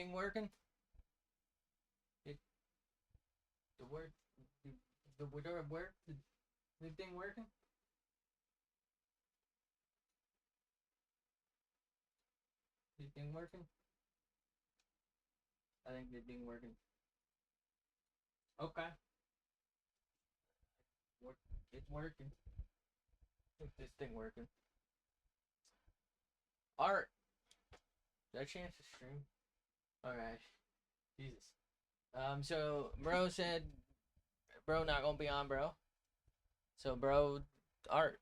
thing working? The word, the word work? The thing working? The thing working? I think the thing working. Okay. It's working. This thing working. Art. Did I chance to stream? Alright. Jesus. So bro said bro not gonna be on, bro. So bro, art.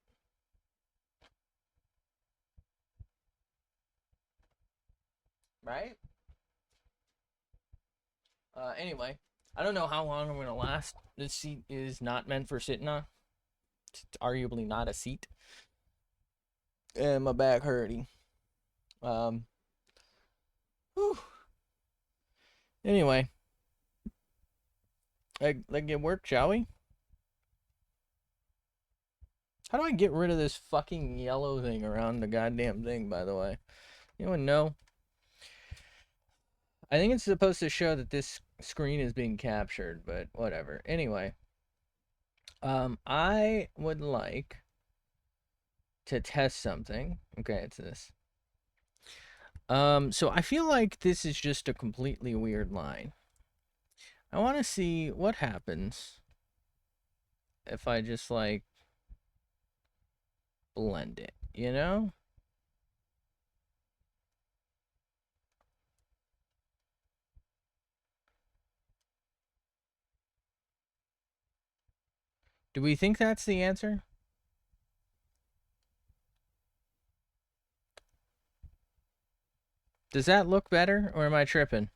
Right? Anyway. I don't know how long I'm gonna last. This seat is not meant for sitting on. It's arguably not a seat. And my back hurting. Whew. Anyway. Let's get work, shall we? How do I get rid of this fucking yellow thing around the goddamn thing, by the way? Anyone know? I think it's supposed to show that this screen is being captured, but whatever. Anyway. I would like to test something. Okay, it's this. So I feel like this is just a completely weird line. I want to see what happens if I just, like, blend it, you know? Do we think that's the answer? Does that look better, or am I tripping?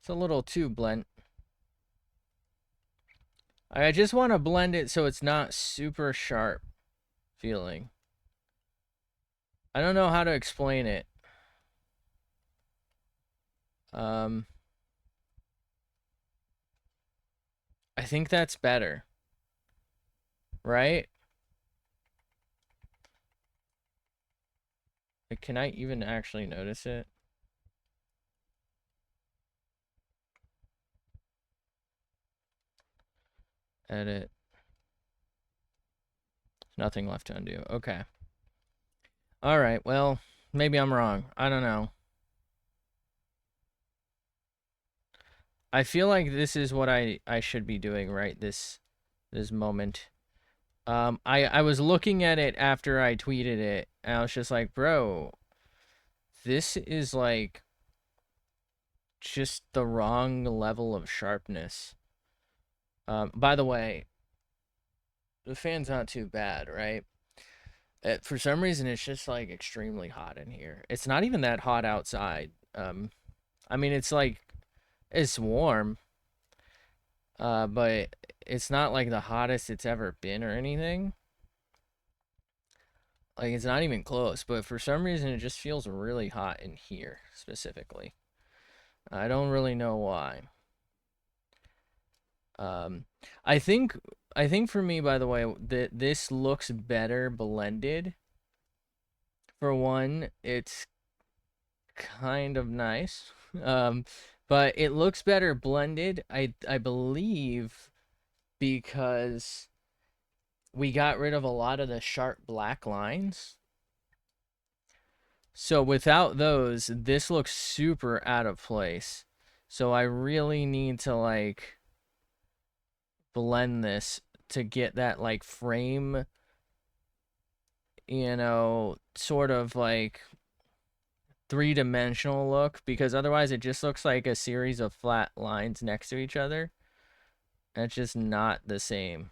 It's a little too blend. I just want to blend it so it's not super sharp feeling. I don't know how to explain it. I think that's better. Right? Can I even actually notice it? Edit. Nothing left to undo. Okay. All right. Well, maybe I'm wrong. I don't know. I feel like this is what I should be doing right this moment. I was looking at it after I tweeted it, and I was just like, bro, this is like just the wrong level of sharpness. By the way, the fan's not too bad, right? For some reason, it's just like extremely hot in here. It's not even that hot outside. I mean, it's like, it's warm, but it's not like the hottest it's ever been or anything. Like, it's not even close, but for some reason, it just feels really hot in here, specifically. I don't really know why. I think for me, by the way, that this looks better blended. For one, it's kind of nice. But it looks better blended, I believe, because we got rid of a lot of the sharp black lines. So without those, this looks super out of place. So I really need to, like, blend this to get that, like, frame, you know, sort of like three-dimensional look, because otherwise it just looks like a series of flat lines next to each other. And it's just not the same.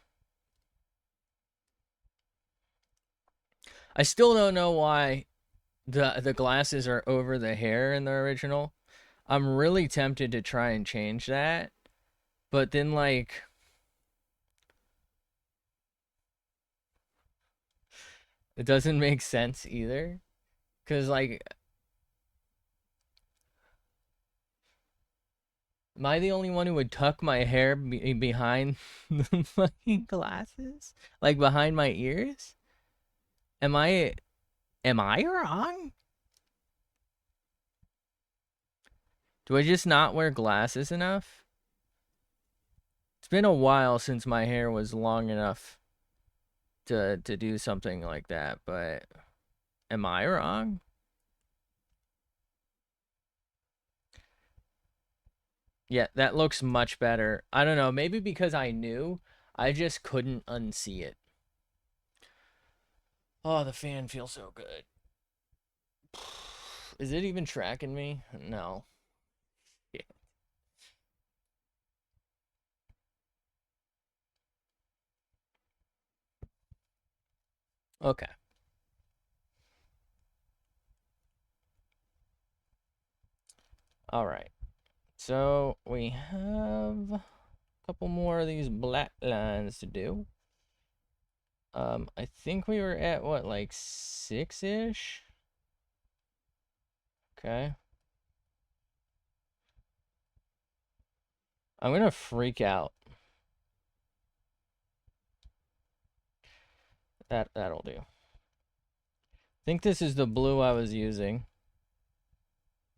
I still don't know why the glasses are over the hair in the original. I'm really tempted to try and change that. But then, like, it doesn't make sense either. Because, like, am I the only one who would tuck my hair behind the fucking glasses? Like, behind my ears? Am I wrong? Do I just not wear glasses enough? It's been a while since my hair was long enough to do something like that, but am I wrong? Yeah, that looks much better. I don't know, maybe because I knew, I just couldn't unsee it. Oh, the fan feels so good. Is it even tracking me? No. Yeah. Okay. All right. So we have a couple more of these black lines to do. I think we were at what, like 6-ish? Okay. I'm gonna freak out. That'll do. I think this is the blue I was using,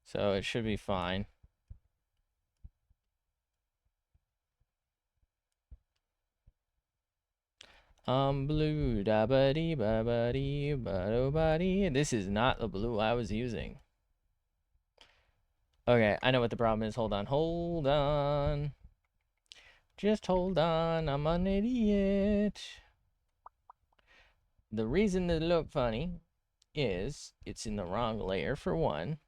so it should be fine. Blue da ba dee ba ba dee ba do ba dee. This is not the blue I was using. Okay, I know what the problem is. Hold on, hold on. Just hold on, I'm an idiot. The reason it look funny is it's in the wrong layer for one,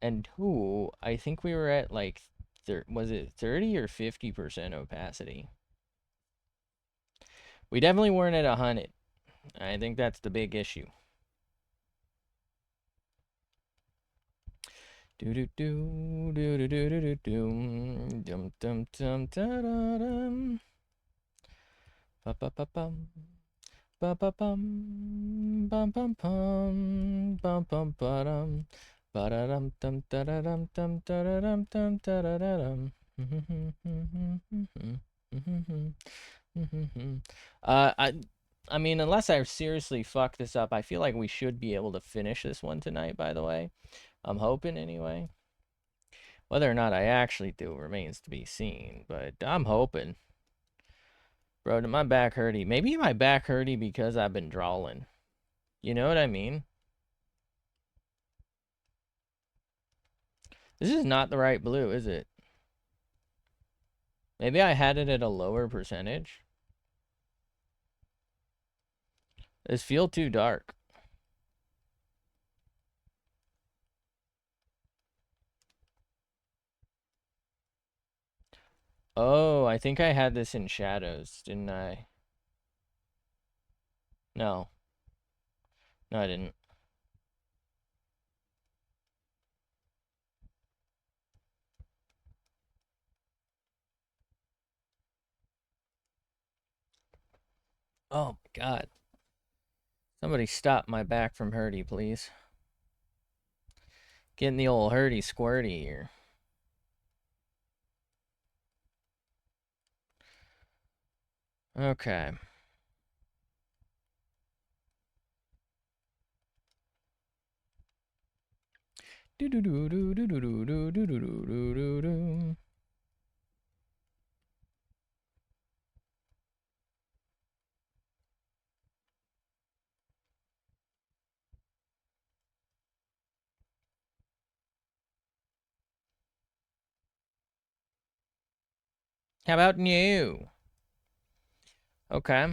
and two, I think we were at like, was it 30 or 50% opacity? We definitely weren't at 100. I think that's the big issue. Do do do do do do do do dum dum dum dum da da dum. Ba ba ba bum. Ba ba bum bum bum bum bum bum ba dum ba da dum dum da da dum dum da da dum dum da da da dum. I I mean, unless I seriously fuck this up, I feel like we should be able to finish this one tonight, by the way. I'm hoping anyway. Whether or not I actually do remains to be seen, but I'm hoping. Bro, my back hurty. Maybe my back hurty because I've been drawing. You know what I mean? This is not the right blue, is it? Maybe I had it at a lower percentage. This feel too dark. Oh, I think I had this in shadows, didn't I? No. No, I didn't. Oh my god. Somebody stop my back from hurty, please. Getting the old hurty squirty here. Okay. Do do do do do do do do do do do do do. How about new? Okay.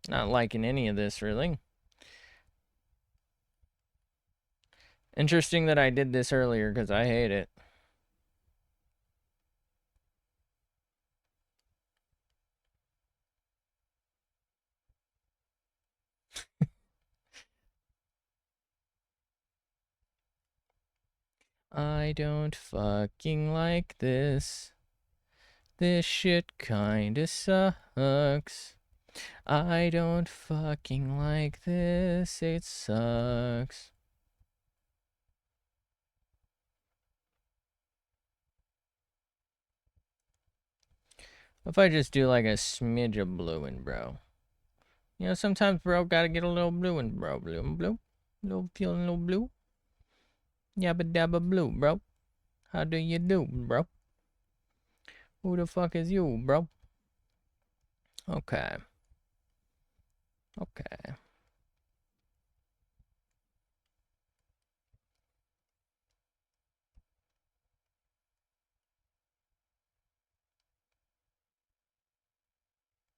Not liking any of this, really. Interesting that I did this earlier, because I hate it. I don't fucking like this. This shit kinda sucks. I don't fucking like this. It sucks. If I just do like a smidge of blue in, bro. You know, sometimes, bro, gotta get a little blue in, bro. Blue and blue. Little feeling a little blue. Yabba dabba blue, bro. How do you do, bro? Who the fuck is you, bro? Okay. Okay.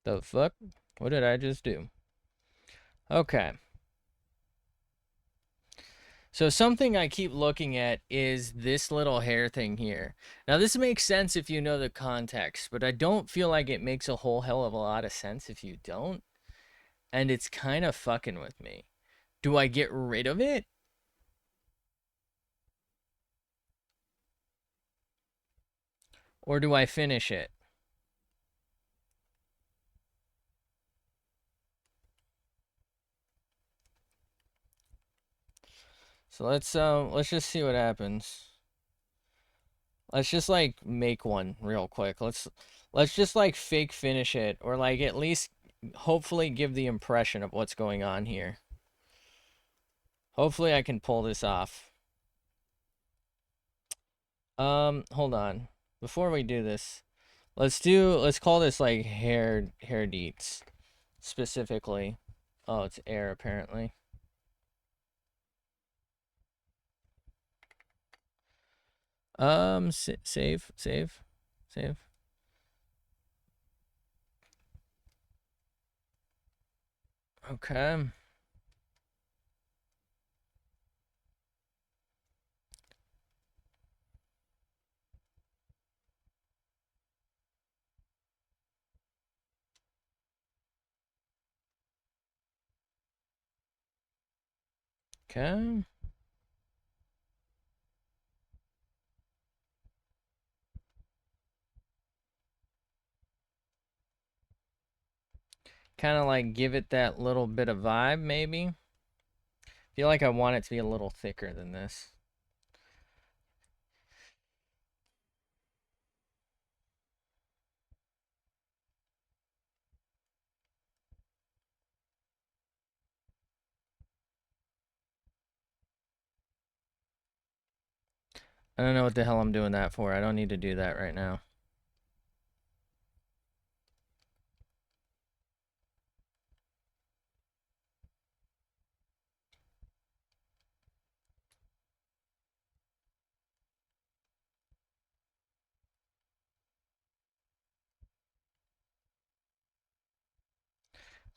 The fuck? What did I just do? Okay. So something I keep looking at is this little hair thing here. Now this makes sense if you know the context, but I don't feel like it makes a whole hell of a lot of sense if you don't. And it's kind of fucking with me. Do I get rid of it? Or do I finish it? So let's just see what happens. Let's just like make one real quick. Let's just like fake finish it or like at least hopefully give the impression of what's going on here. Hopefully I can pull this off. Hold on. Before we do this, let's call this like hair deets specifically. Oh, it's air apparently. Save. Okay. Okay. Kind of like give it that little bit of vibe, maybe. Feel like I want it to be a little thicker than this. I don't know what the hell I'm doing that for. I don't need to do that right now.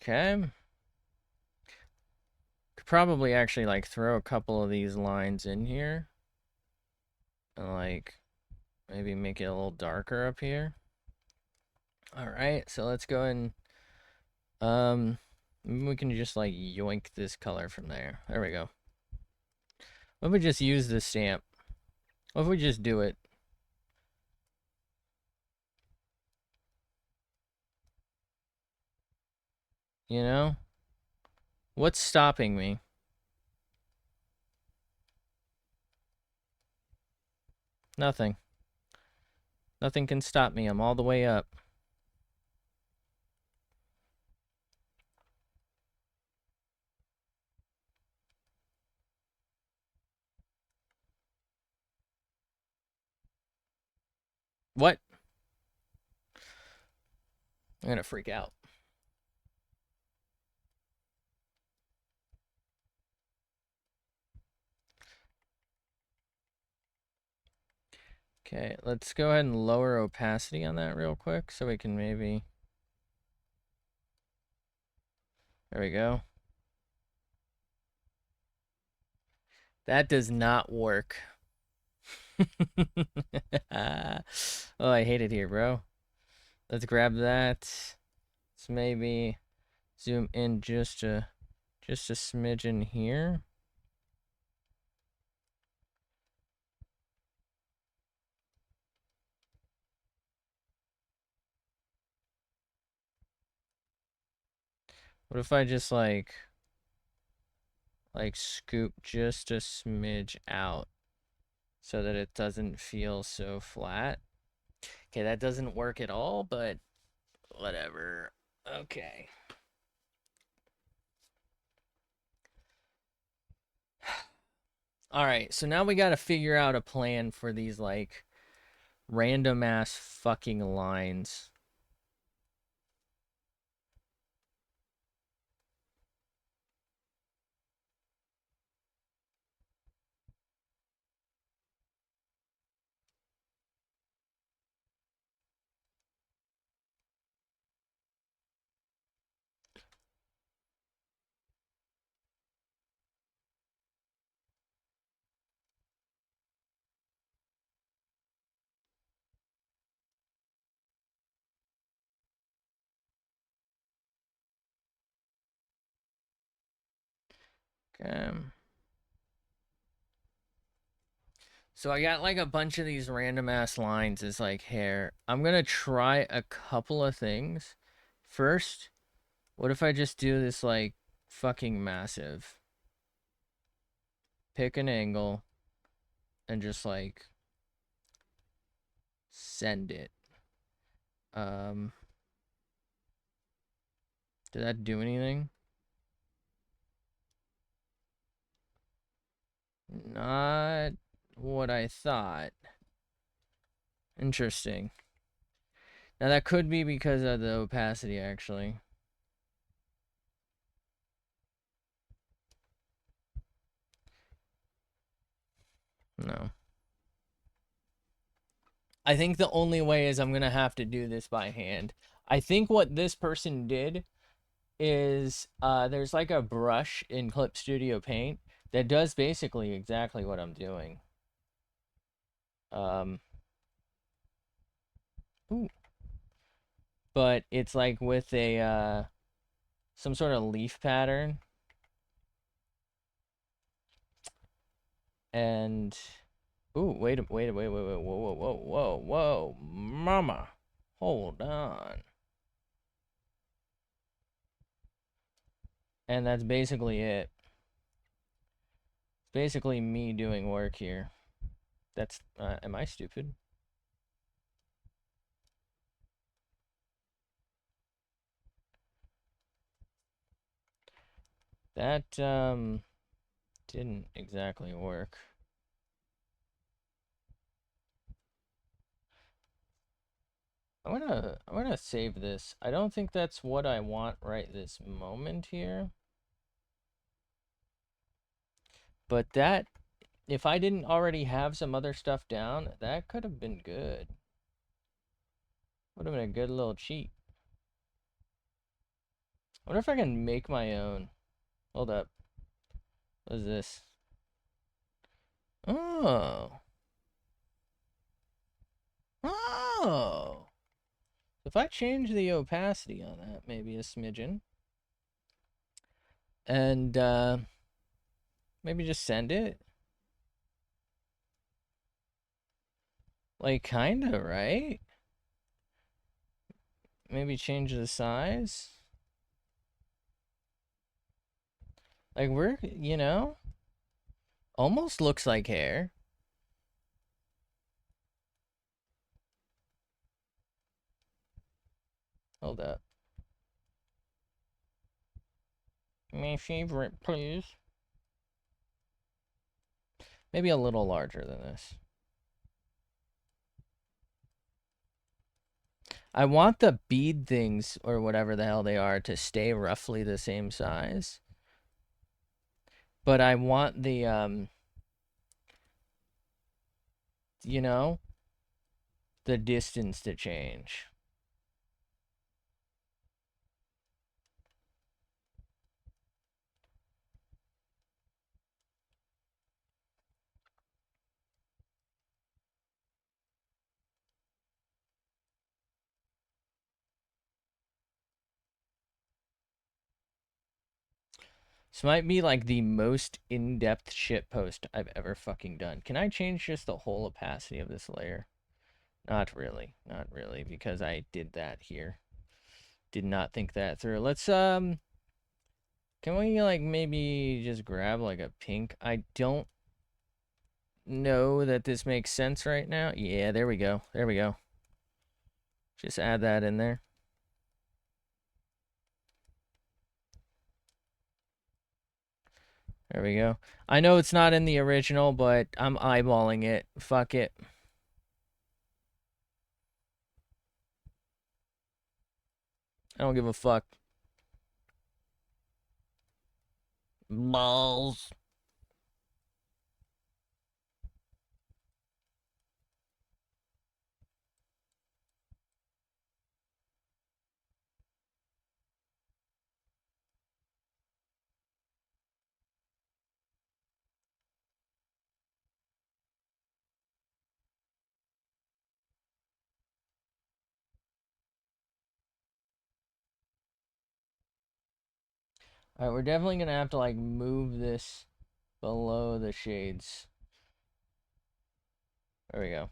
Okay. Could probably actually like throw a couple of these lines in here. And like maybe make it a little darker up here. Alright, so let's go and maybe we can just like yoink this color from there. There we go. What if we just use this stamp? What if we just do it? You know? What's stopping me? Nothing. Nothing can stop me. I'm all the way up. What? I'm gonna freak out. Okay, let's go ahead and lower opacity on that real quick so we can maybe... There we go. That does not work. Oh, I hate it here, bro. Let's grab that. Let's maybe zoom in just a smidgen here. What if I just like scoop just a smidge out so that it doesn't feel so flat? Okay, that doesn't work at all, but whatever. Okay. All right, so now we got to figure out a plan for these like random ass fucking lines. Okay. So I got like a bunch of these random ass lines as like hair. I'm gonna try a couple of things. First, what if I just do this like fucking massive? Pick an angle and just like send it. Um, did that do anything? Not what I thought. Interesting. Now that could be because of the opacity, actually. No. I think the only way is I'm gonna have to do this by hand. I think what this person did is there's like a brush in Clip Studio Paint that does basically exactly what I'm doing. Um, ooh. But it's like with a some sort of leaf pattern. And ooh, wait, whoa, whoa, mama, hold on. And that's basically it. It's basically me doing work here. That's am I stupid? That didn't exactly work. I'm gonna save this. I don't think that's what I want right this moment here. But that, if I didn't already have some other stuff down, that could have been good. Would have been a good little cheat. I wonder if I can make my own. Hold up. What is this? Oh. Oh. If I change the opacity on that, maybe a smidgen. And maybe just send it. Like, kinda, right? Maybe change the size. Like, we're, almost looks like hair. Hold up. My favorite, please. Maybe a little larger than this. I want the bead things, or whatever the hell they are, to stay roughly the same size. But I want the, you know, the distance to change. This might be like the most in-depth shit post I've ever fucking done. Can I change just the whole opacity of this layer? Not really. Not really, because I did that here. Did not think that through. Let's, can we, like, maybe just grab, like, a pink? I don't know that this makes sense right now. Yeah, there we go. There we go. Just add that in there. There we go. I know it's not in the original, but I'm eyeballing it. Fuck it. I don't give a fuck. Balls. Alright, we're definitely gonna have to, like, move this below the shades. There we go.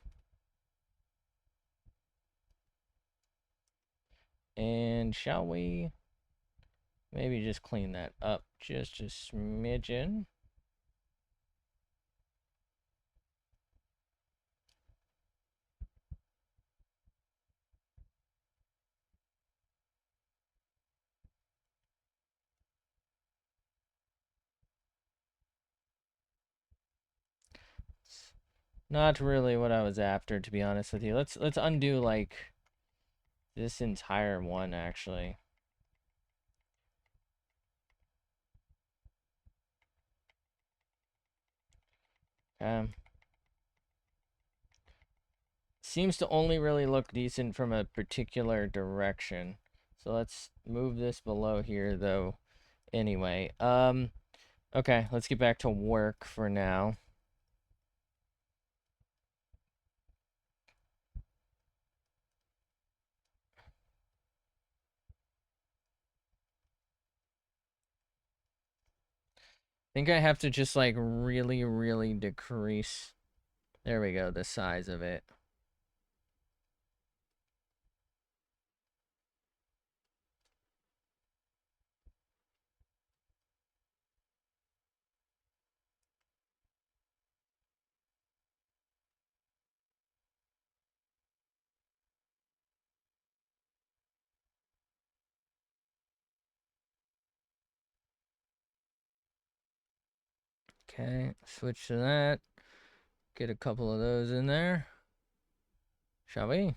And shall we maybe just clean that up just a smidgen? Not really what I was after, to be honest with you. Let's undo, like, this entire one, actually. Seems to only really look decent from a particular direction. So let's move this below here, though. Anyway, okay, let's get back to work for now. I think I have to just, like, really, really decrease. There we go, the size of it. Okay, switch to that. Get a couple of those in there. Shall we?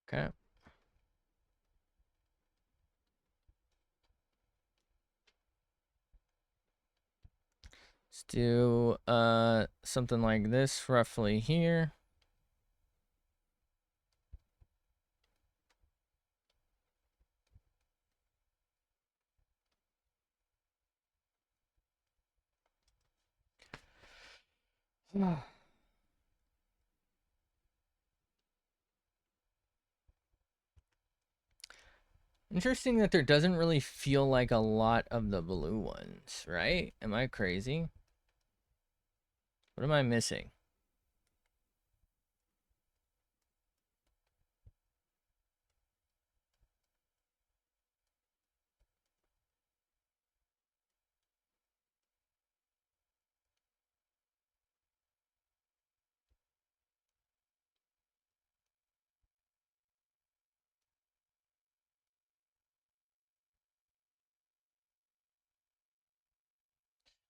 Okay. Let's do something like this roughly here. Interesting that there doesn't really feel like a lot of the blue ones, right? Am I crazy? What am I missing?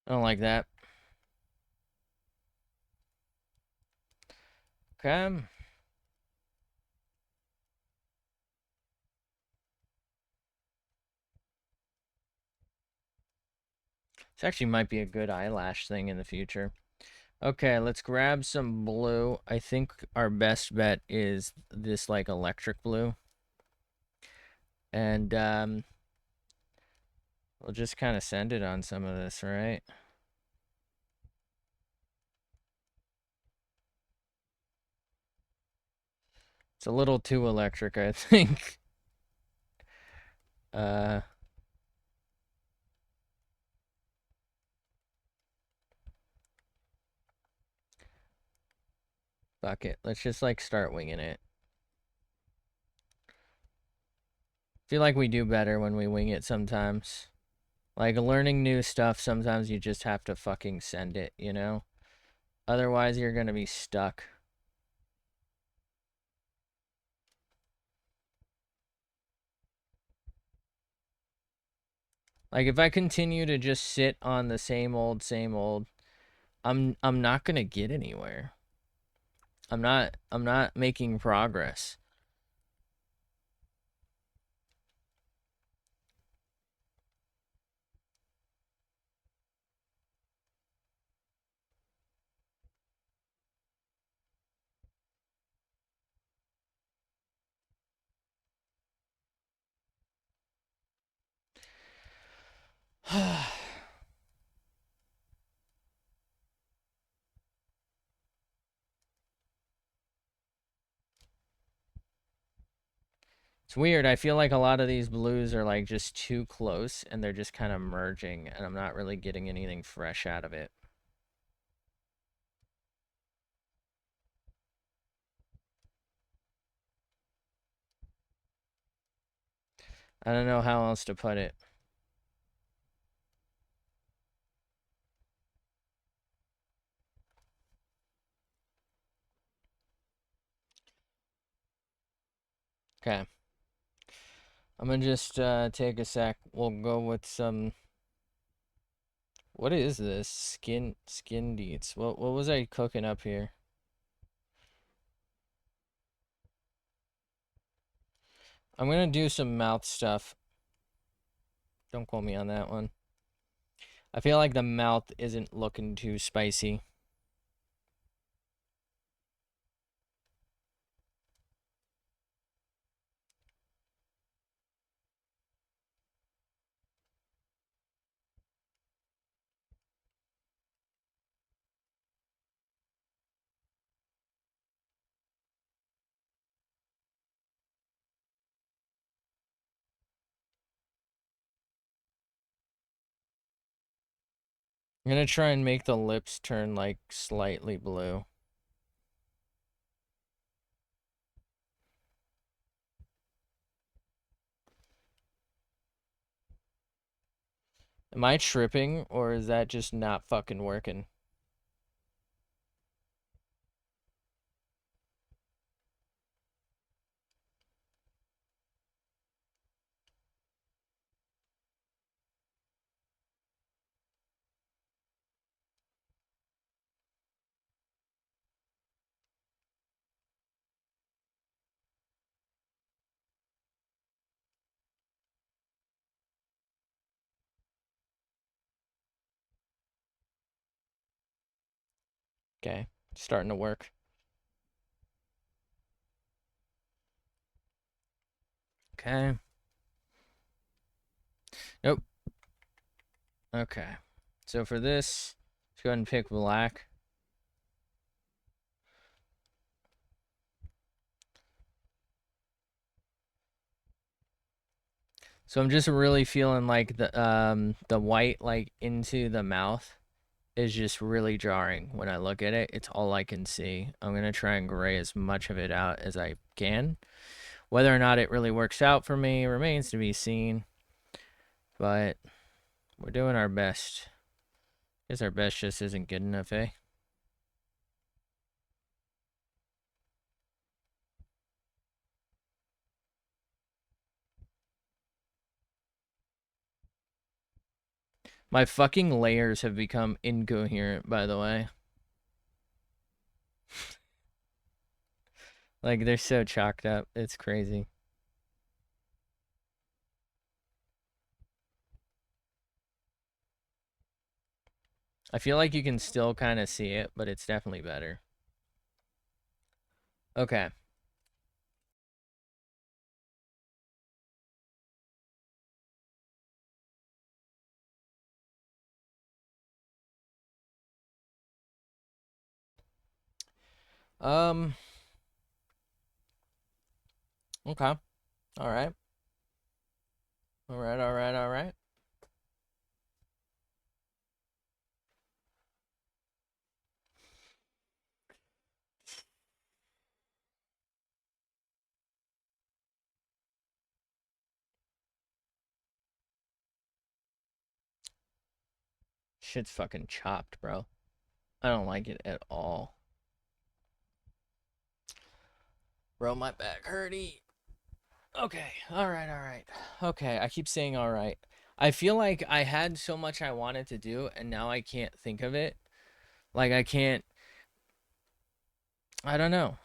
I don't like that. Okay. This actually might be a good eyelash thing in the future. Okay, let's grab some blue. I think our best bet is this, like, electric blue. And we'll just kind of send it on some of this, right? It's a little too electric, I think. Uh, Fuck it. Let's just, like, start winging it. Feel like we do better when we wing it sometimes. Like learning new stuff, sometimes you just have to fucking send it, you know? Otherwise, you're gonna be stuck. Like if I continue to just sit on the same old, I'm not gonna get anywhere. I'm not making progress. It's weird. I feel like a lot of these blues are like just too close and they're just kind of merging and I'm not really getting anything fresh out of it. I don't know how else to put it. Okay. I'm gonna just take a sec. We'll go with some. What is this? Skin deets. What was I cooking up here? I'm gonna do some mouth stuff. Don't quote me on that one. I feel like the mouth isn't looking too spicy. I'm gonna try and make the lips turn like slightly blue. Am I tripping or is that just not fucking working? Okay, starting to work. Okay. Nope. Okay. So for this, let's go ahead and pick black. So I'm just really feeling like the white like into the mouth is just really jarring when I look at it. It's all I can see. I'm gonna try and gray as much of it out as I can. Whether or not it really works out for me remains to be seen. But we're doing our best. Guess our best just isn't good enough, eh? My fucking layers have become incoherent, by the way. Like, they're so chalked up. It's crazy. I feel like you can still kind of see it, but it's definitely better. Okay. Um, okay. All right. All right, all right, all right. shit's fucking chopped, bro. I don't like it at all. Bro, my back hurty. Okay, alright. Okay, I keep saying alright. I feel like I had so much I wanted to do, and now I can't think of it. Like, I can't... I don't know.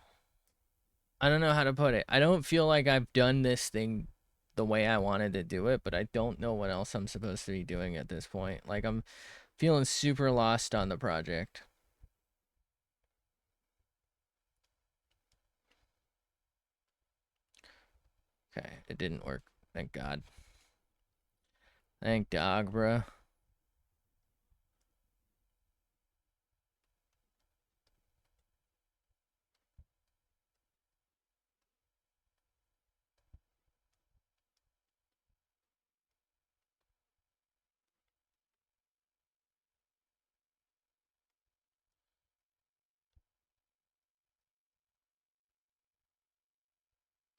I don't know how to put it. I don't feel like I've done this thing the way I wanted to do it, but I don't know what else I'm supposed to be doing at this point. Like, I'm feeling super lost on the project. Okay, it didn't work. Thank God. Thank dog, bro.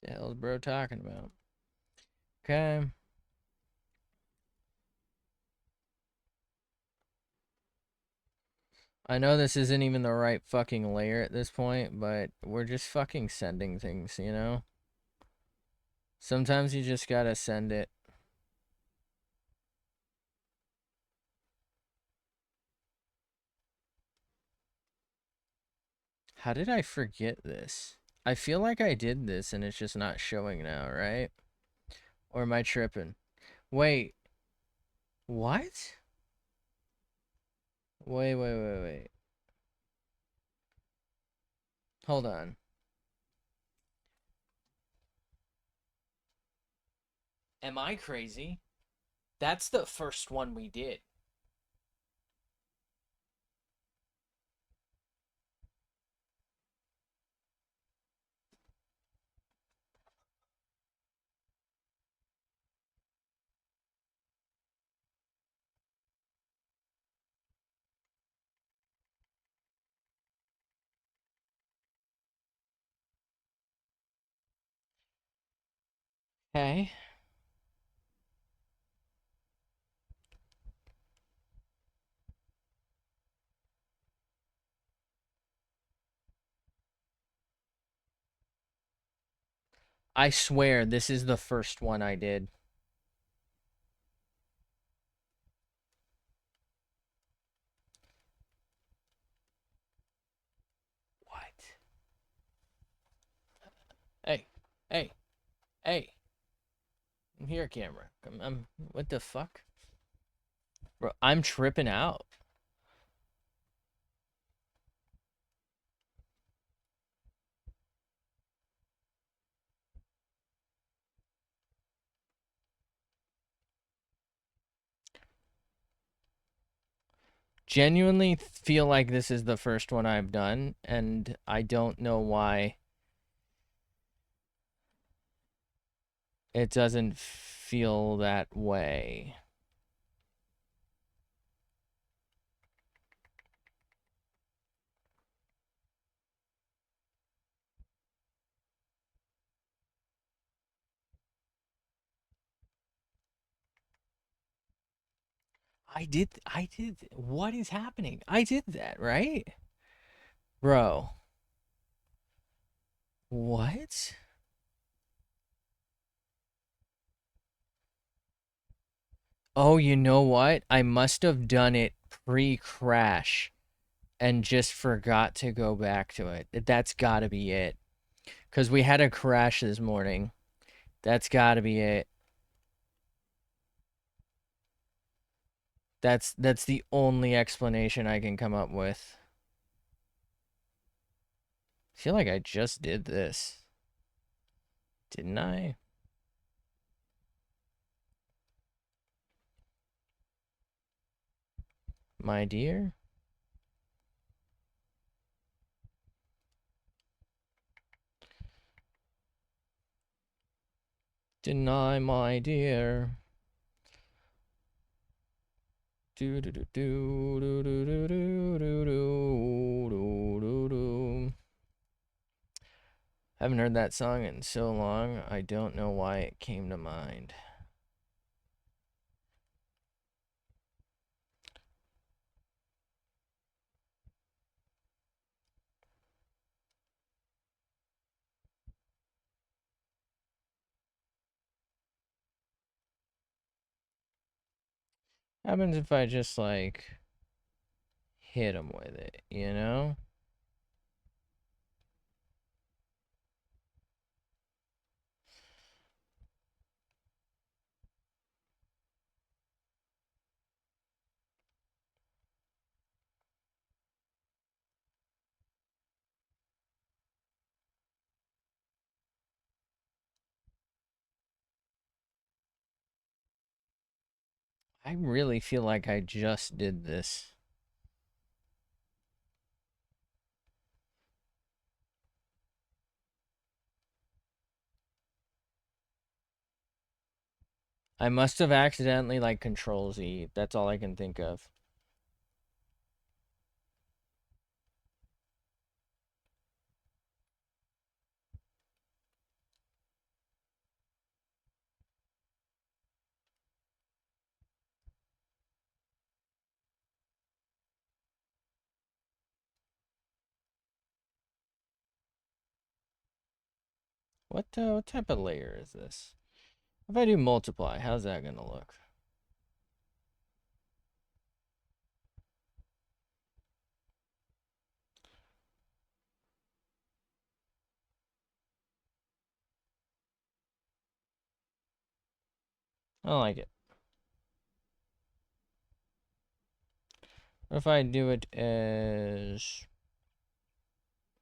The hell's bro talking about? Okay. I know this isn't even the right fucking layer at this point, but we're just fucking sending things, you know? Sometimes you just gotta send it. How did I forget this? I feel like I did this and it's just not showing now, right? Or am I tripping? Wait. What? Wait. Hold on. Am I crazy? That's the first one we did. Okay. I swear this is the first one I did. What? Hey. I'm here, camera. What the fuck? Bro, I'm tripping out. Genuinely feel like this is the first one I've done, and I don't know why it doesn't feel that way. I did, what is happening? I did that, right? Bro. What? Oh, you know what? I must have done it pre-crash and just forgot to go back to it. That's gotta be it. Because we had a crash this morning. That's gotta be it. That's the only explanation I can come up with. I feel like I just did this. Didn't I? My dear? Deny, my dear. Do do do do do do do do do do do do. Haven't heard that song in so long, I don't know why it came to mind. Happens if I just like hit him with it, you know? I really feel like I just did this. I must have accidentally like Control Z. That's all I can think of. What type of layer is this? If I do multiply, how's that gonna look? I don't like it. What if I do it as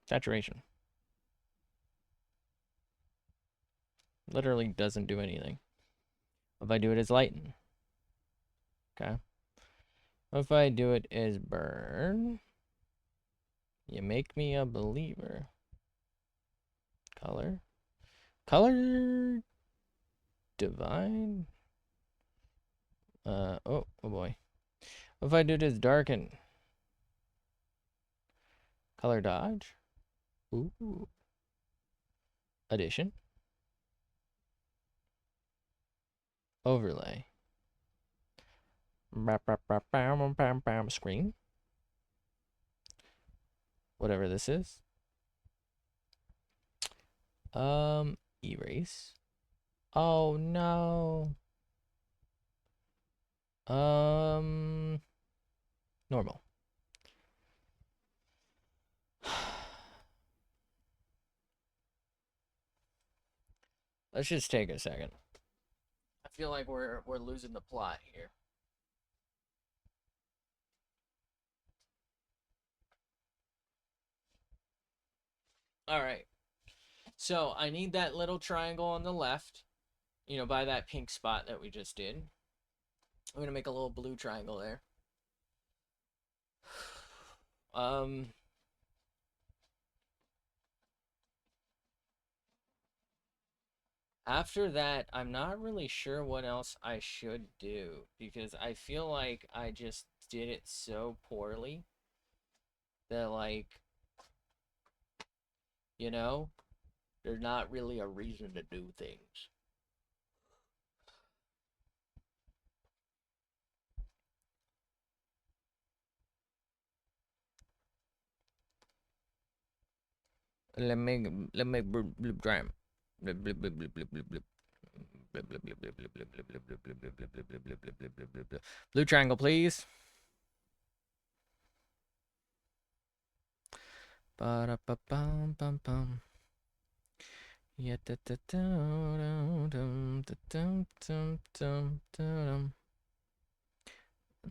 saturation? Literally doesn't do anything. If I do it as lighten? Okay. What if I do it as burn? You make me a believer. Color? Color divine? Oh boy. What if I do it as darken? Color dodge? Ooh. Addition? Overlay. Screen? Whatever this is. Erase. Oh no. Normal. Let's just take a second. I feel like we're losing the plot here. All right. So I need that little triangle on the left, by that pink spot that we just did. I'm gonna make a little blue triangle there. Um, After that, I'm not really sure what else I should do because I feel like I just did it so poorly that, like, you know, there's not really a reason to do things. Let me blip dram. Blip blip blip blip blip blip blip. Blue triangle, please. Ba-da-ba-bum-bum-bum. Yeah, and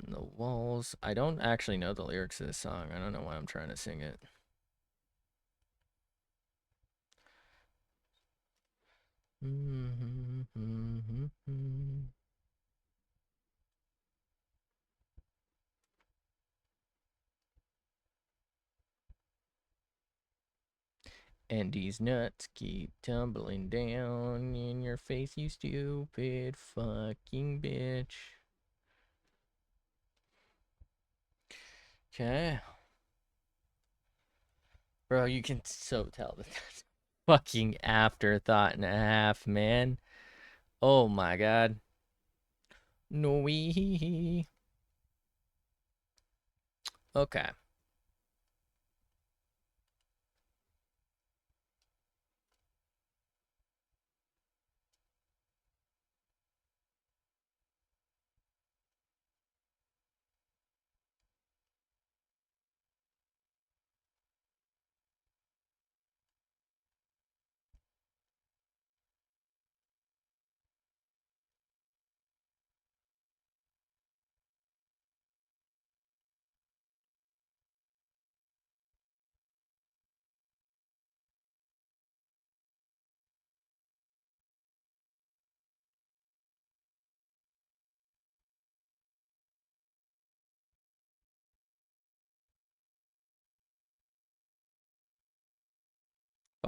the walls. I don't actually know the lyrics of this song. I don't know why I'm trying to sing it. And these nuts keep tumbling down in your face, you stupid fucking bitch. Okay. Bro, you can so tell that that's a fucking afterthought and a half, man. Oh my god. No wee. Okay.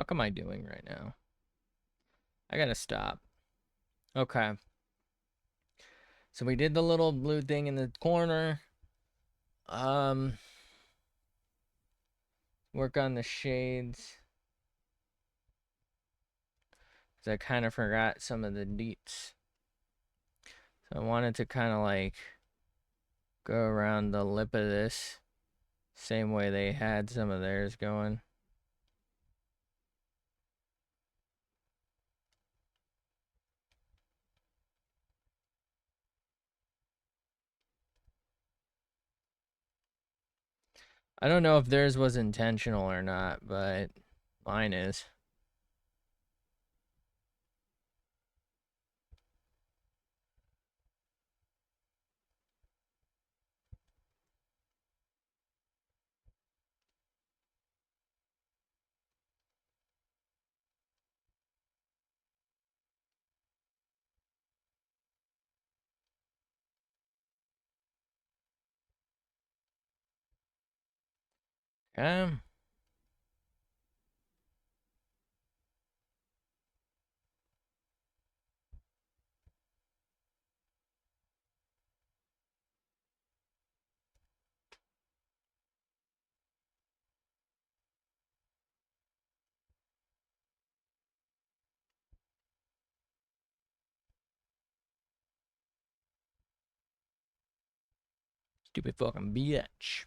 fuck am I doing right now? I gotta stop. Okay. So we did the little blue thing in the corner. Work on the shades. Because I kind of forgot some of the deets. So I wanted to kind of like go around the lip of this. Same way they had some of theirs going. I don't know if theirs was intentional or not, but mine is. Um, Stupid fucking bitch.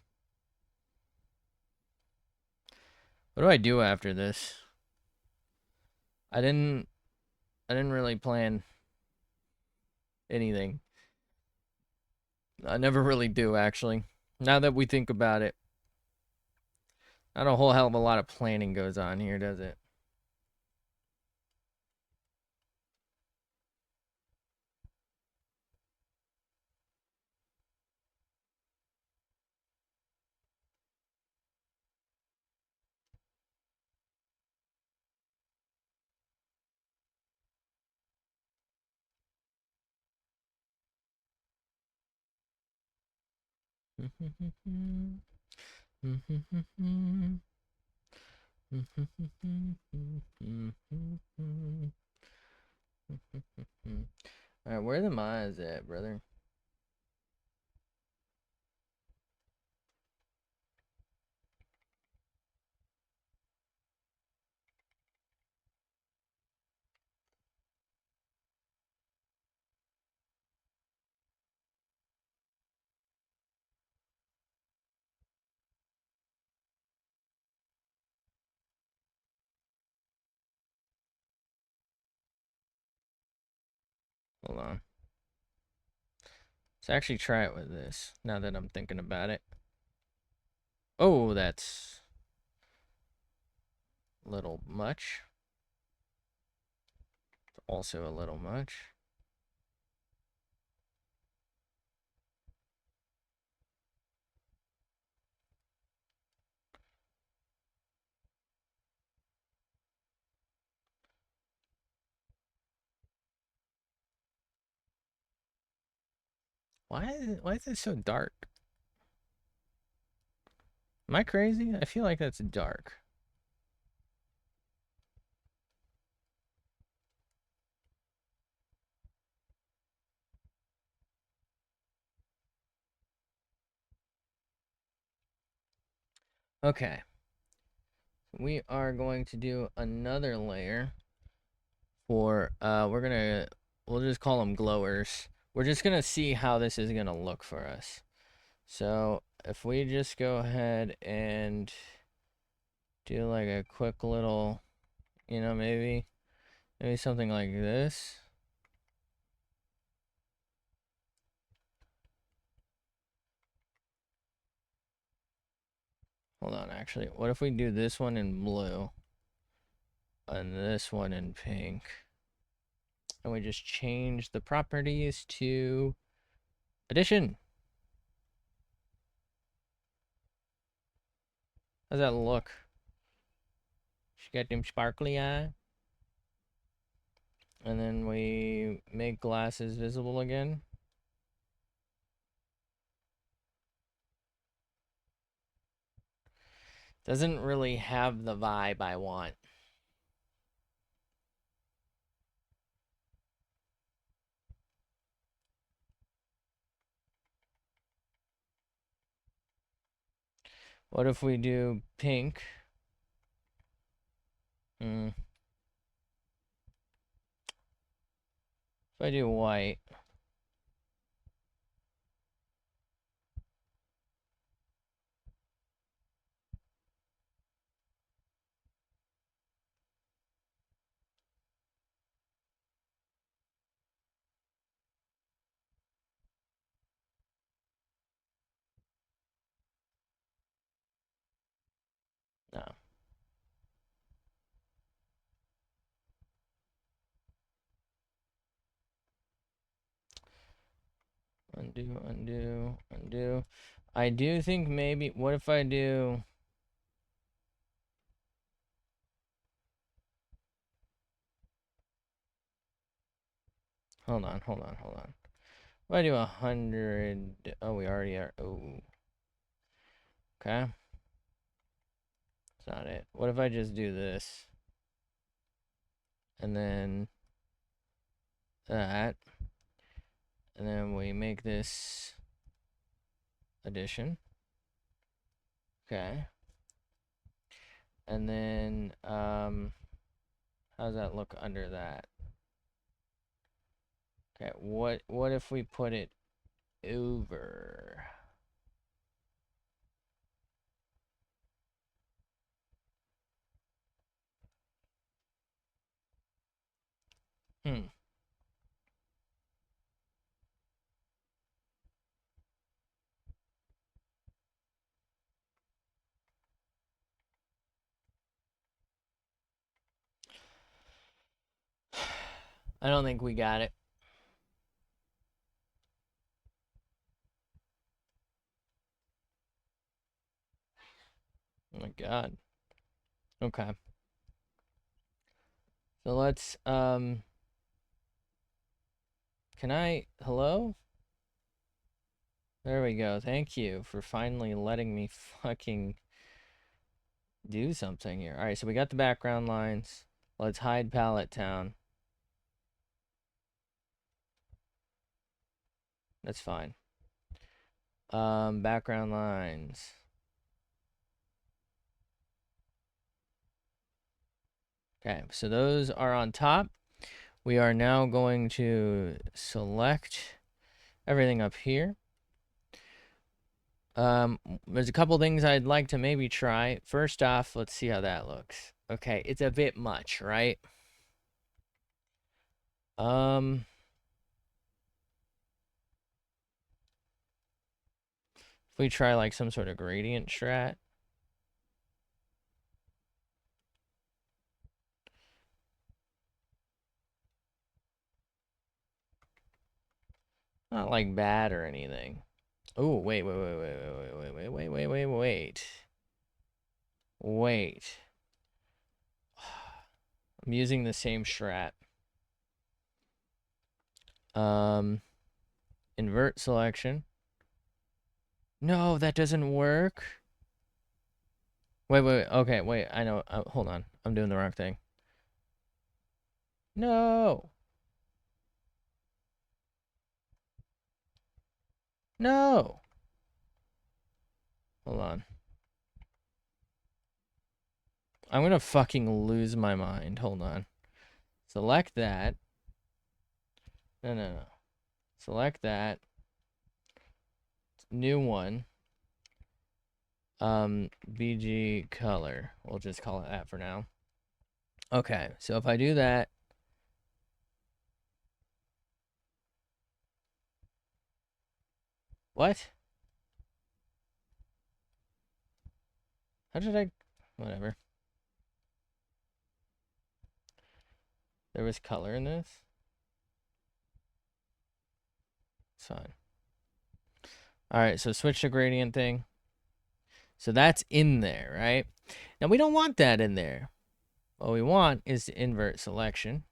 What do I do after this? I didn't really plan anything. I never really do, actually. Now that we think about it. Not a whole hell of a lot of planning goes on here, does it? Alright, where the Maya's at, brother? Hold on. Let's actually try it with this, now that I'm thinking about it. Oh, that's a little much. Also a little much. Why is it so dark? Am I crazy? I feel like that's dark. Okay. We are going to do another layer for we'll just call them glowers. We're just gonna see how this is gonna look for us. So if we just go ahead and do like a quick little, maybe something like this. Hold on, actually, what if we do this one in blue and this one in pink, and we just change the properties to addition? How's that look? She got them sparkly eye. And then we make glasses visible again. Doesn't really have the vibe I want. What if we do pink? If I do white. No. Undo, undo, undo. I do think maybe, what if I do... Hold on. If I do 100... Oh, we already are... Oh. Okay. That's not it. What if I just do this? And then... that. And then we make this... addition. Okay. And then, how does that look under that? Okay, what if we put it over? I don't think we got it. Oh my god. Okay. So let's, can I, hello? There we go. Thank you for finally letting me fucking do something here. Alright, so we got the background lines. Let's hide Palette Town. That's fine. Background lines. Okay, so those are on top. We are now going to select everything up here. There's a couple things I'd like to maybe try. First off, let's see how that looks. Okay, it's a bit much, right? If we try like some sort of gradient strat. Not like bad or anything. Oh, wait. Wait. I'm using the same strat. Invert selection. No, that doesn't work. Wait. Okay, wait. I know. Hold on. I'm doing the wrong thing. No. No. Hold on. I'm gonna fucking lose my mind. Hold on. Select that. No. Select that. New one. BG color. We'll just call it that for now. Okay, so if I do that. What? How did I? Whatever. There was color in this? It's fine. Alright, so switch to gradient thing. So that's in there, right? Now we don't want that in there. What we want is to invert selection.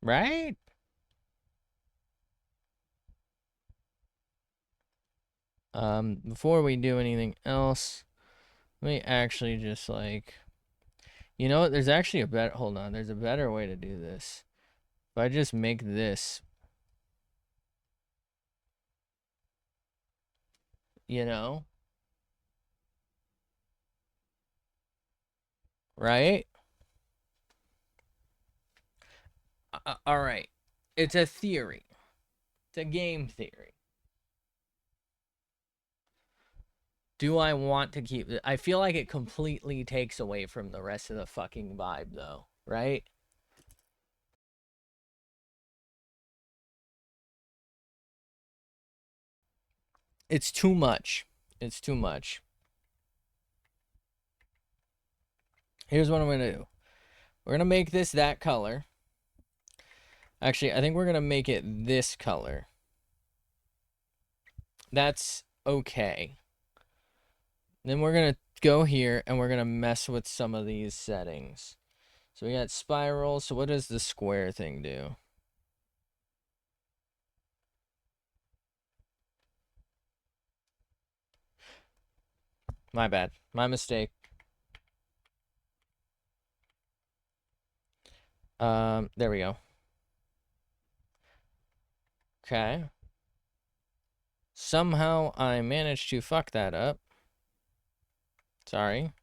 Right? Before we do anything else, let me actually just like, you know what? There's actually a better, hold on. There's a better way to do this. If I just make this you know? Right? All right. It's a theory. It's a game theory. Do I want to keep it? I feel like it completely takes away from the rest of the fucking vibe, though, right? It's too much. It's too much. Here's what I'm going to do. We're going to make this that color. Actually, I think we're going to make it this color. That's okay. Then we're going to go here and we're going to mess with some of these settings. So we got spiral. So what does the square thing do? My bad. My mistake. There we go. Okay. Somehow I managed to fuck that up. Sorry.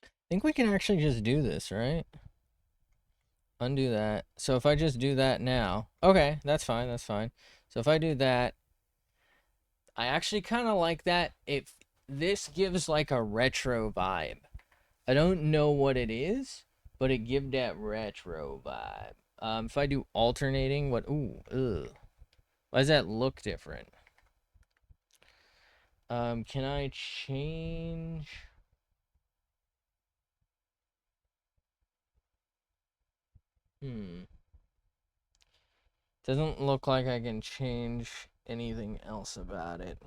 I think we can actually just do this, right? Undo that. So if I just do that now, okay, that's fine, that's fine. So if I do that, I actually kind of like that. This gives like a retro vibe. I don't know what it is, but it gives that retro vibe. If I do alternating, what? Ooh, ugh. Why does that look different? Can I change? Doesn't look like I can change anything else about it.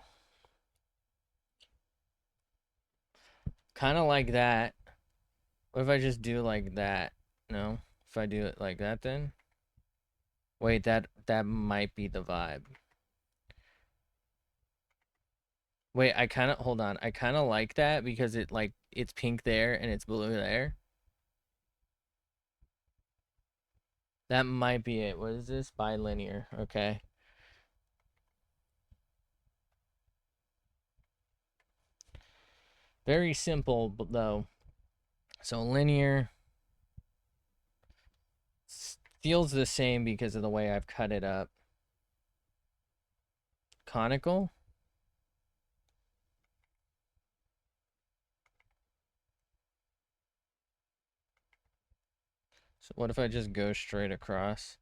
Kind of like that. What if I just do like that? No? If I do it like that then? Wait, that might be the vibe. Wait, hold on. I kind of like that because it's pink there and it's blue there. That might be it. What is this? Bilinear. Okay. Very simple, though. So linear feels the same because of the way I've cut it up. Conical? So what if I just go straight across?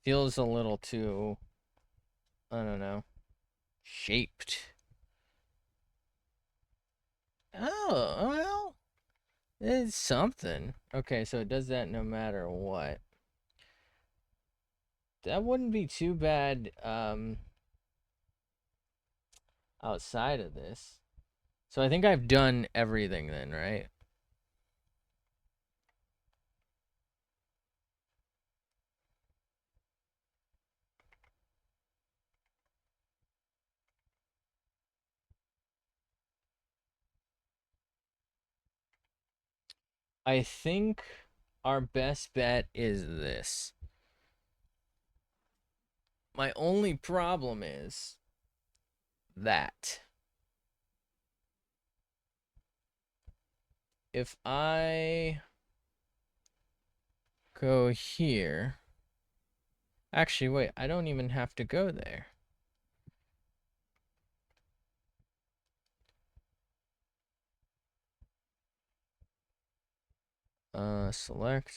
Feels a little too, I don't know, shaped. Oh, well, it's something. Okay, so it does that no matter what. That wouldn't be too bad outside of this. So I think I've done everything then, right? I think our best bet is this. My only problem is that if I go here, actually, wait, I don't even have to go there. Select,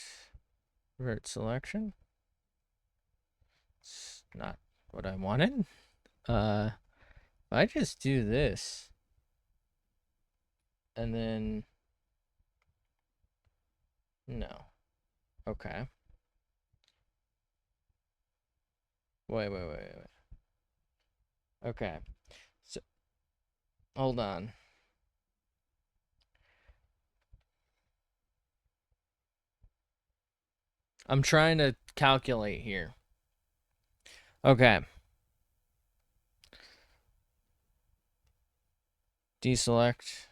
revert selection. It's not what I wanted. If I just do this, and then, no. Okay. Wait. Okay. So, hold on. I'm trying to calculate here. Okay. Deselect.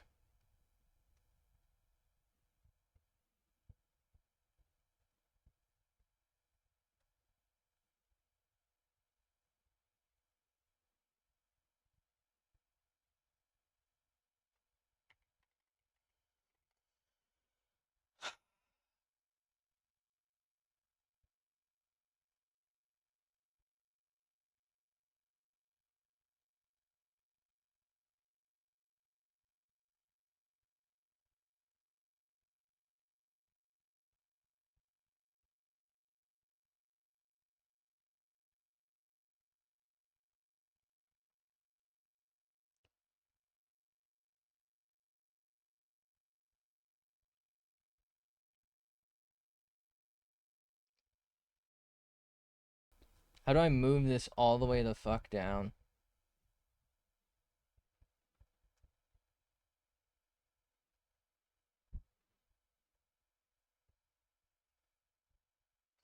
How do I move this all the way the fuck down?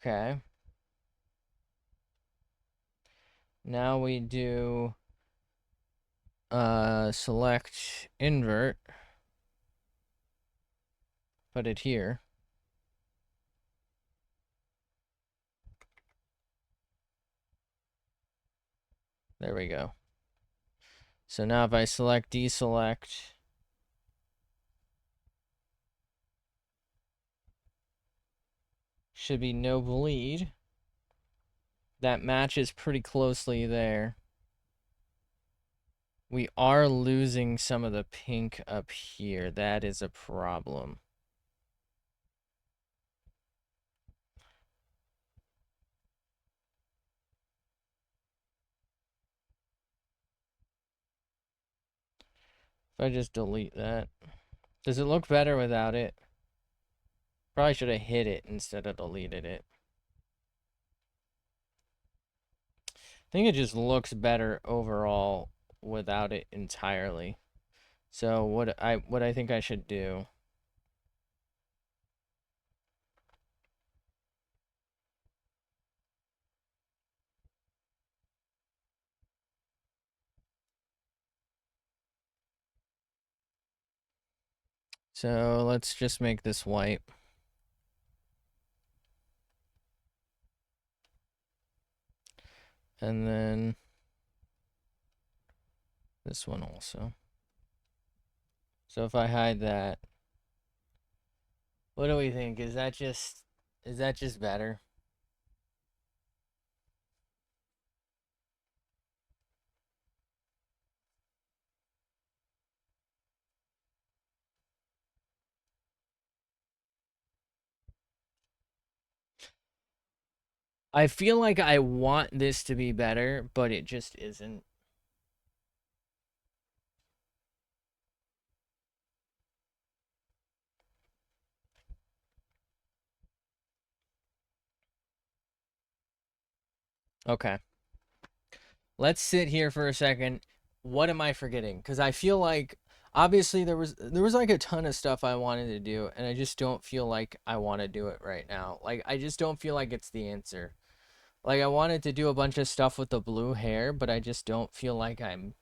Okay. Now we do select invert. Put it here. There we go. So now if I select deselect, should be no bleed. That matches pretty closely there. We are losing some of the pink up here. That is a problem. If I just delete that. Does it look better without it? Probably should have hit it instead of deleted it. I think it just looks better overall without it entirely. So what I think I should do. So let's just make this white. And then this one also. So if I hide that, what do we think? Is that just better? I feel like I want this to be better, but it just isn't. Okay. Let's sit here for a second. What am I forgetting? Because I feel like obviously there was like a ton of stuff I wanted to do, and I just don't feel like I want to do it right now. Like I just don't feel like it's the answer. Like I wanted to do a bunch of stuff with the blue hair, but I just don't feel like I'm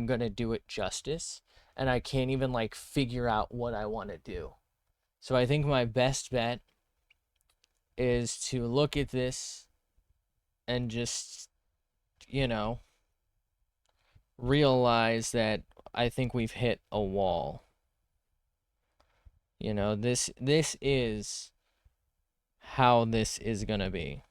gonna do it justice, and I can't even like figure out what I want to do. So I think my best bet is to look at this and just, you know, realize that I think we've hit a wall. You know, this is how this is gonna be.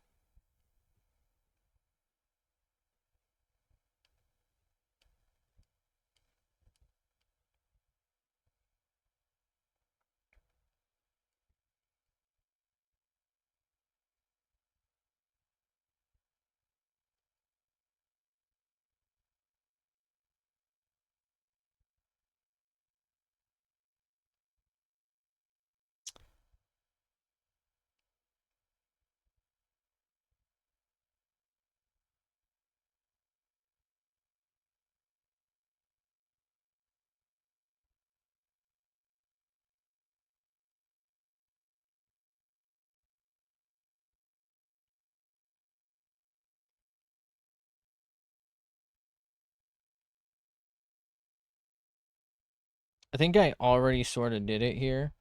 I think I already sort of did it here,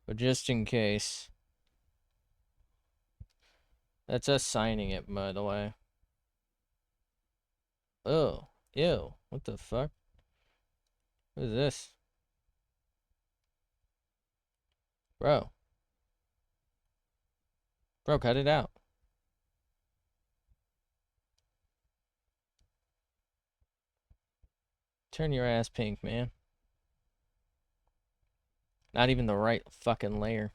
but just in case. That's us signing it, by the way. Oh, ew. What the fuck? What is this? Bro. Bro, cut it out. Turn your ass pink, man. Not even the right fucking layer.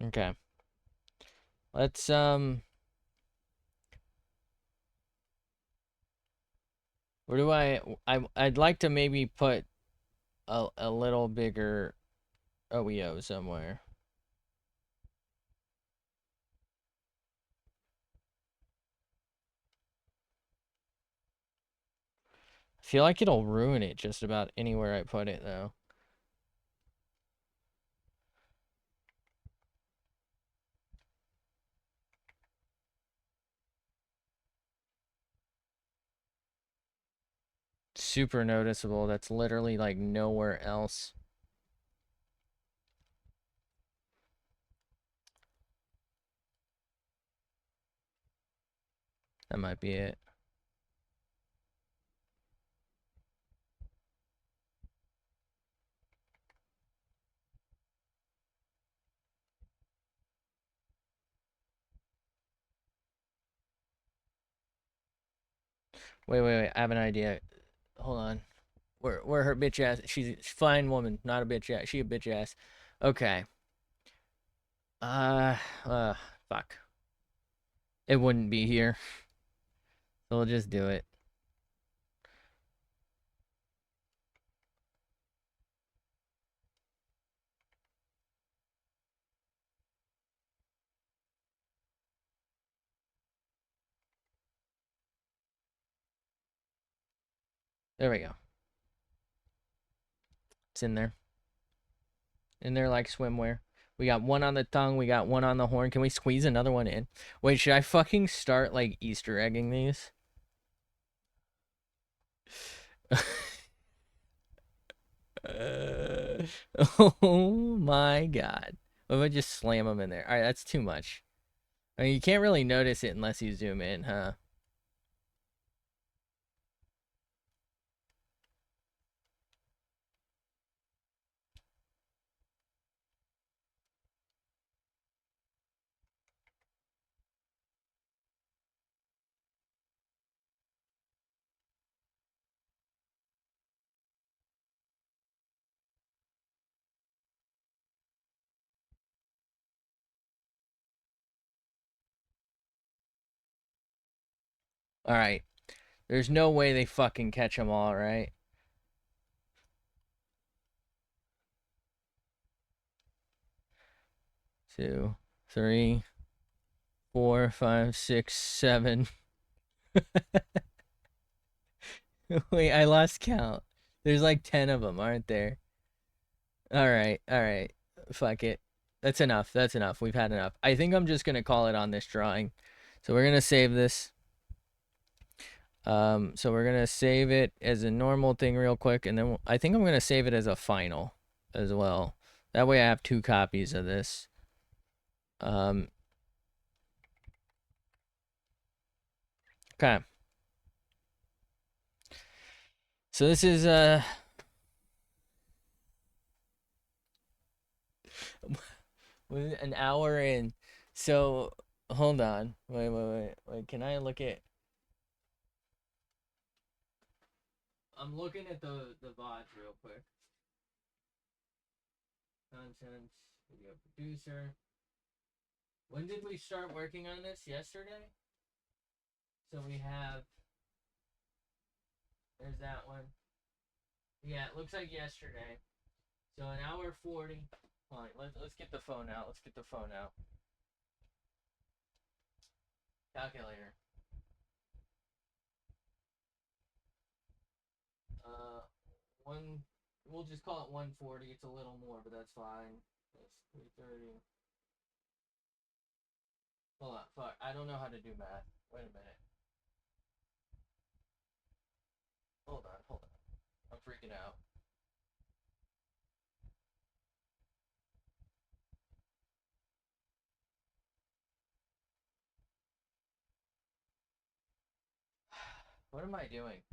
Okay. Let's where do I'd like to maybe put a little bigger OEO somewhere. I feel like it'll ruin it just about anywhere I put it, though. Super noticeable. That's literally like nowhere else. That might be it. Wait. I have an idea. Hold on. Where her bitch ass? She's a fine woman, not a bitch ass. She a bitch ass. Okay. Uh, uh, fuck. It wouldn't be here. So we'll just do it. There we go. It's in there. In there like swimwear. We got one on the tongue. We got one on the horn. Can we squeeze another one in? Wait, should I fucking start like Easter egging these? Oh my god. What if I just slam them in there? Alright, that's too much. I mean, you can't really notice it unless you zoom in, huh? Alright. There's no way they fucking catch them all, right? 2, 3, 4, 5, 6, 7. Wait, I lost count. There's like 10 of them, aren't there? Alright. Fuck it. That's enough. That's enough. We've had enough. I think I'm just gonna call it on this drawing. So we're gonna save this. So we're gonna save it as a normal thing real quick, and then I think I'm gonna save it as a final as well. That way I have 2 copies of this. Okay. So this is an hour in. So hold on. Wait. Can I look at? I'm looking at the VODs real quick. Content, video producer. When did we start working on this? Yesterday? So we have. There's that one. Yeah, it looks like yesterday. So an hour 40. Fine. Let's get the phone out. Let's get the phone out. Calculator. One. We'll just call it 140. It's a little more, but that's fine. That's 330. Hold on. Fuck. I don't know how to do math. Wait a minute. Hold on. I'm freaking out. What am I doing?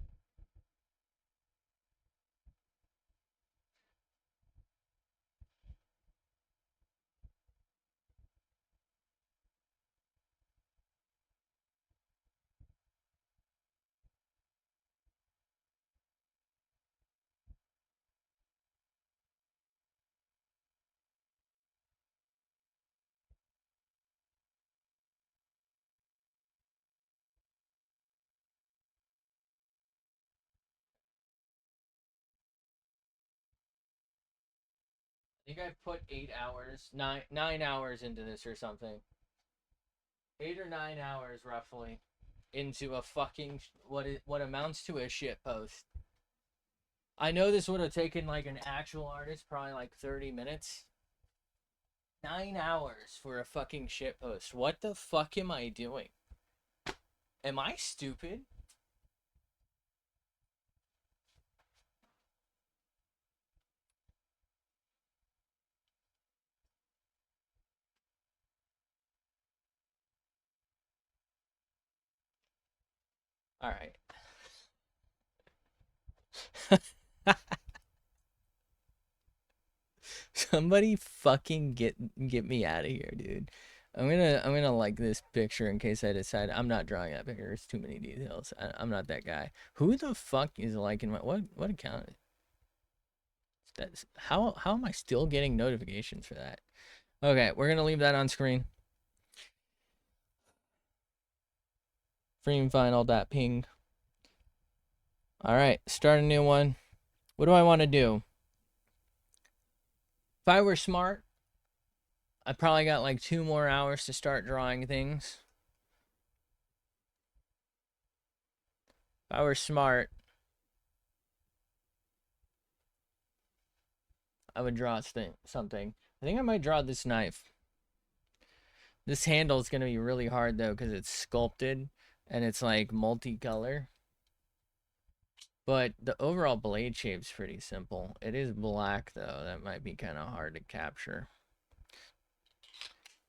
think I put 8 hours, nine hours into this or something. 8 or 9 hours roughly into a fucking what amounts to a shit post. I know this would have taken like an actual artist probably like 30 minutes. 9 hours for a fucking shit post. What the fuck am I doing? Am I stupid? All right. Somebody fucking get me out of here, dude. I'm gonna like this picture in case I decide I'm not drawing that picture. There's too many details. I'm not that guy. Who the fuck is liking my what account? That's how am I still getting notifications for that? Okay, we're gonna leave that on screen. Fream final dot ping. All right, start a new one. What do I want to do? If I were smart, I probably got like 2 more hours to start drawing things. If I were smart, I would draw something. I think I might draw this knife. This handle is going to be really hard though because it's sculpted and it's like multicolor. But the overall blade shape's pretty simple. It is black though. That might be kind of hard to capture.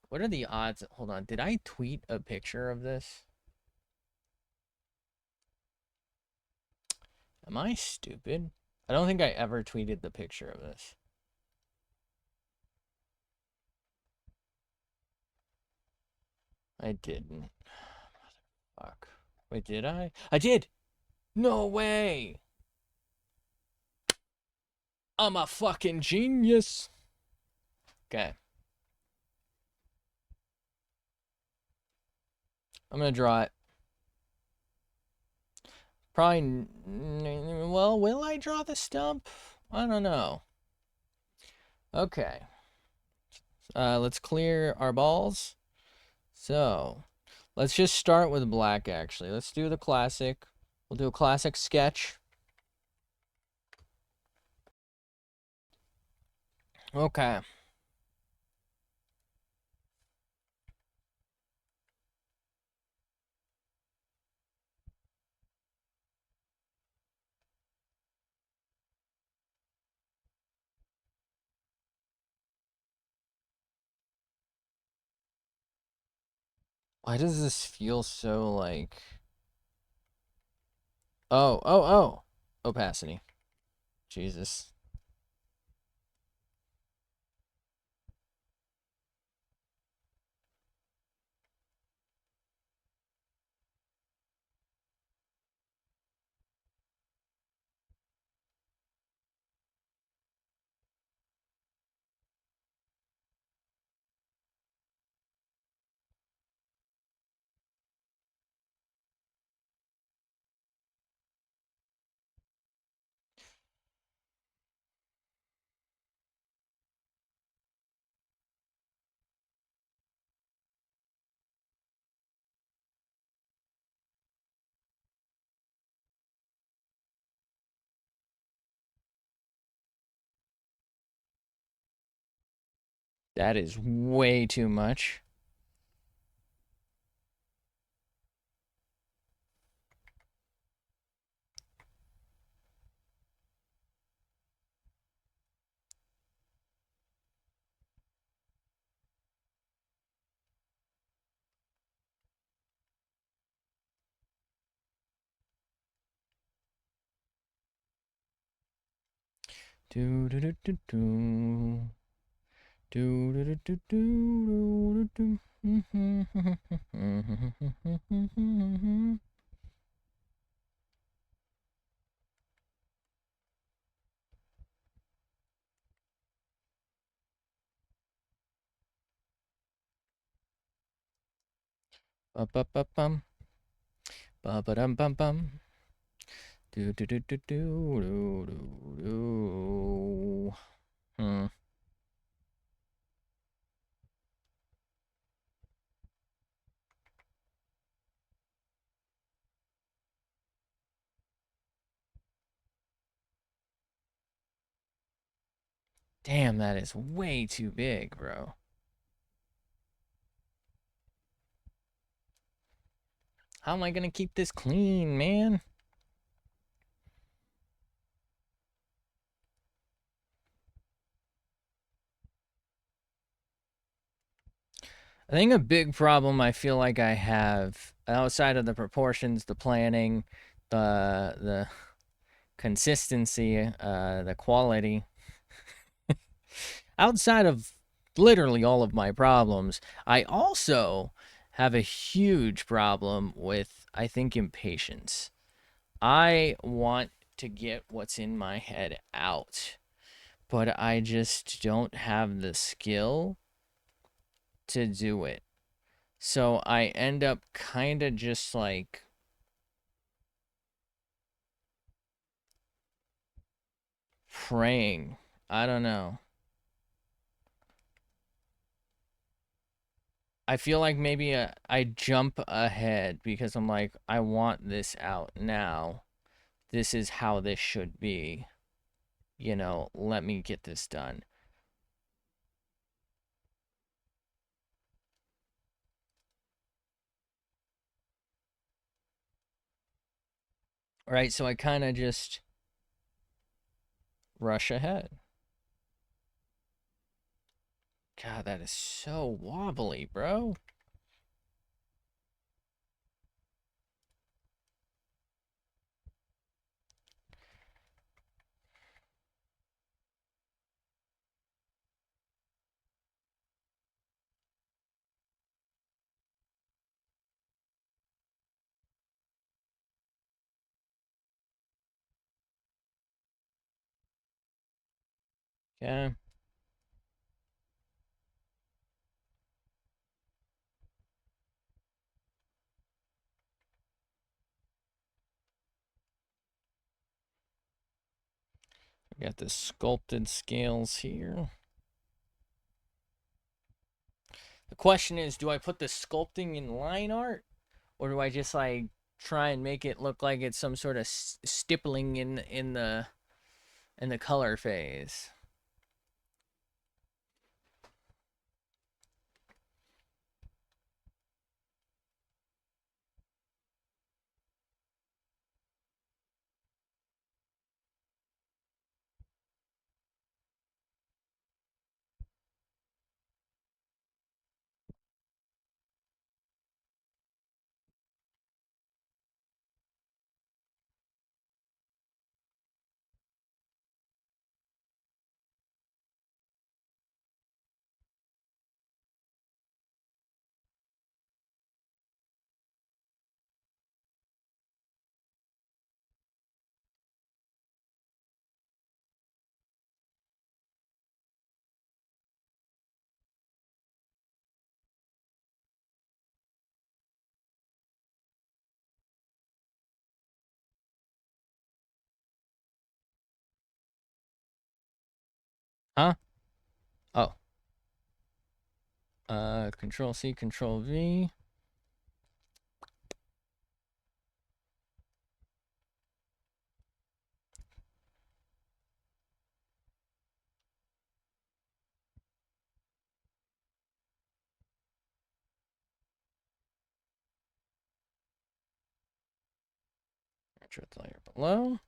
What are the odds? Hold on. Did I tweet a picture of this? Am I stupid? I don't think I ever tweeted the picture of this. I didn't. Fuck. Wait, did I? I did! No way! I'm a fucking genius! Okay. I'm gonna draw it. Probably. Well, will I draw the stump? I don't know. Okay. Let's clear our balls. So, let's just start with black, actually. Let's do the classic. We'll do a classic sketch. Okay. Why does this feel so like... Oh. Opacity. Jesus. That is way too much. Do do do do do. Do do do do do do do. Ba ba ba bum. Ba ba dum bum bum. Do do do do do do do. Hmm. Damn, that is way too big, bro. How am I gonna keep this clean, man? I think a big problem I feel like I have outside of the proportions, the planning, the consistency, the quality, outside of literally all of my problems, I also have a huge problem with, I think, impatience. I want to get what's in my head out, but I just don't have the skill to do it. So I end up kind of just like praying. I don't know. I feel like maybe I jump ahead because I'm like, I want this out now. This is how this should be. Let me get this done. Right? So I kind of just rush ahead. God, that is so wobbly, bro. Okay. We got the sculpted scales here. The question is, do I put the sculpting in line art, or do I just like try and make it look like it's some sort of stippling in the color phase? Huh? Oh. Control C, Control V. Retro layer below.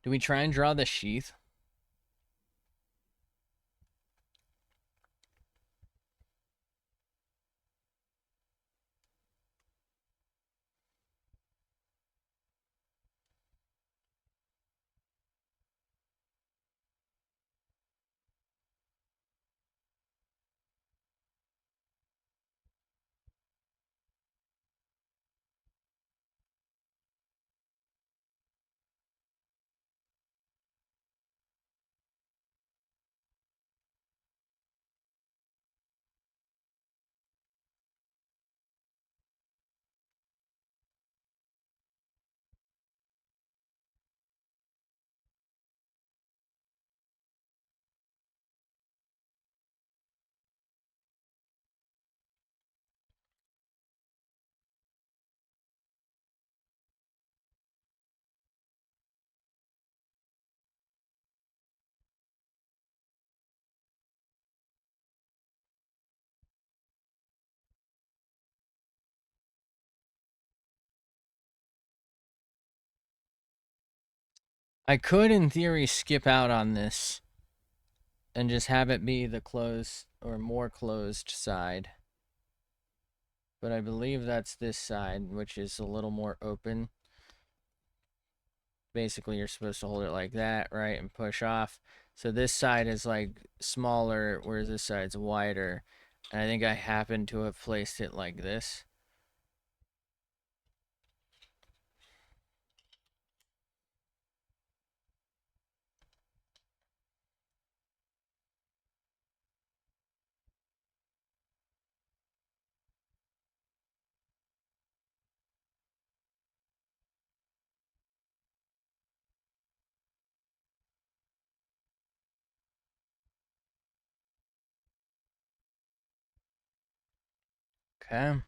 Do we try and draw the sheath? I could, in theory, skip out on this and just have it be the closed or more closed side. But I believe that's this side, which is a little more open. Basically, you're supposed to hold it like that, right, and push off. So this side is like smaller, whereas this side's wider. And I think I happen to have placed it like this. Okay.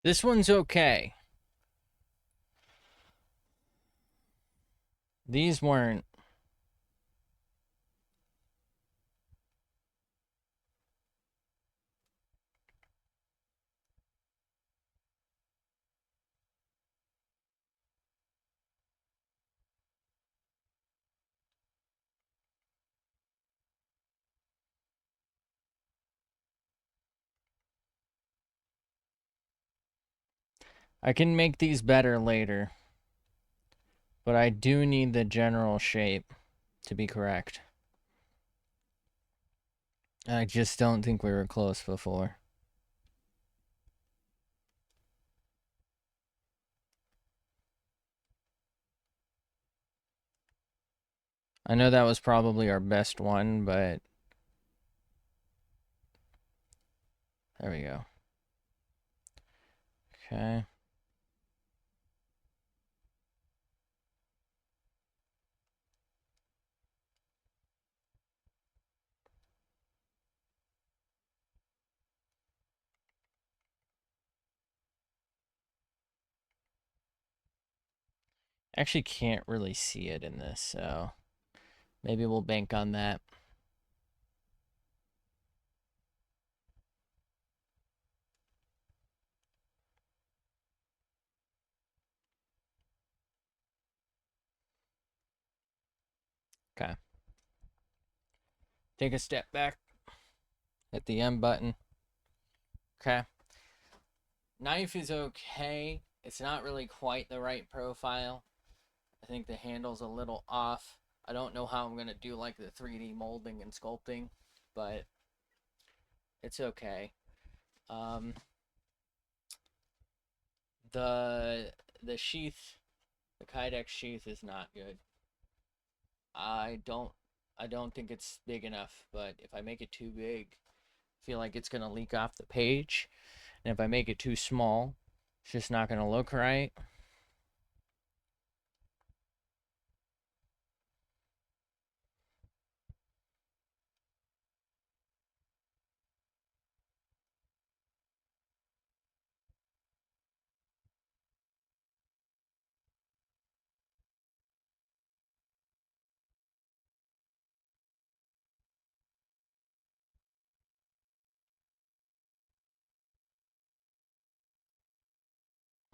This one's okay. These weren't. I can make these better later. But I do need the general shape to be correct. I just don't think we were close before. I know that was probably our best one, but there we go. Okay. Actually can't really see it in this, so maybe we'll bank on that. Okay. Take a step back. Hit the M button. Okay. Knife is okay. It's not really quite the right profile. I think the handle's a little off. I don't know how I'm going to do like the 3D molding and sculpting, but it's okay. Um, the sheath, the Kydex sheath is not good. I don't I don't think it's big enough, but if I make it too big, I feel like it's gonna leak off the page. And if I make it too small, it's just not gonna look right.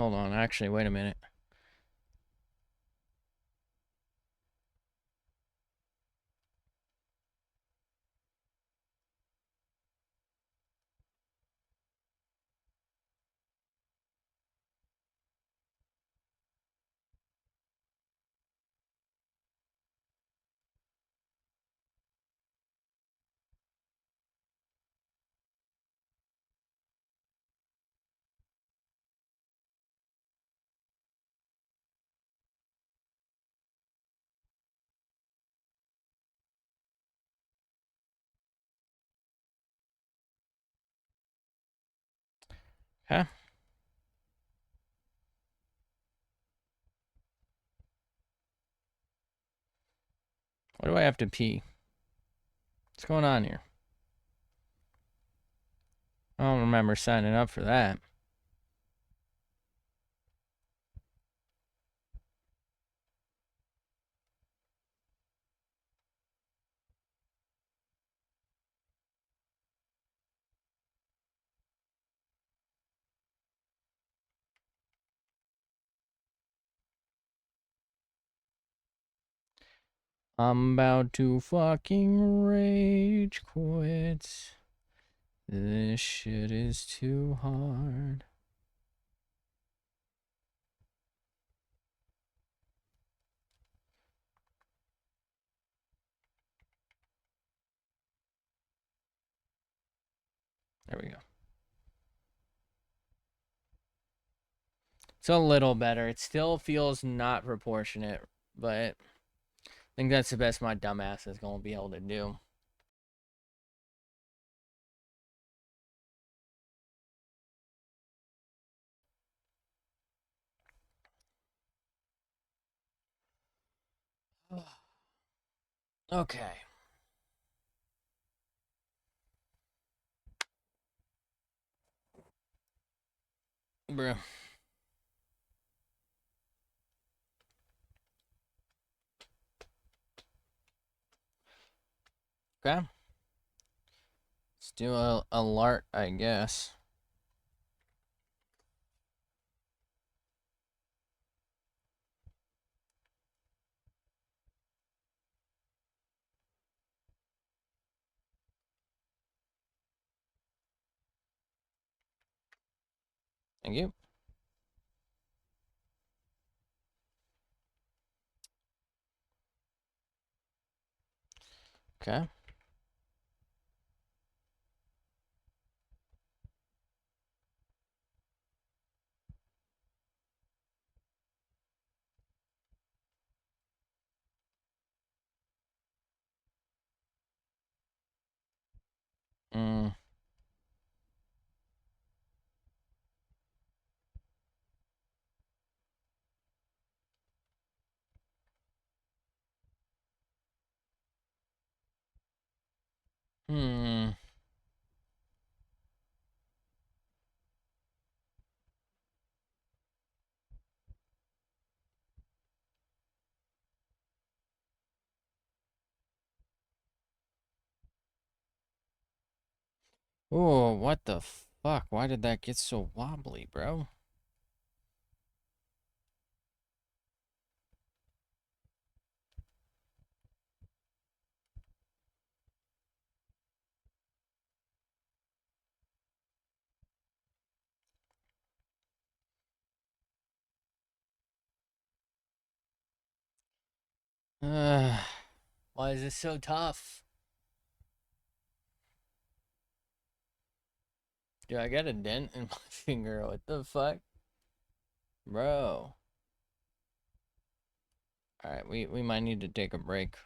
Hold on, actually, wait a minute. Huh? Why do I have to pee? What's going on here? I don't remember signing up for that. I'm about to fucking rage quit. This shit is too hard. There we go. It's a little better. It still feels not proportionate, but I think that's the best my dumbass is going to be able to do. Okay. Bruh. Okay. Let's do a alert, I guess. Thank you. Okay. Mm. Hmm. Oh, what the fuck? Why did that get so wobbly, bro? Why is this so tough? Dude, I got a dent in my finger. What the fuck? Bro. Alright, we might need to take a break.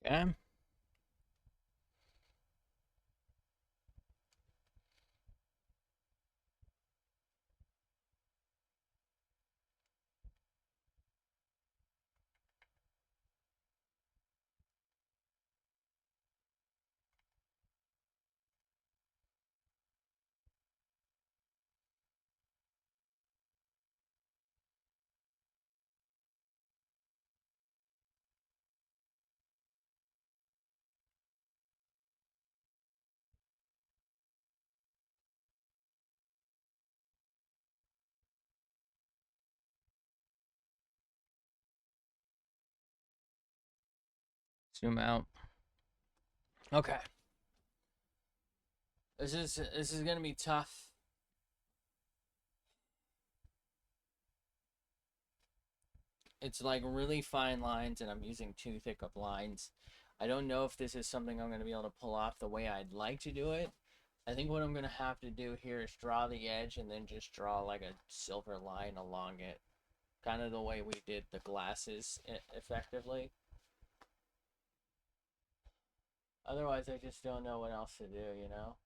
Yeah. Zoom out. Okay. This is gonna be tough. It's like really fine lines, and I'm using two thick up lines. I don't know if this is something I'm gonna be able to pull off the way I'd like to do it. I think what I'm gonna have to do here is draw the edge and then just draw like a silver line along it, kind of the way we did the glasses effectively. Otherwise, I just don't know what else to do, you know?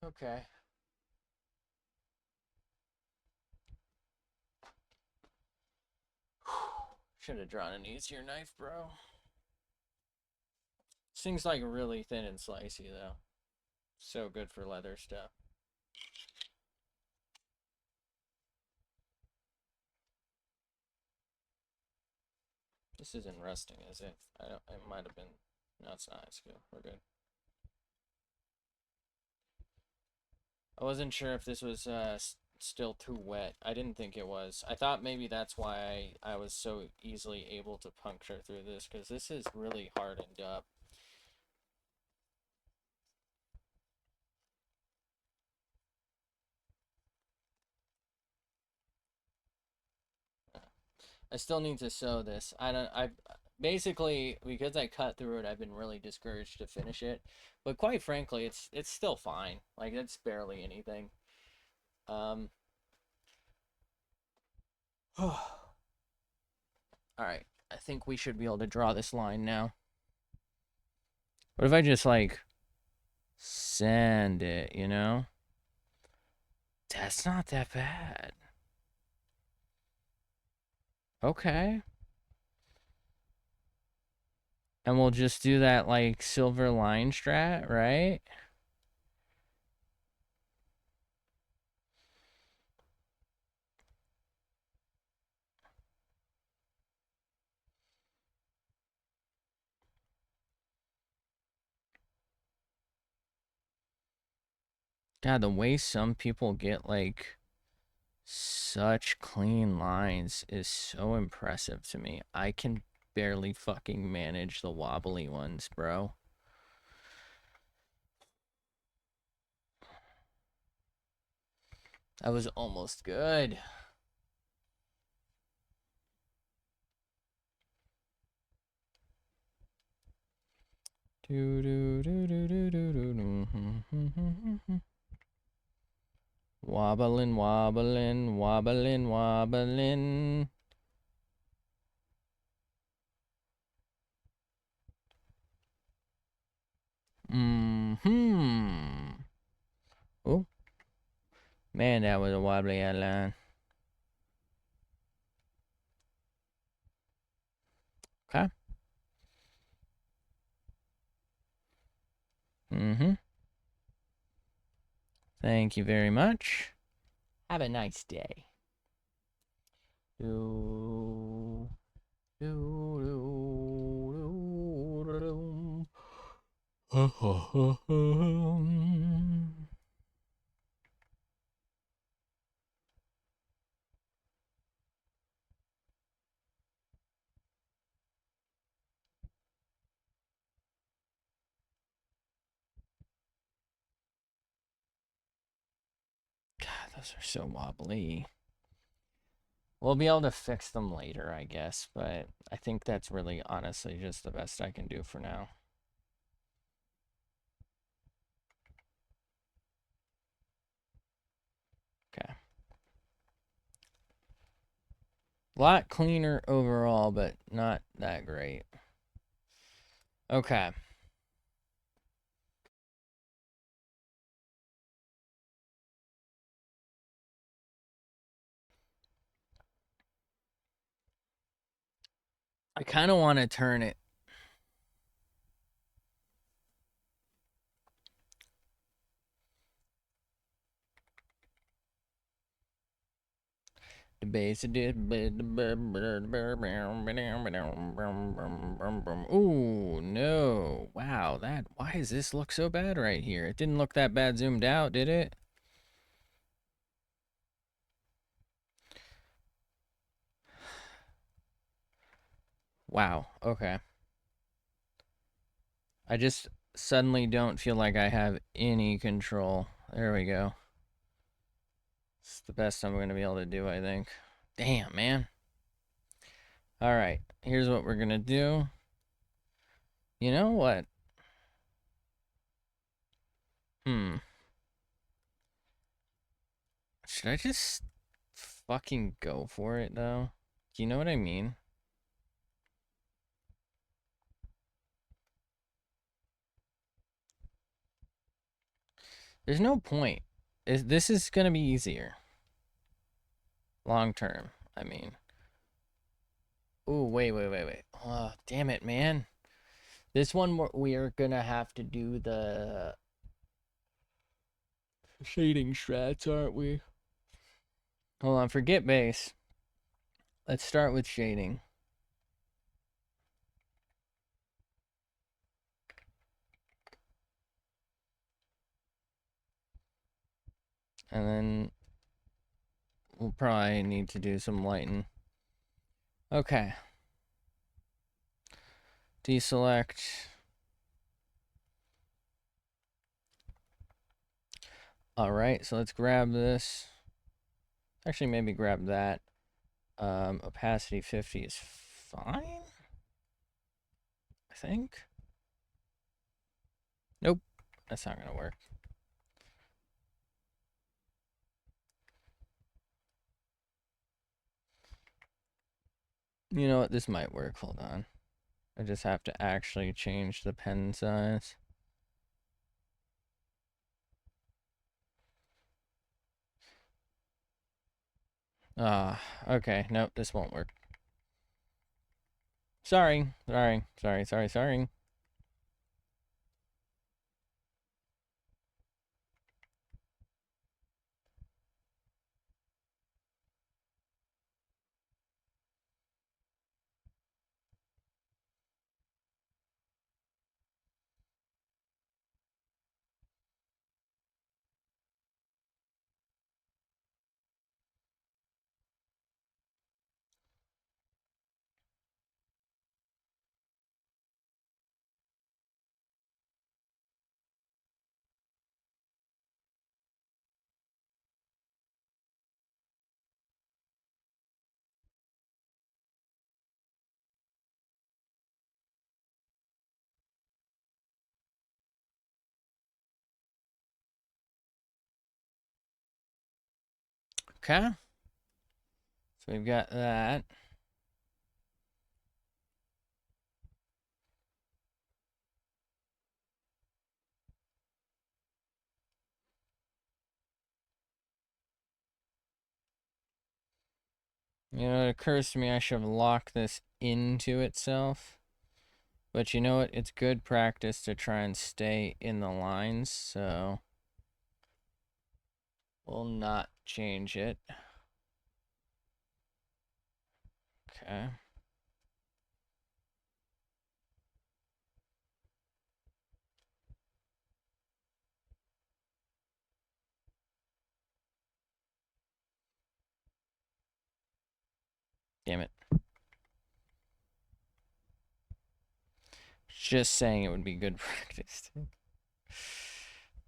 Okay. Should have drawn an easier knife, bro. This thing's like really thin and slicey, though. So good for leather stuff. This isn't rusting, is it? I don't. It might have been. No, it's not. It's good. We're good. I wasn't sure if this was still too wet. I didn't think it was. I thought maybe that's why I was so easily able to puncture through this, because this is really hardened up. I still need to sew this. I basically, because I cut through it, I've been really discouraged to finish it. But quite frankly, it's still fine. Like it's barely anything. Um All right. I think we should be able to draw this line now. What if I just like sand it, you know? That's not that bad. Okay. And we'll just do that like silver line strat, right? God, the way some people get like such clean lines is so impressive to me. I can barely fucking manage the wobbly ones, bro. That was almost good. Do do do do do do do. Wobbling, wobbling, wobbling, wobbling. Mm-hmm. Oh, man, that was a wobbly outline. Okay. Mm-hmm. Thank you very much. Have a nice day. Do, do, do, do, do. God, those are so wobbly. We'll be able to fix them later, I guess, but I think that's really honestly just the best I can do for now. Okay. A lot cleaner overall, but not that great. Okay. I kind of want to turn it. The base. Ooh, no. Wow, why does this look so bad right here? It didn't look that bad zoomed out, did it? Wow, okay. I just suddenly don't feel like I have any control. There we go. It's the best I'm going to be able to do, I think. Damn, man. All right, here's what we're going to do. You know what? Should I just fucking go for it, though? Do you know what I mean? There's no point. This is going to be easier. Long term, I mean. Ooh, wait. Oh, damn it, man. This one, we are going to have to do the shading strats, aren't we? Hold on, forget base. Let's start with shading. And then we'll probably need to do some lighting. Okay. Deselect. All right, so let's grab this. Actually, maybe grab that. Opacity 50 is fine, I think. Nope, that's not gonna work. You know what, this might work, hold on. I just have to actually change the pen size. Okay, nope, this won't work. Sorry. Okay. So we've got that. You know, it occurs to me I should have locked this into itself. But you know what? It's good practice to try and stay in the lines, so we'll not change it. Okay. Damn it. Just saying it would be good practice.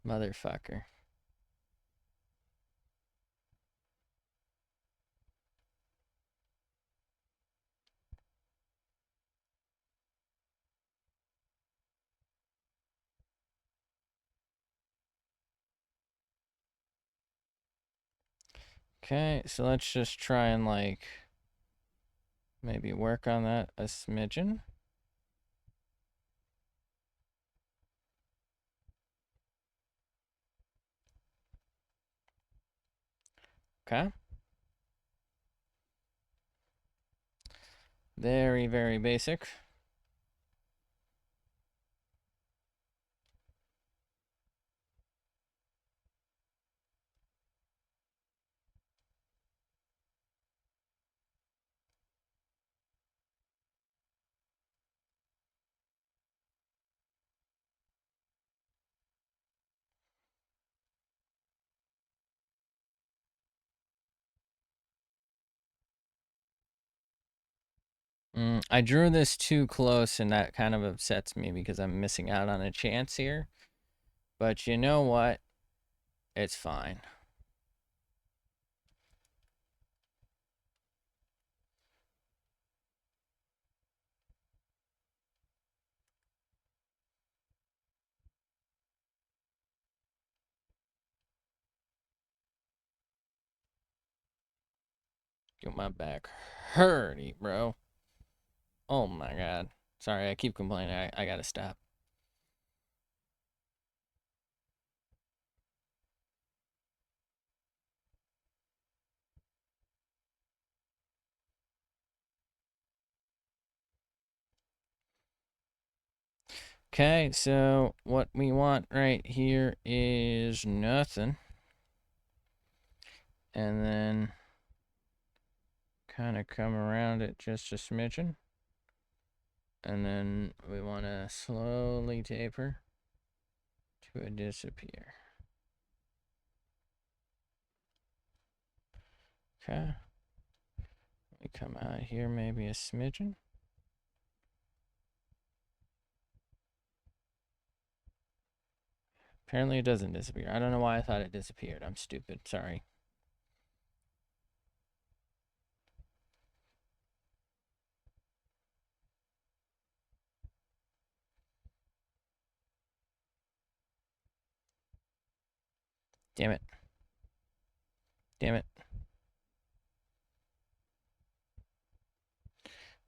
Motherfucker. Okay, so let's just try and like maybe work on that a smidgen. Okay. Very, very basic. I drew this too close, and that kind of upsets me because I'm missing out on a chance here. But you know what? It's fine. Get my back hurty, bro. Oh my god. Sorry, I keep complaining. I gotta stop. Okay, so what we want right here is nothing. And then kind of come around it just a smidgen. And then we want to slowly taper to a disappear. Okay. We come out here maybe a smidgen. Apparently it doesn't disappear. I don't know why I thought it disappeared. I'm stupid. Sorry. Damn it. Damn it.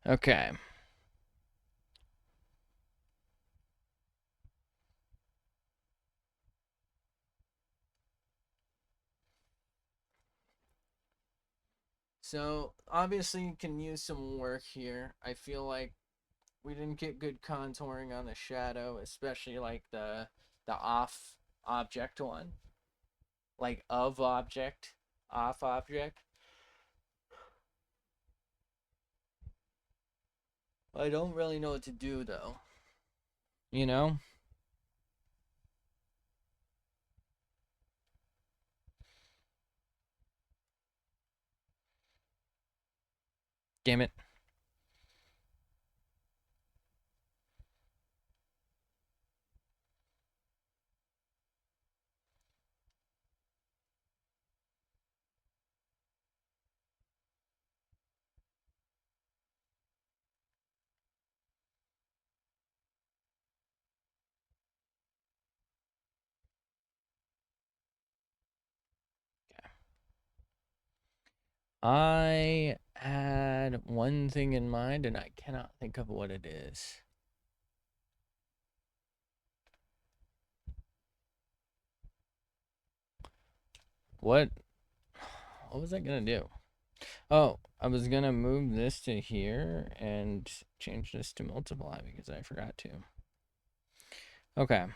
Okay. So obviously you can use some work here. I feel like we didn't get good contouring on the shadow, especially like the off object one. Like of object, off object. I don't really know what to do though. You know? Damn it. I had one thing in mind and I cannot think of what it is. What was I gonna do? Oh, I was gonna move this to here and change this to multiply because I forgot to. Okay.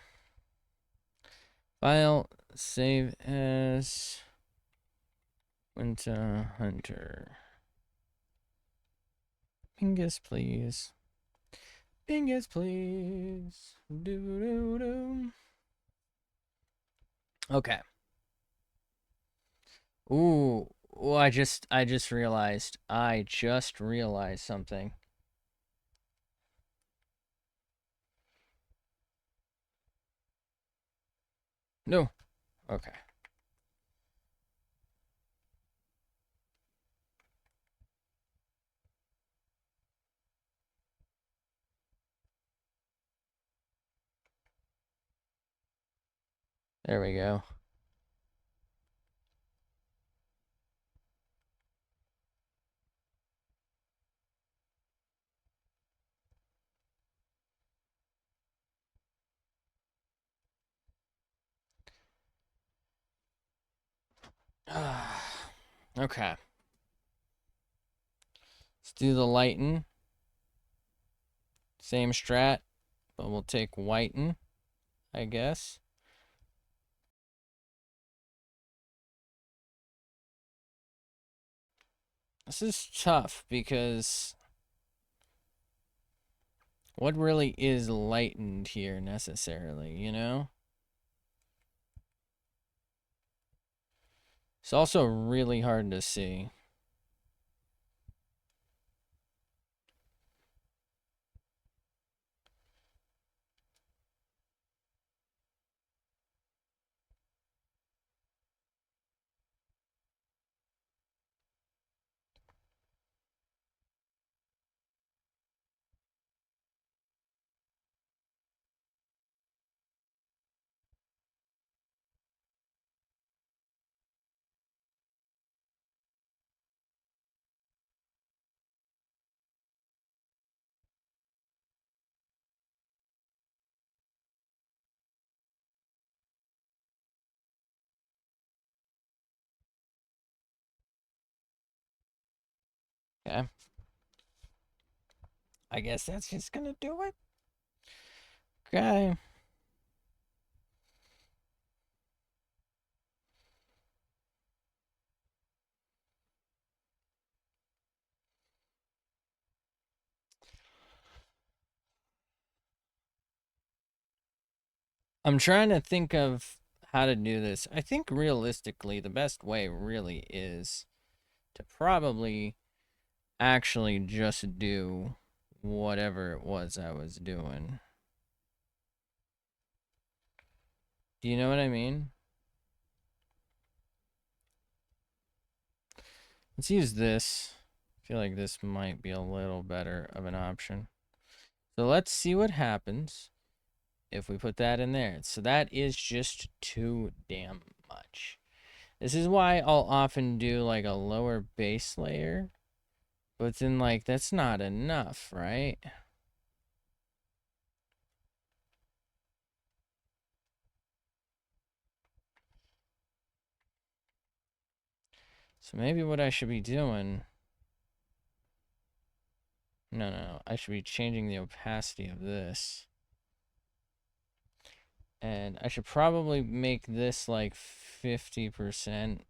File, save as Winter Hunter. Pingus, please. Pingus, please. Do. Okay. Ooh, I just realized. I just realized something. No. Okay. There we go. Okay. Let's do the lighten. Same strat, but we'll take whiten, I guess. This is tough because what really is lightened here necessarily, you know? It's also really hard to see. Okay. I guess that's just gonna do it. Okay. I'm trying to think of how to do this. I think realistically, the best way really is to probably actually just do whatever it was I was doing. Do you know what I mean? Let's use this. I feel like this might be a little better of an option. So let's see what happens if we put that in there. So that is just too damn much. This is why I'll often do like a lower base layer. But then like that's not enough, right? So maybe what I should be doing... No. I should be changing the opacity of this. And I should probably make this like 50%.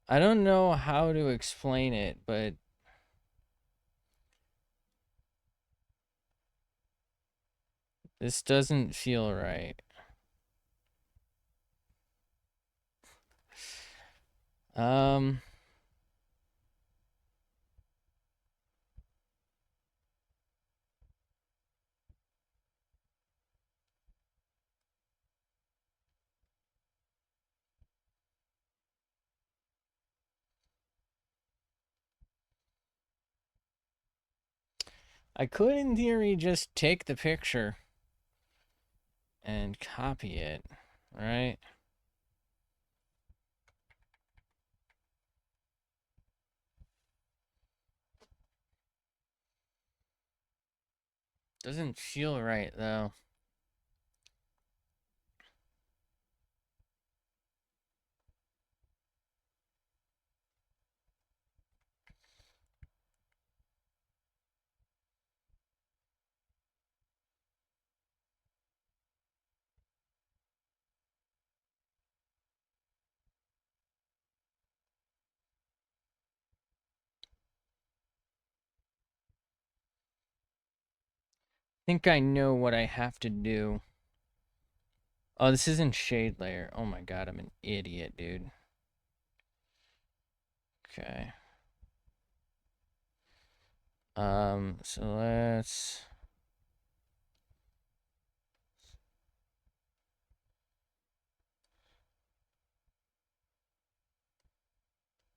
I don't know how to explain it, but this doesn't feel right. Um, I could, in theory, just take the picture and copy it, right? Doesn't feel right, though. I think I know what I have to do. Oh, this isn't shade layer. Oh my god, I'm an idiot, dude. Okay. So let's...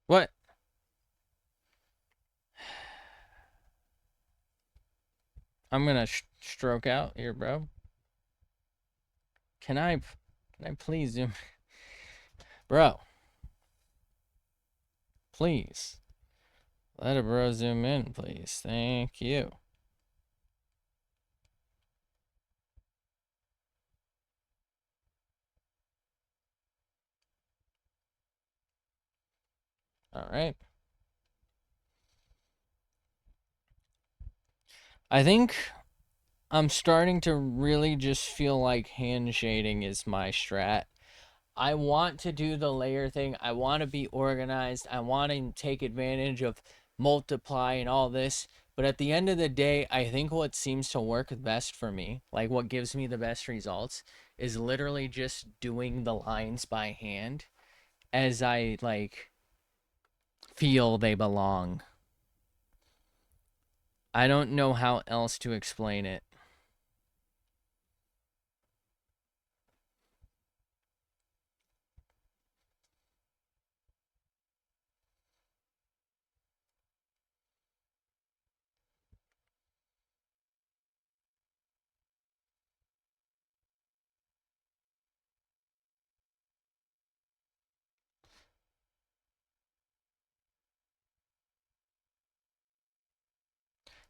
What? I'm gonna stroke out here, bro. Can I please zoom? Bro. Please. Let a bro zoom in, please. Thank you. All right. I think I'm starting to really just feel like hand shading is my strat. I want to do the layer thing. I want to be organized. I want to take advantage of multiply and all this. But at the end of the day, I think what seems to work best for me, like what gives me the best results, is literally just doing the lines by hand as I like feel they belong. I don't know how else to explain it.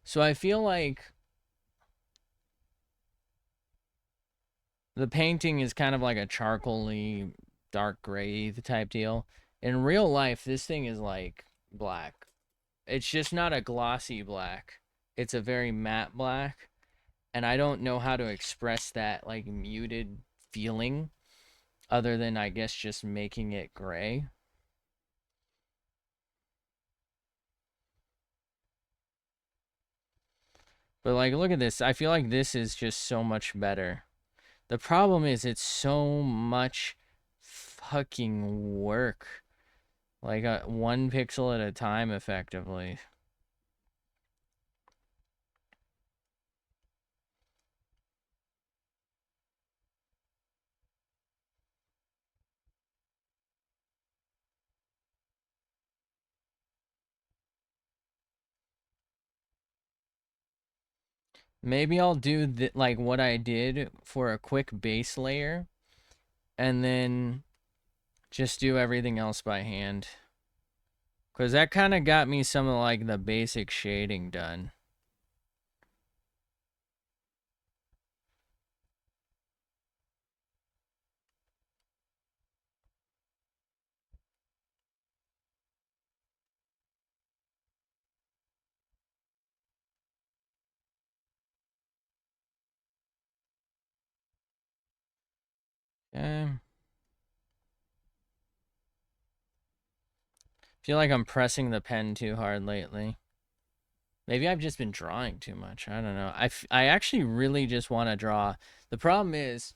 So I feel like the painting is kind of like a charcoaly, dark gray type deal. In real life, this thing is like black. It's just not a glossy black. It's a very matte black. And I don't know how to express that like muted feeling other than I guess just making it gray. But like look at this. I feel like this is just so much better. The problem is it's so much fucking work. Like one pixel at a time effectively. Maybe I'll do like what I did for a quick base layer and then just do everything else by hand. Because that kind of got me some of like the basic shading done. I feel like I'm pressing the pen too hard lately. Maybe I've just been drawing too much. I don't know. I actually really just want to draw. The problem is,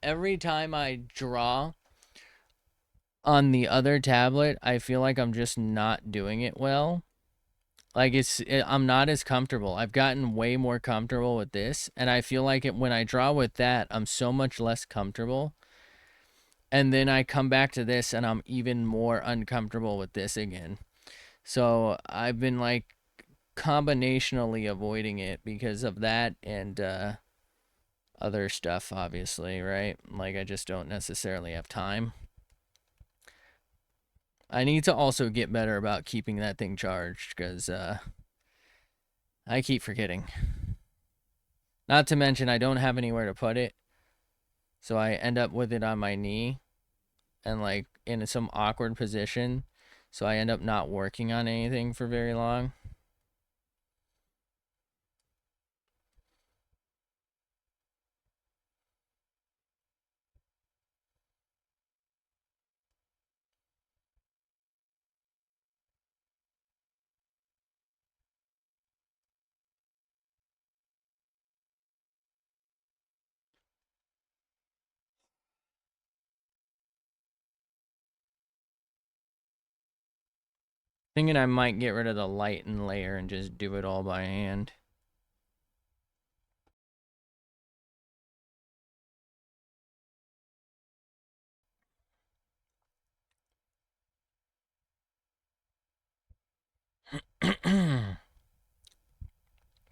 every time I draw on the other tablet, I feel like I'm just not doing it well. Like I'm not as comfortable. I've gotten way more comfortable with this, and I feel like when I draw with that, I'm so much less comfortable. And then I come back to this, and I'm even more uncomfortable with this again. So I've been like combinationally avoiding it because of that and other stuff, obviously, right? Like I just don't necessarily have time. I need to also get better about keeping that thing charged because I keep forgetting. Not to mention, I don't have anywhere to put it. So I end up with it on my knee and like in some awkward position. So I end up not working on anything for very long. Thinking I might get rid of the lighten layer and just do it all by hand.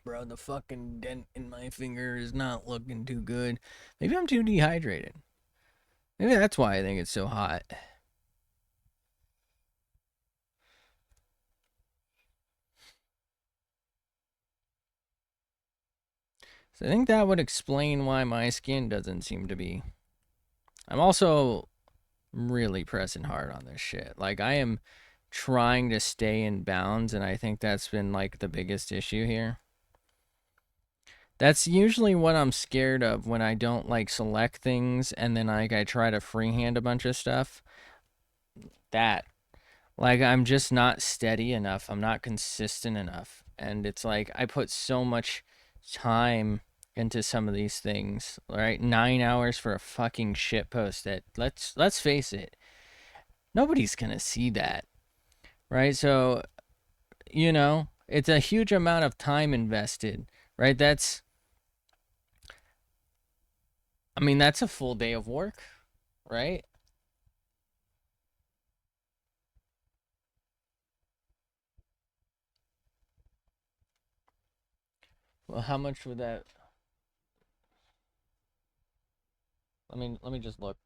Bro, the fucking dent in my finger is not looking too good. Maybe I'm too dehydrated. Maybe that's why I think it's so hot. So I think that would explain why my skin doesn't seem to be. I'm also really pressing hard on this shit. Like I am trying to stay in bounds, and I think that's been like the biggest issue here. That's usually what I'm scared of when I don't like select things and then like I try to freehand a bunch of stuff. That like I'm just not steady enough. I'm not consistent enough. And it's like I put so much time into some of these things, right? 9 hours for a fucking shit post that let's face it. Nobody's going to see that, right? So, you know, it's a huge amount of time invested, right? I mean, that's a full day of work, right? Well, how much would that? Let me just look.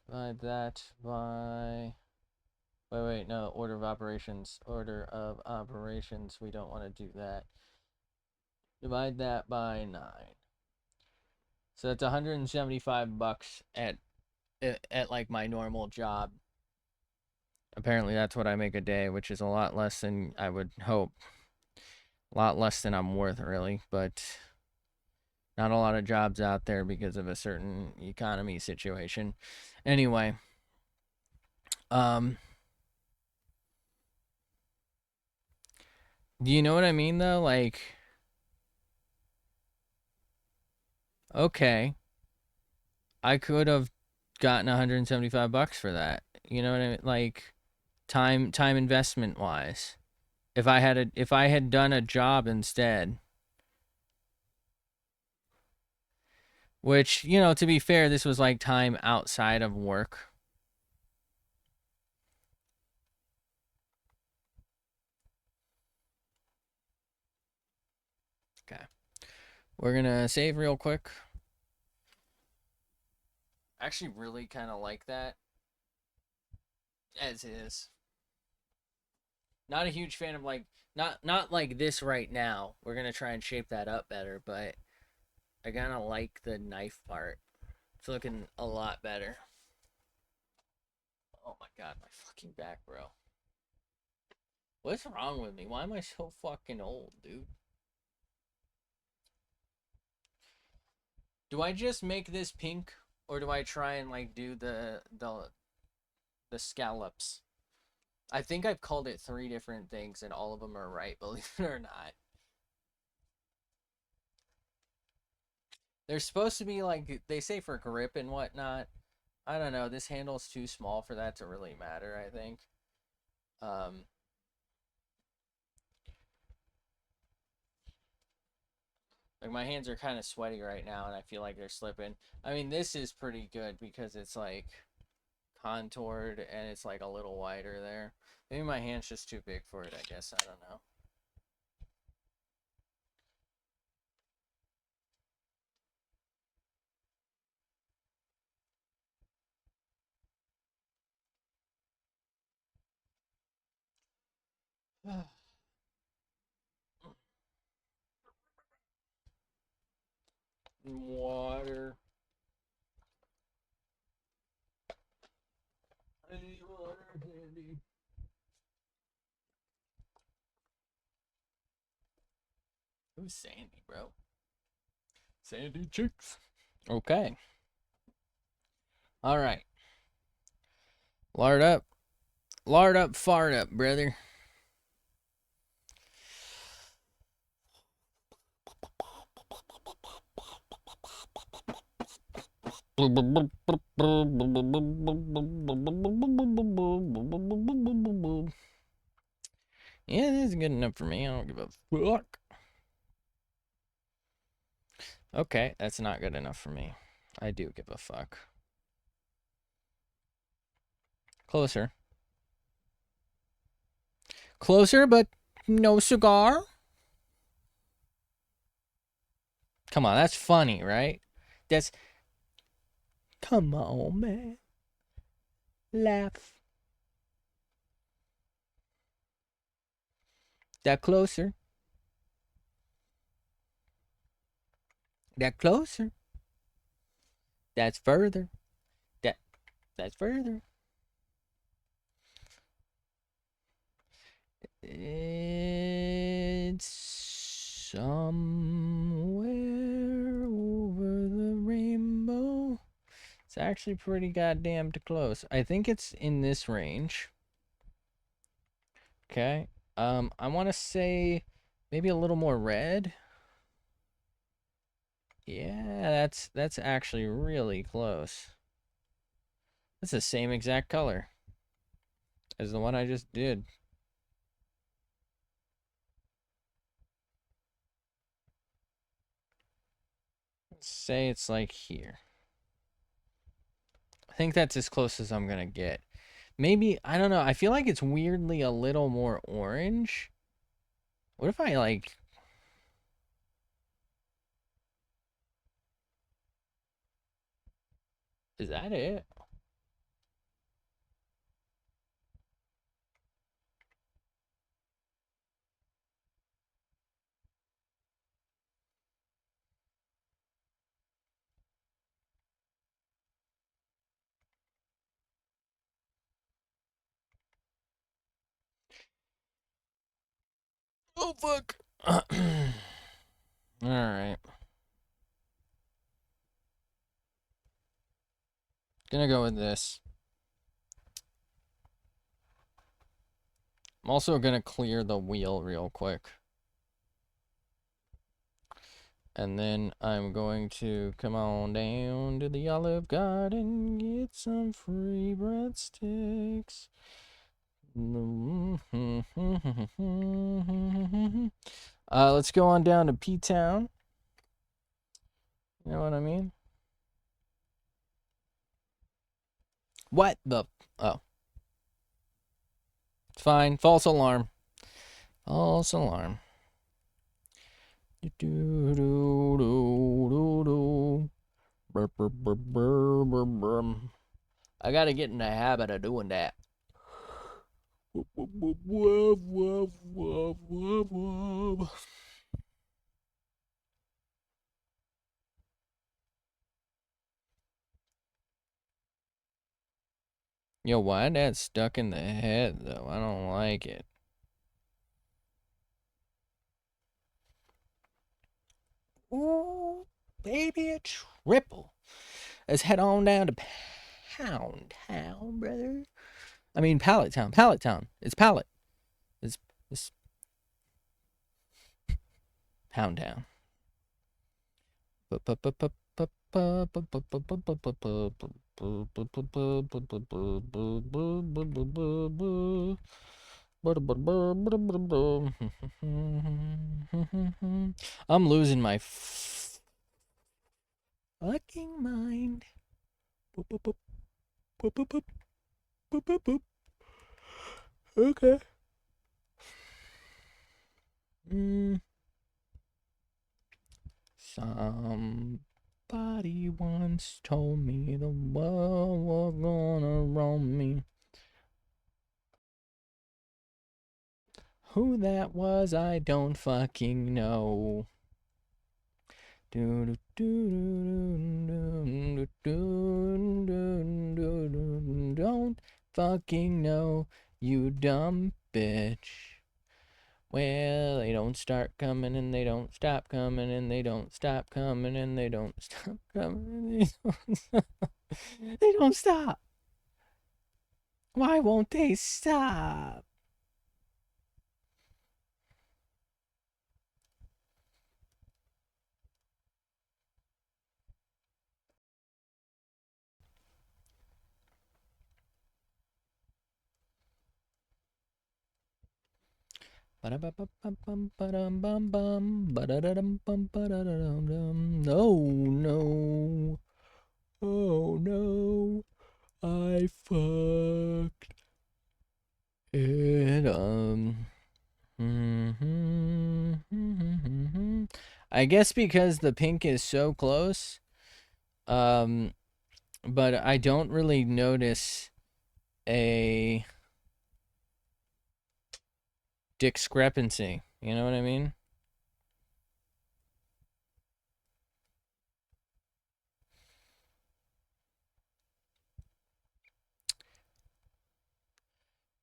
Divide that by. Wait, no. Order of operations. Order of operations. We don't want to do that. Divide that by 9. So that's 175 bucks at like my normal job. Apparently, that's what I make a day, which is a lot less than I would hope. A lot less than I'm worth, really. But not a lot of jobs out there because of a certain economy situation. Anyway, do you know what I mean though? Like, okay, I could have gotten 175 bucks for that. You know what I mean? Like time investment wise. If I had done a job instead, which, you know, to be fair, this was like time outside of work. Okay. We're going to save real quick. I actually really kind of like that as is. Not a huge fan of like not like this right now. We're going to try and shape that up better, but I kind of like the knife part. It's looking a lot better. Oh my god, my fucking back, bro. What's wrong with me? Why am I so fucking old, dude? Do I just make this pink, or do I try and like do the scallops? I think I've called it 3 different things, and all of them are right. Believe it or not. They're supposed to be like they say for grip and whatnot. I don't know. This handle's too small for that to really matter. I think. Um, like my hands are kind of sweaty right now, and I feel like they're slipping. I mean, this is pretty good because it's like contoured and it's like a little wider there. Maybe my hand's just too big for it, I guess. I don't know. Water. I need water, Sandy. Who's Sandy, bro? Sandy Chicks. Okay. All right. Lard up. Lard up, fart up, brother. Yeah, this is good enough for me. I don't give a fuck. Okay, that's not good enough for me. I do give a fuck. Closer. Closer, but no cigar. Come on, that's funny, right? That's. Come on, man. Laugh. That closer. That closer. That's further. That's further. It's somewhere over the rainbow. It's actually pretty goddamn close. I think it's in this range. Okay. I want to say maybe a little more red. Yeah, that's actually really close. It's the same exact color as the one I just did. Let's say it's like here. I think that's as close as I'm gonna get. Maybe, I don't know. I feel like it's weirdly a little more orange. What if I like... Is that it? Oh, fuck. Alright. Gonna go with this. I'm also gonna clear the wheel real quick. And then I'm going to come on down to the Olive Garden, get some free breadsticks. Let's go on down to P-Town. You know what I mean? What the... Oh. It's fine. False alarm. False alarm. I gotta get in the habit of doing that. Yo, why that stuck in the head, though? I don't like it. Ooh, baby, a triple. Let's head on down to Pound Town, brother. I mean, Pallet Town. Pallet Town. It's Pallet. It's Pound Town. I'm losing my fucking mind. Okay. Somebody once told me the world was gonna roam me. Who that was, I don't fucking know. Don't fucking know, you dumb bitch. Well, they don't start coming and they don't stop coming and they don't stop coming and they don't stop coming and they don't stop. Why won't they stop? No, no. Oh no. I fucked it. I guess because the pink is so close, but I don't really notice a discrepancy. You know what I mean?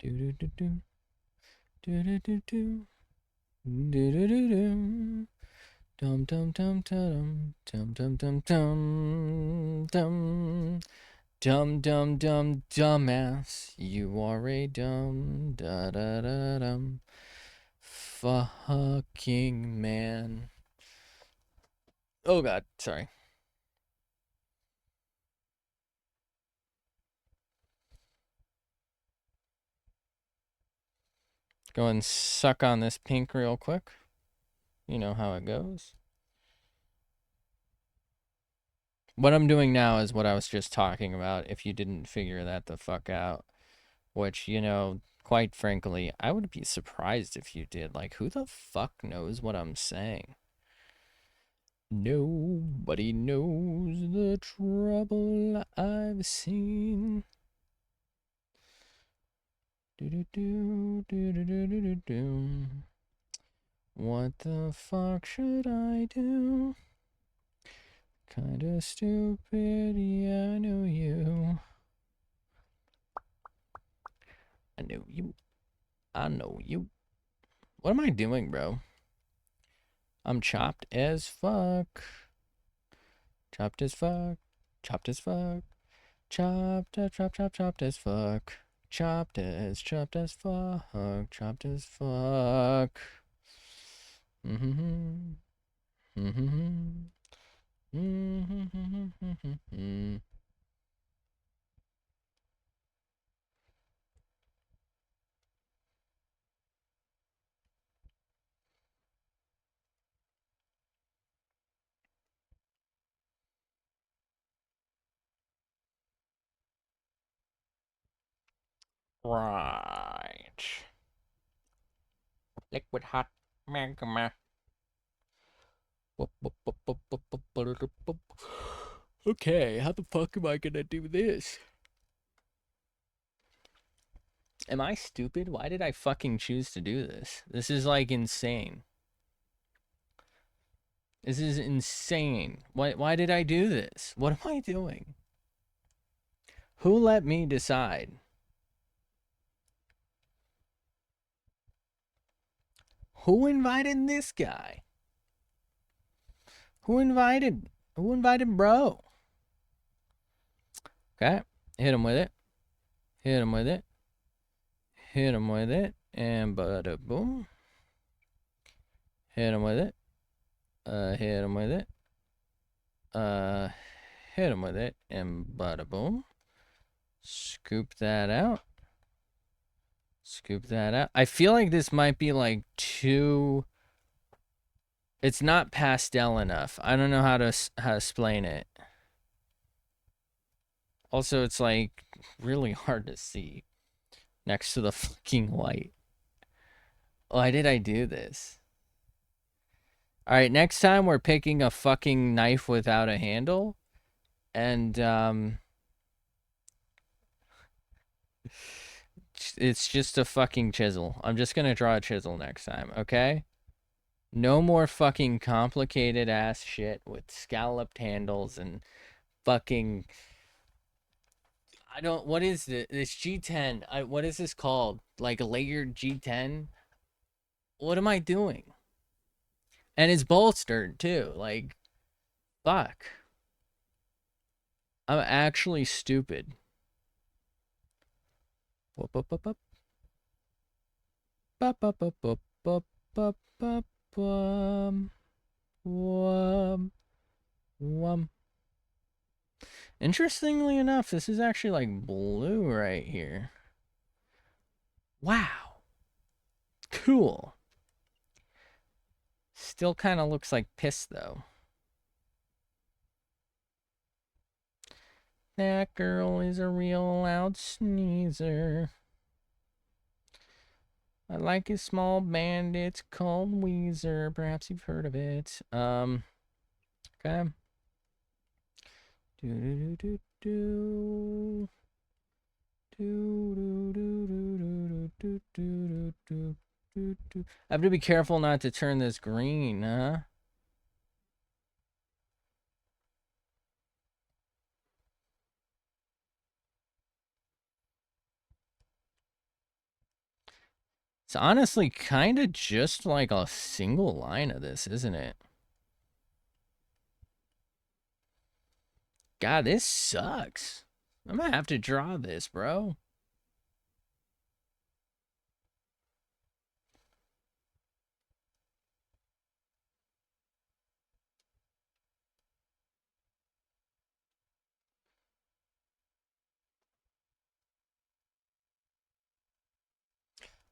Do do do do. Do do do do. Do do do do. Dum dum dum dum dum dum dum dum dum. Dum dum dum dumbass, you are a dumb da da da dum fucking man. Oh god, sorry. Go and suck on this pink real quick. You know how it goes. What I'm doing now is what I was just talking about, if you didn't figure that the fuck out. Which, you know, quite frankly, I would be surprised if you did. Like, who the fuck knows what I'm saying? Nobody knows the trouble I've seen. Do-do-do. What the fuck should I do? Kinda stupid, yeah, I know you. I know you. I know you. What am I doing, bro? I'm chopped as fuck. Chopped as fuck. Chopped as fuck. Chopped as fuck. Chopped as fuck. Chopped as fuck. Mm-hmm. Mm-hmm. Mm-hmm. Right. Liquid hot magma. Okay, how the fuck am I gonna do this? Am I stupid? Why did I fucking choose to do this? This is like insane. This is insane. Why did I do this? What am I doing? Who let me decide? Who invited this guy? Who invited bro? Okay, hit him with it. Hit him with it. Hit him with it. And bada boom. Hit him with it. Hit him with it. Hit him with it. And bada boom. Scoop that out. Scoop that out. I feel like this might be like too... It's not pastel enough. I don't know how to explain it. Also, it's like really hard to see next to the fucking light. Why did I do this? Alright, next time we're picking a fucking knife without a handle. And, it's just a fucking chisel. I'm just gonna draw a chisel next time, okay? No more fucking complicated ass shit with scalloped handles and fucking... I don't... What is this? This G10. What is this called? Like a layered G10? What am I doing? And it's bolstered, too. Like, fuck. I'm actually stupid. Whoop, whoop, whoop, whoop. Bup, bup, bup, bup, bup, bup, bup, Interestingly enough, this is actually like blue right here. Wow. Cool. Still kind of looks like piss, though. That girl is a real loud sneezer. I like a small band, it's called Weezer. Perhaps you've heard of it. Okay. Do-do-do-do-do. I have to be careful not to turn this green, huh? It's honestly kind of just like a single line of this, isn't it? God, this sucks. I'm gonna have to draw this, bro.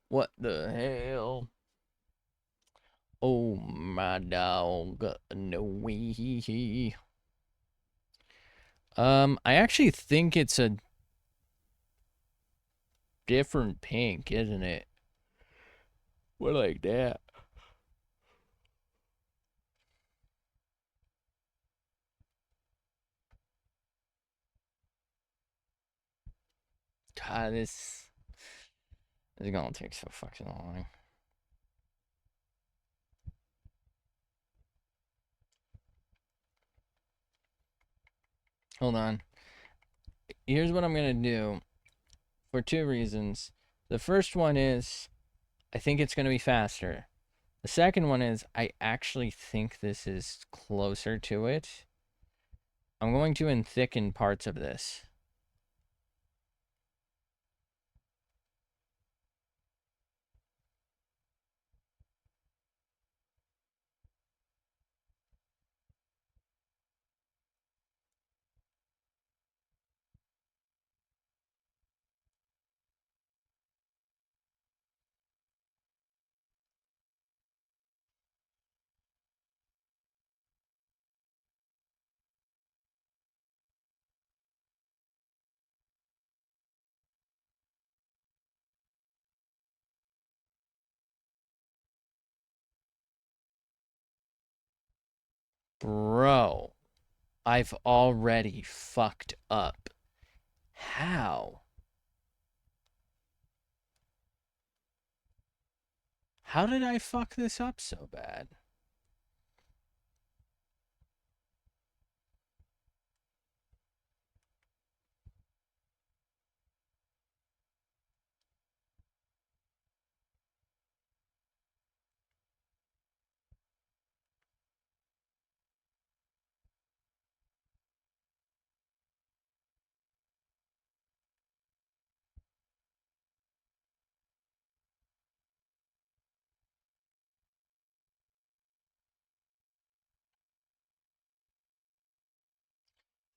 What the hell? Oh, my dog. No wee. I actually think it's a different pink, isn't it? What like that? God, this is gonna take so fucking long. Hold on. Here's what I'm gonna do for two reasons. The first one is I think it's gonna be faster. The second one is I actually think this is closer to it. I'm going to thicken parts of this. Bro, I've already fucked up. How? How did I fuck this up so bad?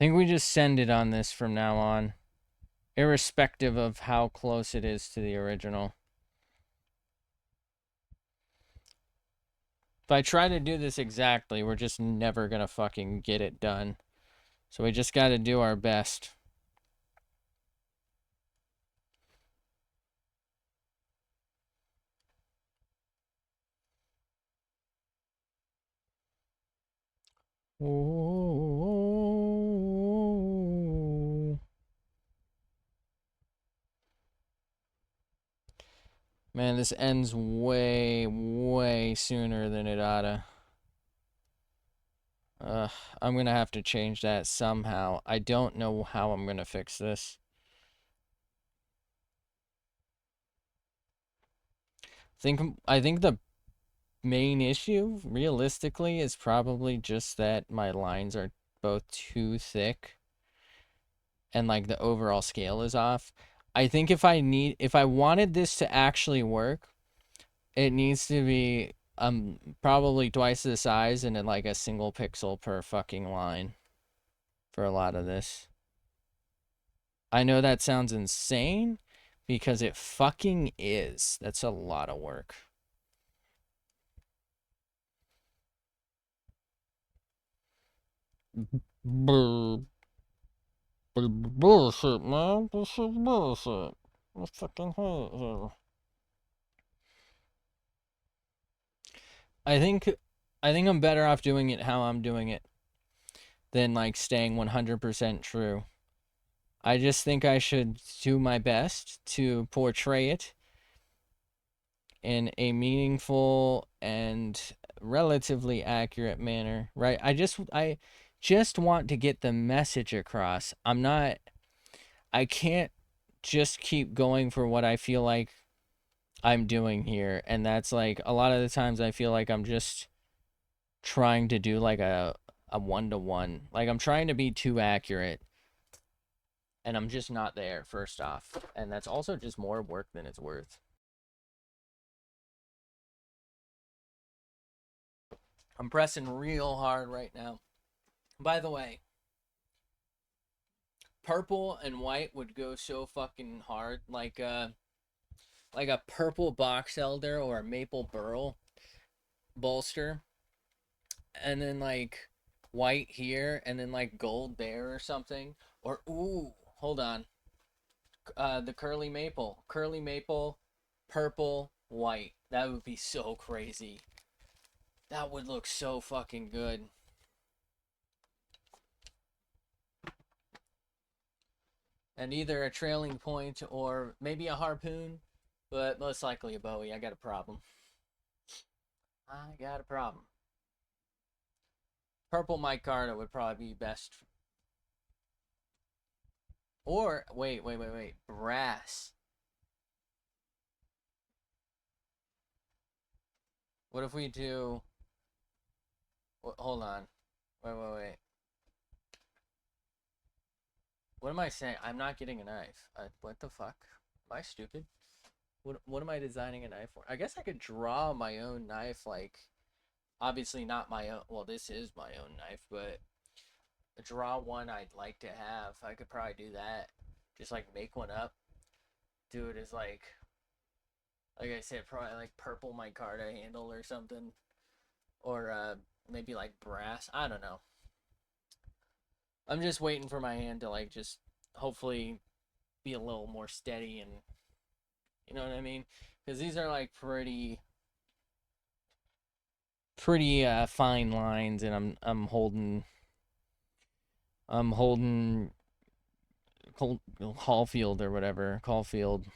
I think we just send it on this from now on, irrespective of how close it is to the original. If I try to do this exactly, we're just never gonna fucking get it done. So we just gotta do our best. Oh. Man, this ends way, way sooner than it oughta. I'm gonna have to change that somehow. I don't know how I'm gonna fix this. I think the main issue, realistically, is probably just that my lines are both too thick and like the overall scale is off. I think if I wanted this to actually work, it needs to be probably twice the size and then like a single pixel per fucking line for a lot of this. I know that sounds insane because it fucking is. That's a lot of work. Bullshit, man. This is bullshit. I fucking hate you. I think I'm better off doing it how I'm doing it than like staying 100% true. I just think I should do my best to portray it in a meaningful and relatively accurate manner, right? I just want to get the message across. I can't just keep going for what I feel like I'm doing here, and that's like a lot of the times I feel like I'm just trying to do like a one-to-one. Like I'm trying to be too accurate, and I'm just not there, first off. And that's also just more work than it's worth. I'm pressing real hard right now. By the way, purple and white would go so fucking hard. Like a purple box elder or a maple burl bolster, and then like white here, and then like gold there or something. Or ooh, hold on, the curly maple, purple, white. That would be so crazy. That would look so fucking good. And either a trailing point or maybe a harpoon, but most likely a Bowie. I got a problem. I got a problem. Purple micarta would probably be best. Or wait. Brass. What if we do? Hold on. Wait. What am I saying? I'm not getting a knife. What the fuck? Am I stupid? What am I designing a knife for? I guess I could draw my own knife. Like, obviously not my own. Well, this is my own knife, but draw one I'd like to have. I could probably do that. Just like make one up. Do it as like I said, probably like purple micarta handle or something, or maybe like brass. I don't know. I'm just waiting for my hand to like just hopefully be a little more steady, and you know what I mean? Because these are like pretty fine lines, and I'm holding Caulfield or whatever Caulfield.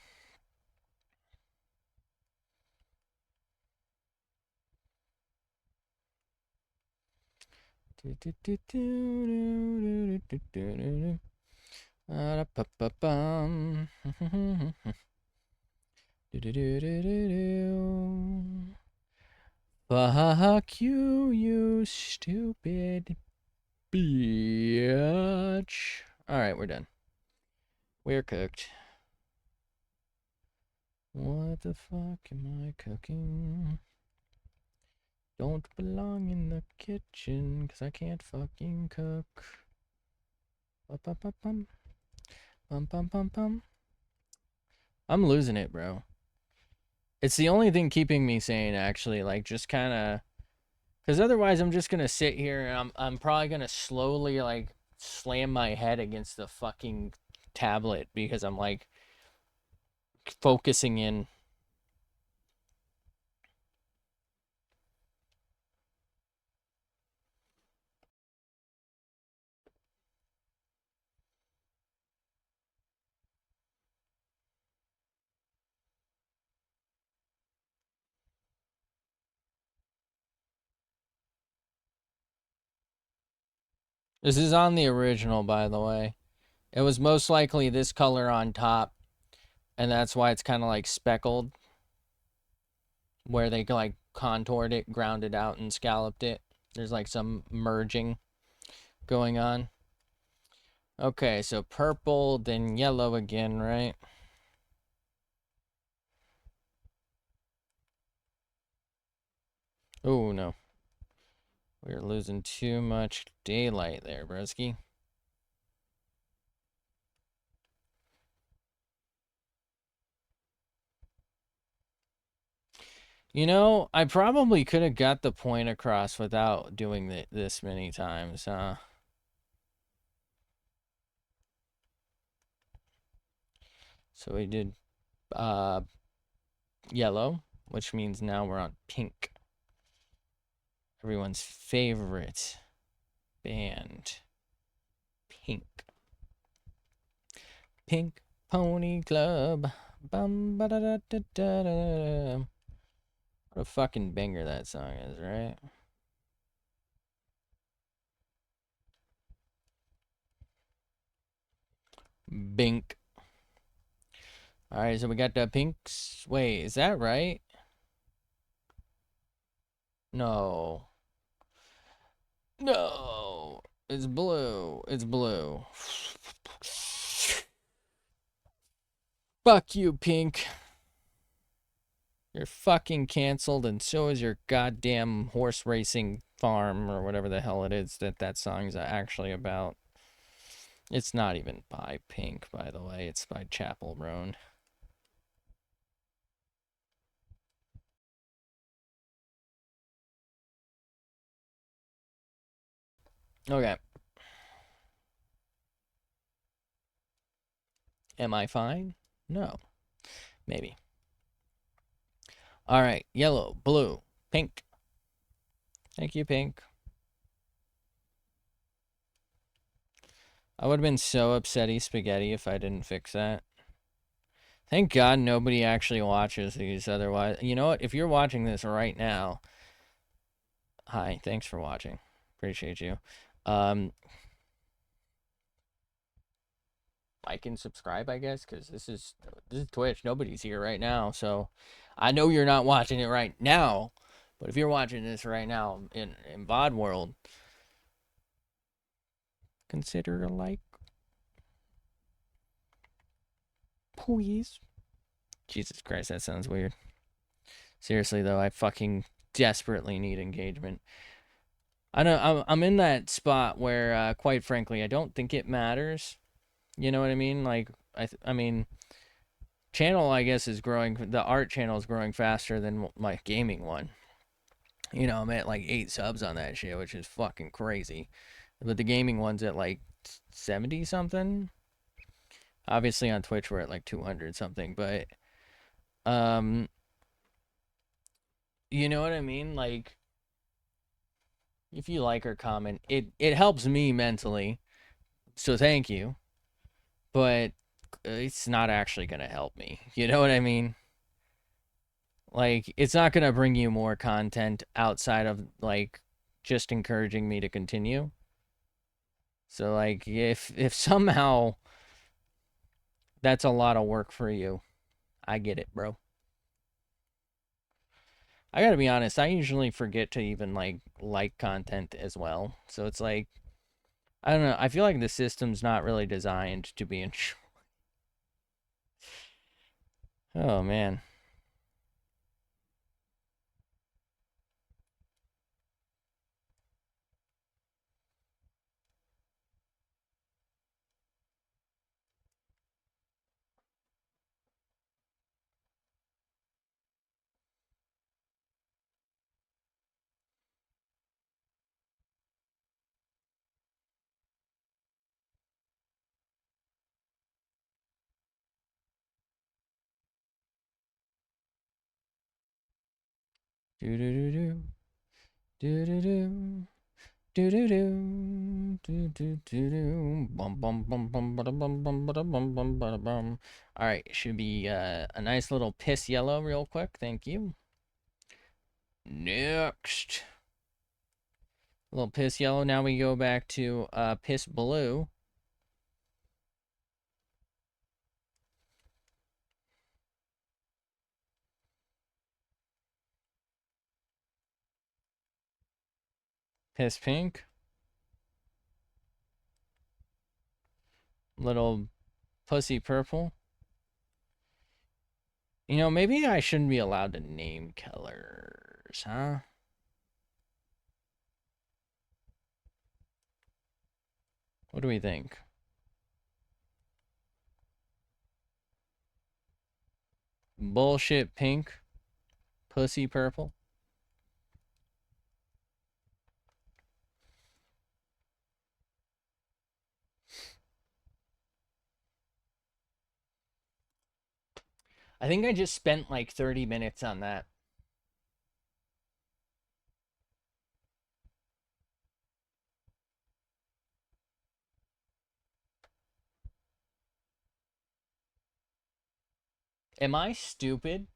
Fuck you, you stupid bitch. Alright, we're done. We're cooked. What the fuck am I cooking? Don't belong in the kitchen, cause I can't fucking cook. Bum. I'm losing it, bro. It's the only thing keeping me sane, actually. Like, just kind of, because otherwise I'm just gonna sit here and I'm probably gonna slowly like slam my head against the fucking tablet because I'm like focusing in. This is on the original, by the way. It was most likely this color on top, and that's why it's kind of like speckled, where they like contoured it, ground it out, and scalloped it. There's like some merging going on. Okay, so purple, then yellow again, right? Oh, no. We're losing too much daylight there, broski. You know, I probably could have got the point across without doing this many times, huh? So we did yellow, which means now we're on pink. Everyone's favorite band. Pink. Pink Pony Club. Bum ba da da da da da. What a fucking banger that song is, right? Bink. Alright, so we got the pinks. Wait, is that right? No. No. It's blue. It's blue. Fuck you, Pink. You're fucking canceled, and so is your goddamn horse racing farm, or whatever the hell it is that song's actually about. It's not even by Pink, by the way. It's by Chapel Roan. Okay. Am I fine? No. Maybe. Alright. Yellow, blue, pink. Thank you, Pink. I would have been so upsetty spaghetti if I didn't fix that. Thank God nobody actually watches these otherwise. You know what? If you're watching this right now, hi, thanks for watching. Appreciate you. Like and subscribe, I guess, because this is Twitch. Nobody's here right now, so I know you're not watching it right now, but if you're watching this right now in VOD world, consider a like, please. Jesus Christ, that sounds weird. Seriously though, I fucking desperately need engagement. I know I'm in that spot where, quite frankly, I don't think it matters. You know what I mean? Like I mean, channel I guess is growing. The art channel is growing faster than my gaming one. You know, I'm at like 8 subs on that shit, which is fucking crazy. But the gaming one's at like 70 something. Obviously on Twitch we're at like 200 something, but you know what I mean? Like if you like or comment, it helps me mentally. So thank you. But it's not actually going to help me. You know what I mean? Like it's not going to bring you more content outside of like just encouraging me to continue. So like if somehow that's a lot of work for you, I get it, bro. I gotta be honest, I usually forget to even like content as well. So it's like I don't know. I feel like the system's not really designed to be in. Oh man. Do do do do do do do. Do do do do do do do bum bum bum bum bada bum bum bada bum bum bada bum. All right, should be a nice little piss yellow real quick. Thank you. Next, a little piss yellow. Now we go back to piss blue. Piss pink. Little pussy purple. You know, maybe I shouldn't be allowed to name colors, huh? What do we think? Bullshit pink. Pussy purple. I think I just spent like 30 minutes on that. Am I stupid?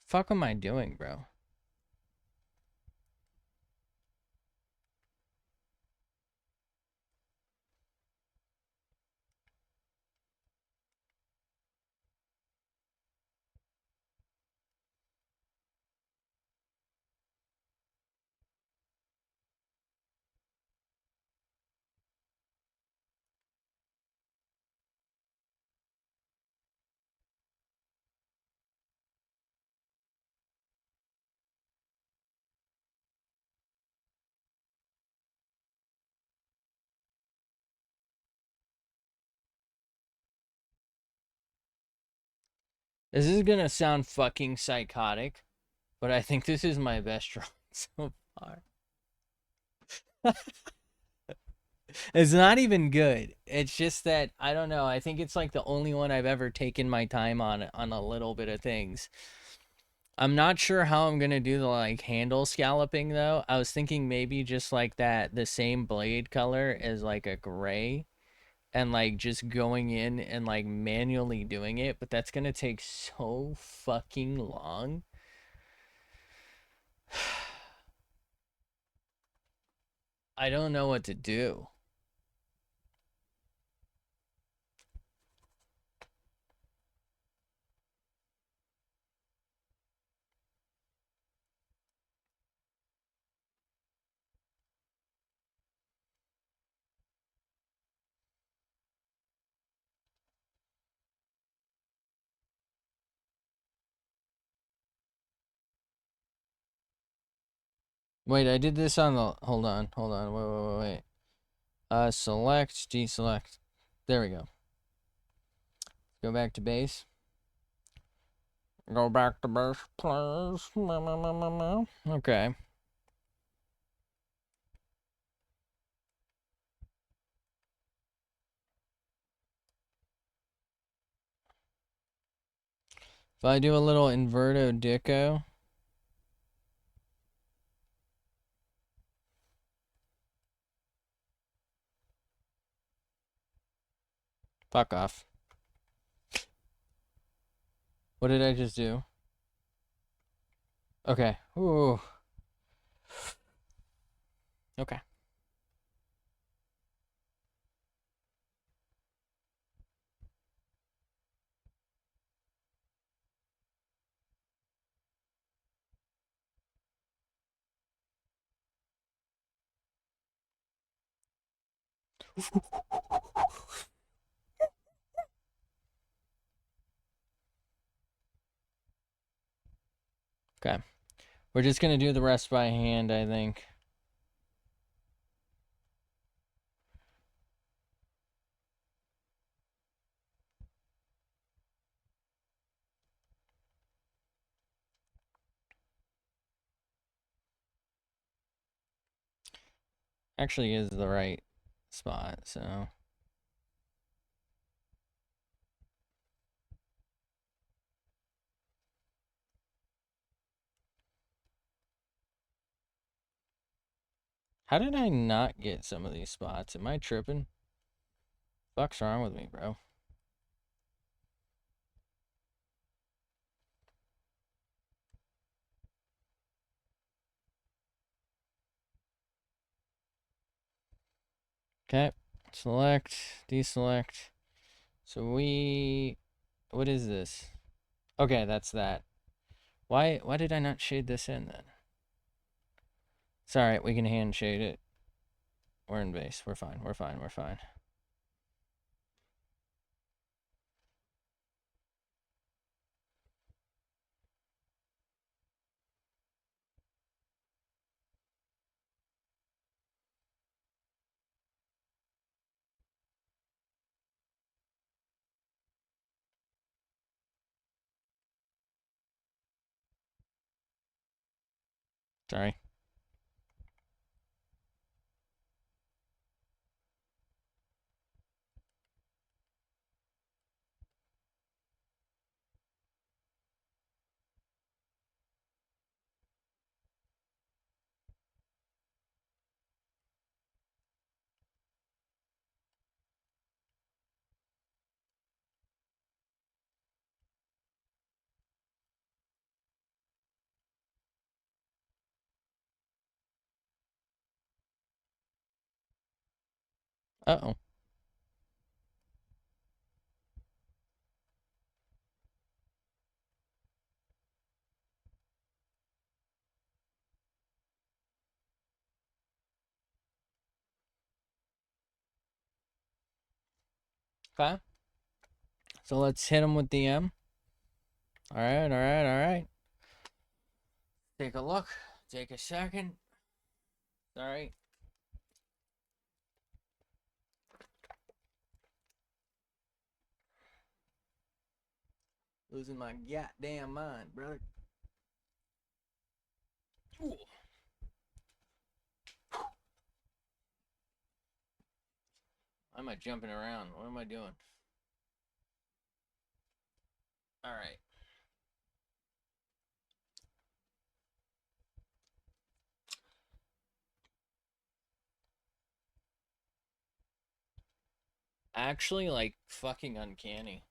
Fuck am I doing, bro? This is gonna sound fucking psychotic, but I think this is my best drawing so far. It's not even good. It's just that I don't know. I think it's like the only one I've ever taken my time on a little bit of things. I'm not sure how I'm gonna do the like handle scalloping though. I was thinking maybe just like that the same blade color as like a gray and like just going in and like manually doing it, but that's gonna take so fucking long. I don't know what to do. Wait, I did this on the hold on, wait. Select, deselect. There we go. Go back to base. Go back to base, please. Okay. If I do a little inverto dico. Fuck off. What did I just do? Okay. Ooh. Okay. Okay. We're just gonna do the rest by hand, I think. Actually is the right spot, so. How did I not get some of these spots? Am I tripping? Fuck's wrong with me, bro? Okay. Select, deselect. So what is this? Okay, that's that. Why did I not shade this in then? It's alright, we can hand shade it. We're in base. We're fine. We're fine. We're fine. Sorry. Uh-oh. Okay. So let's hit him with the M. Alright, alright, alright. Take a look. Take a second. Sorry. Losing my goddamn mind, brother. Ooh. Why am I jumping around? What am I doing? All right. Actually, like, fucking uncanny.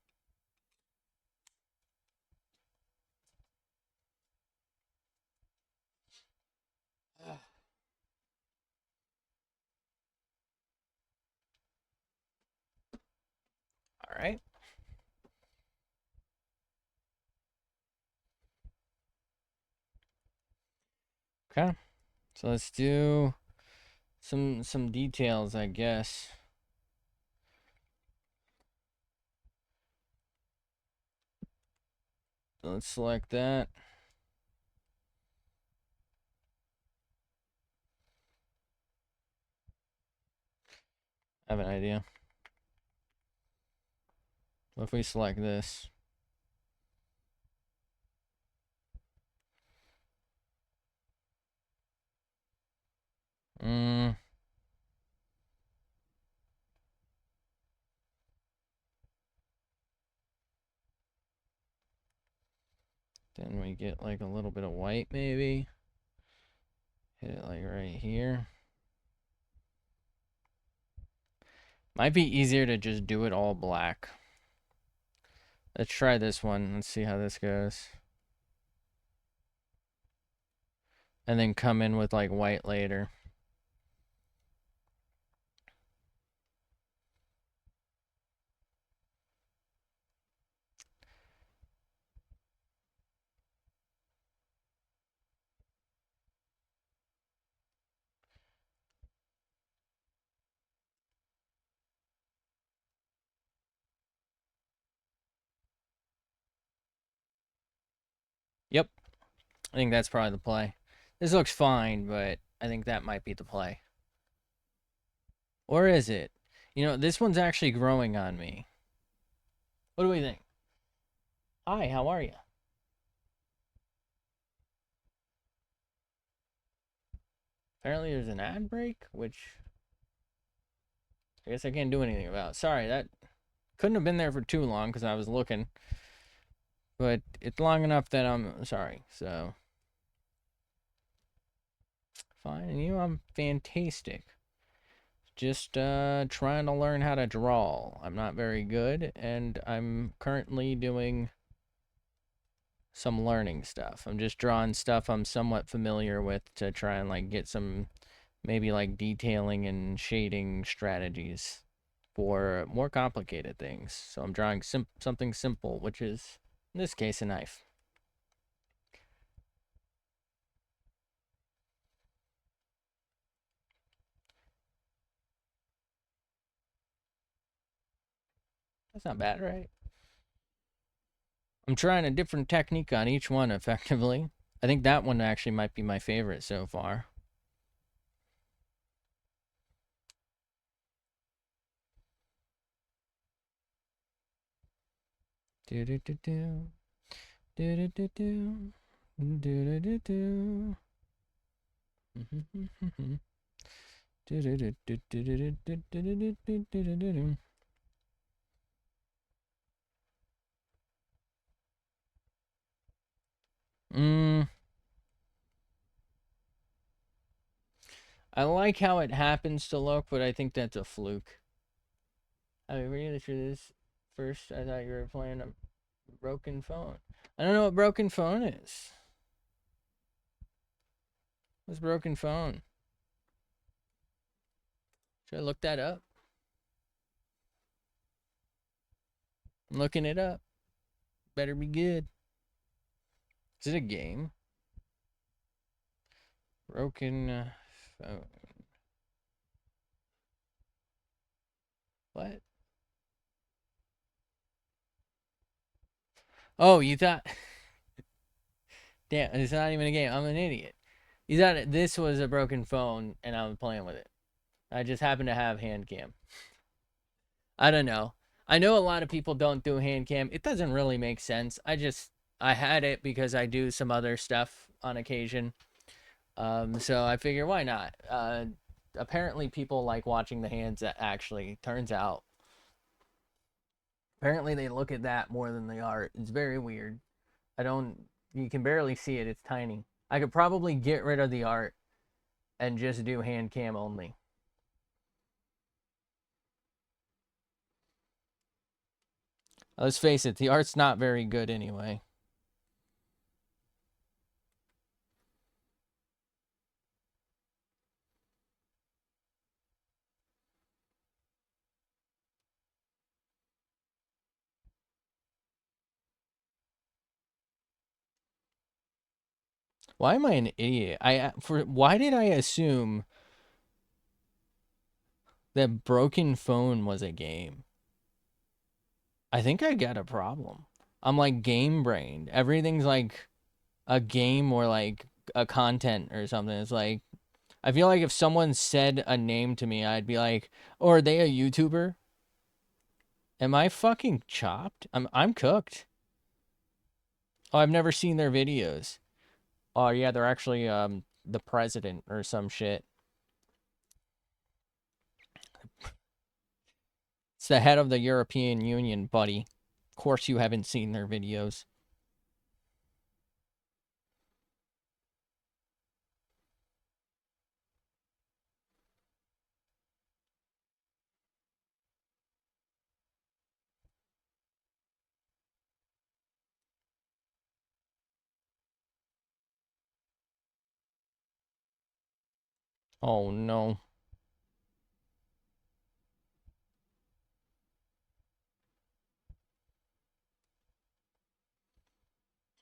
All right. Okay. So let's do some details, I guess. So let's select that. I have an idea. What if we select this? Mm. Then we get like a little bit of white, maybe. Hit it like right here. Might be easier to just do it all black. Let's try this one. Let's see how this goes. And then come in with like white later. Yep. I think that's probably the play. This looks fine, but I think that might be the play. Or is it? You know, this one's actually growing on me. What do we think? Hi, how are you? Apparently there's an ad break, which I guess I can't do anything about. Sorry, that couldn't have been there for too long because I was looking. But it's long enough that I'm sorry, so. Fine, and you, I'm fantastic. Just trying to learn how to draw. I'm not very good, and I'm currently doing some learning stuff. I'm just drawing stuff I'm somewhat familiar with to try and like get some maybe like detailing and shading strategies for more complicated things. So I'm drawing something simple, which is in this case a knife. That's not bad, right? I'm trying a different technique on each one effectively. I think that one actually might be my favorite so far. Do do do do. Do do do do. Do do do do. Do do do do do do do do do do do do do. I like how it happens to look, but I think that's a fluke. I mean, really, for this first, I thought you were playing a broken phone. I don't know what broken phone is. What's broken phone? Should I look that up? I'm looking it up. Better be good. Is it a game? Broken phone. What? Oh, you thought... Damn, it's not even a game. I'm an idiot. You thought this was a broken phone and I was playing with it. I just happen to have hand cam. I don't know. I know a lot of people don't do hand cam. It doesn't really make sense. I had it because I do some other stuff on occasion. So I figure why not? Apparently people like watching the hands. That actually turns out. Apparently they look at that more than the art. It's very weird. I don't. You can barely see it. It's tiny. I could probably get rid of the art and just do hand cam only. Let's face it, the art's not very good anyway. Why am I an idiot? Why did I assume that Broken Phone was a game? I think I got a problem. I'm like game brained. Everything's like a game or like a content or something. It's like I feel like if someone said a name to me, I'd be like, "Oh, are they a YouTuber? Am I fucking chopped? I'm cooked." Oh, I've never seen their videos. Oh yeah, they're actually the president or some shit. It's the head of the European Union, buddy. Of course you haven't seen their videos. Oh no.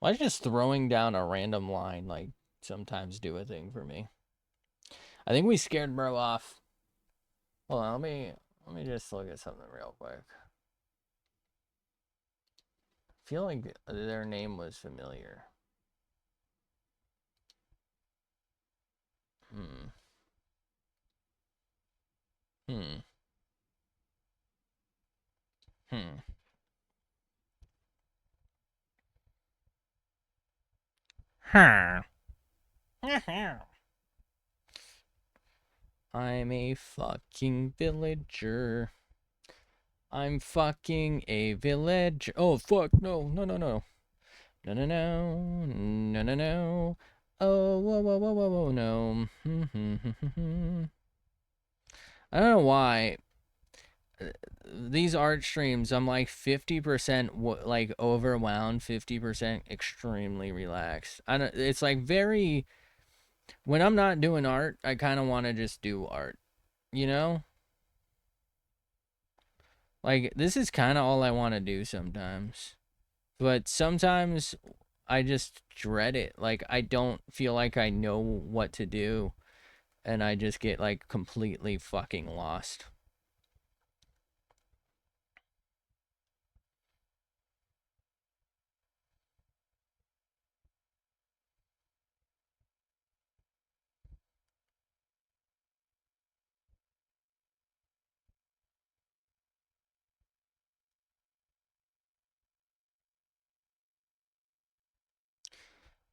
Why does just throwing down a random line like sometimes do a thing for me? I think we scared bro off. Hold on, let me just look at something real quick. I feel like their name was familiar. Hmm. Hmm. Hmm. Huh. I'm a fucking villager. I'm fucking a villager. Oh fuck no no no no no no no no no no. Oh whoa whoa whoa whoa whoa no. I don't know why these art streams I'm like 50% like overwhelmed, 50% extremely relaxed. I don't. It's like very when I'm not doing art, I kind of want to just do art. You know, like this is kind of all I want to do sometimes. But sometimes I just dread it. Like I don't feel like I know what to do and I just get like completely fucking lost.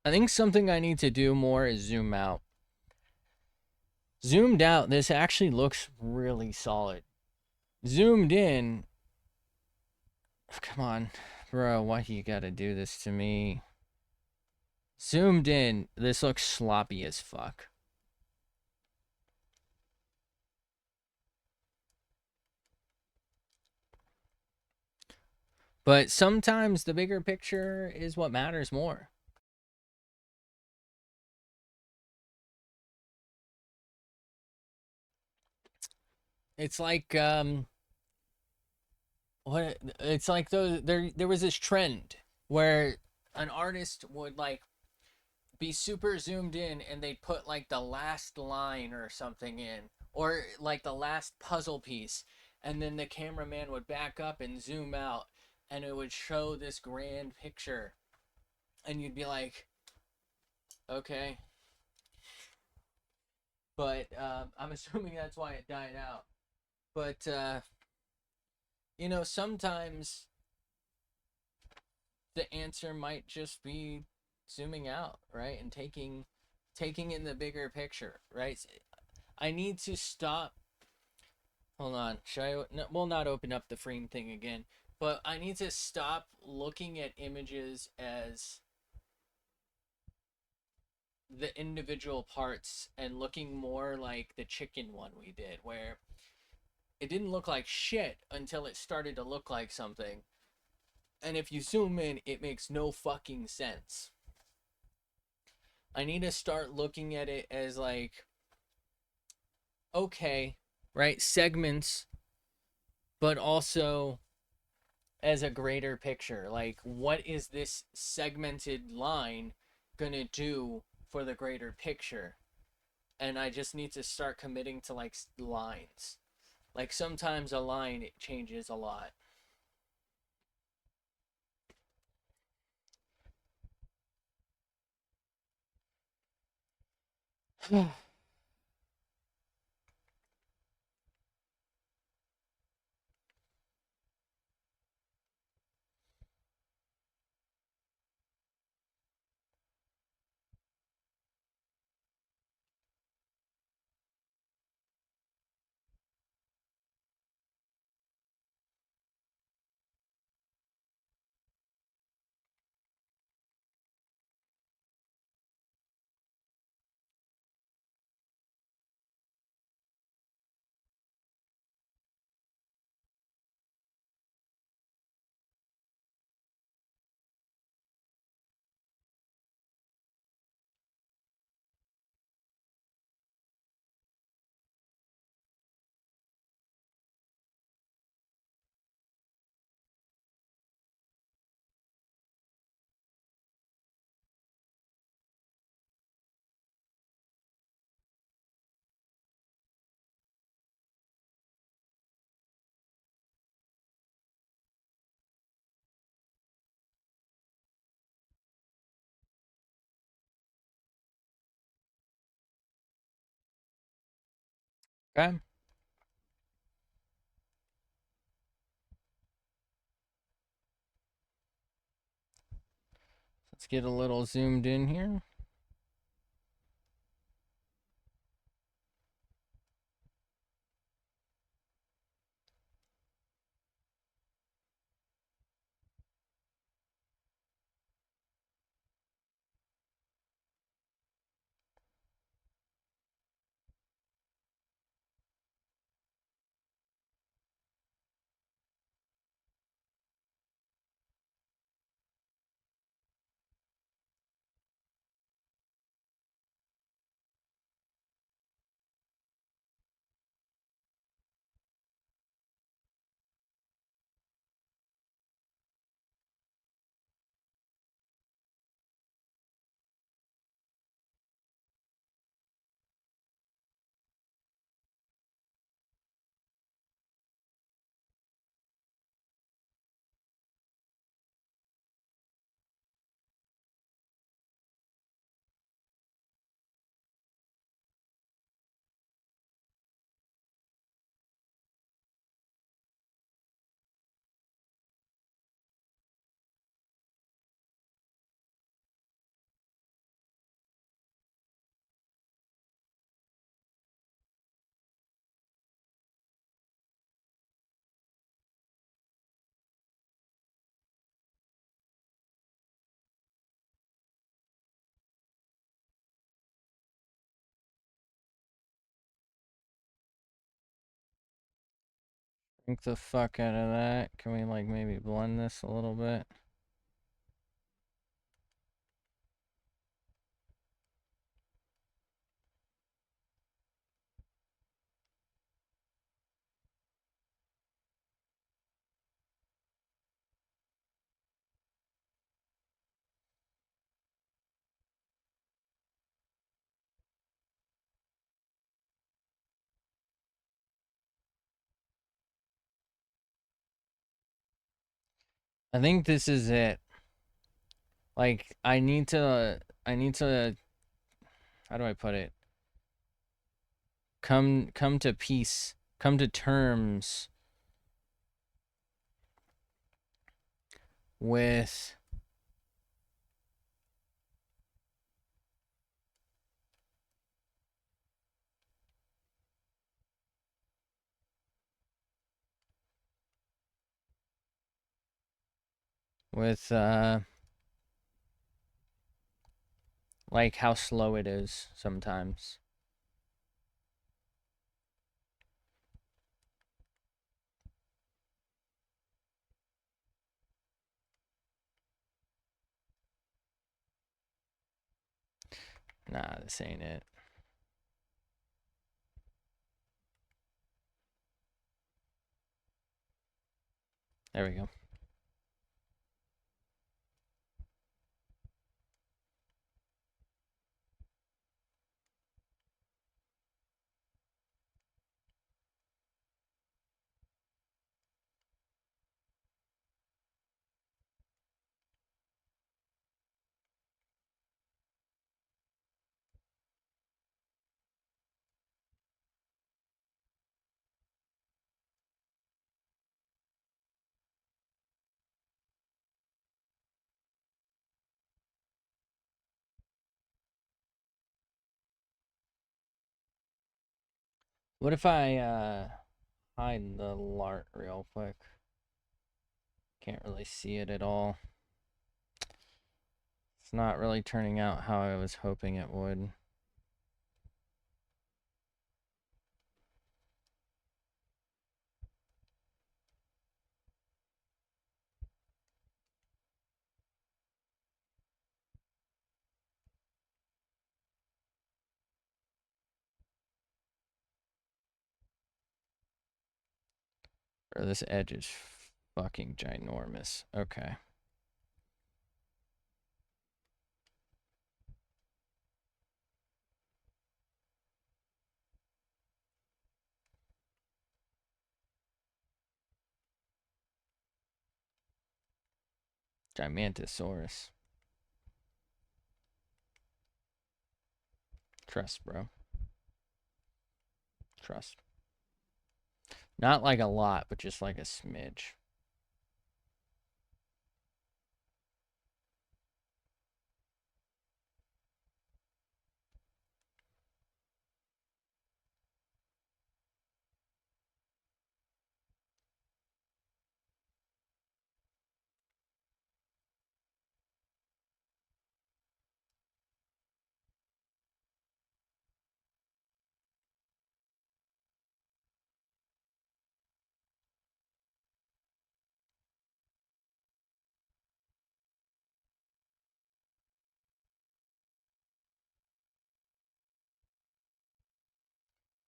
I think something I need to do more is zoom out. Zoomed out, this actually looks really solid. Zoomed in, come on, bro, why you gotta do this to me? Zoomed in, this looks sloppy as fuck. But sometimes the bigger picture is what matters more. It's like what it's like there was this trend where an artist would like be super zoomed in and they'd put like the last line or something in or like the last puzzle piece and then the cameraman would back up and zoom out and it would show this grand picture and you'd be like okay, but I'm assuming that's why it died out. But you know, sometimes the answer might just be zooming out, right? And taking in the bigger picture, right? I need to stop. Hold on. Should I? No, we'll not open up the frame thing again. But I need to stop looking at images as the individual parts and looking more like the chicken one we did, where it didn't look like shit until it started to look like something. And if you zoom in, it makes no fucking sense. I need to start looking at it as like, okay, right? Segments, but also as a greater picture. Like, what is this segmented line gonna do for the greater picture? And I just need to start committing to like lines. Like sometimes a line it changes a lot. Okay. Let's get a little zoomed in here. Drink the fuck out of that. Can we like maybe blend this a little bit? I think this is it. Like I need to how do I put it? Come to peace, come to terms with like how slow it is sometimes. Nah, this ain't it. There we go. What if I hide the LART real quick? Can't really see it at all. It's not really turning out how I was hoping it would. Or this edge is fucking ginormous. Okay. Gigantosaurus. Trust, bro. Trust. Not like a lot, but just like a smidge.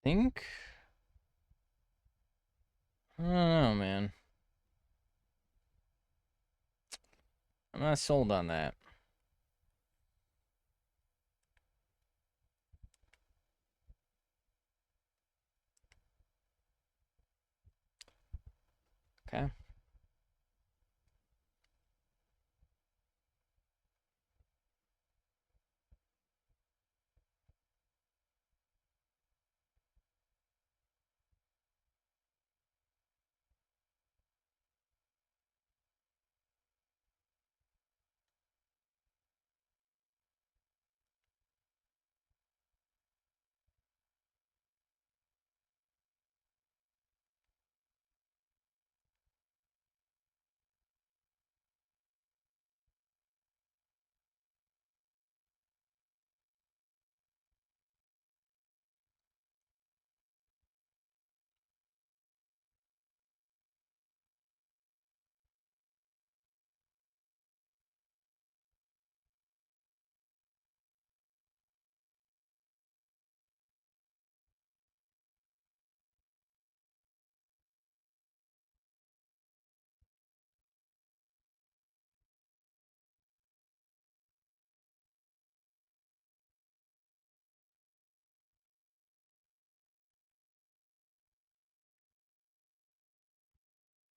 Think. I don't know, man. I'm not sold on that. Okay.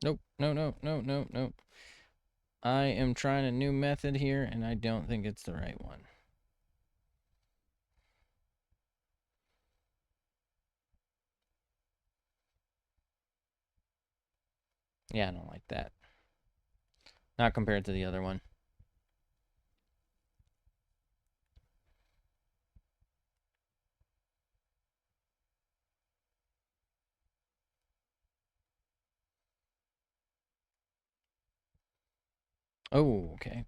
Nope. No, no, no, no, no. I am trying a new method here, and I don't think it's the right one. Yeah, I don't like that. Not compared to the other one. Oh, okay.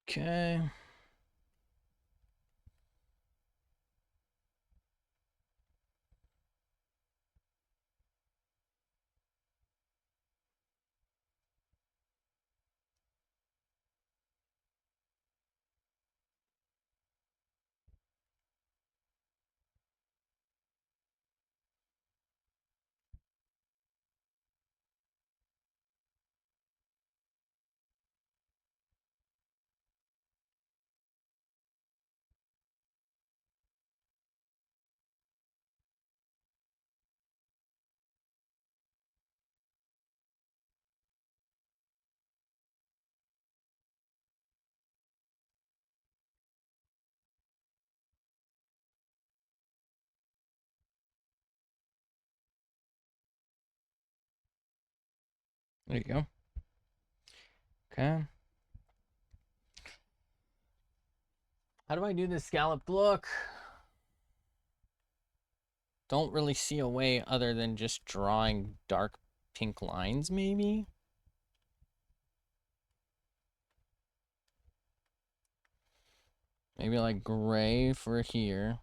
Okay. There you go. Okay. How do I do this scalloped look? Don't really see a way other than just drawing dark pink lines, maybe? Maybe like gray for here.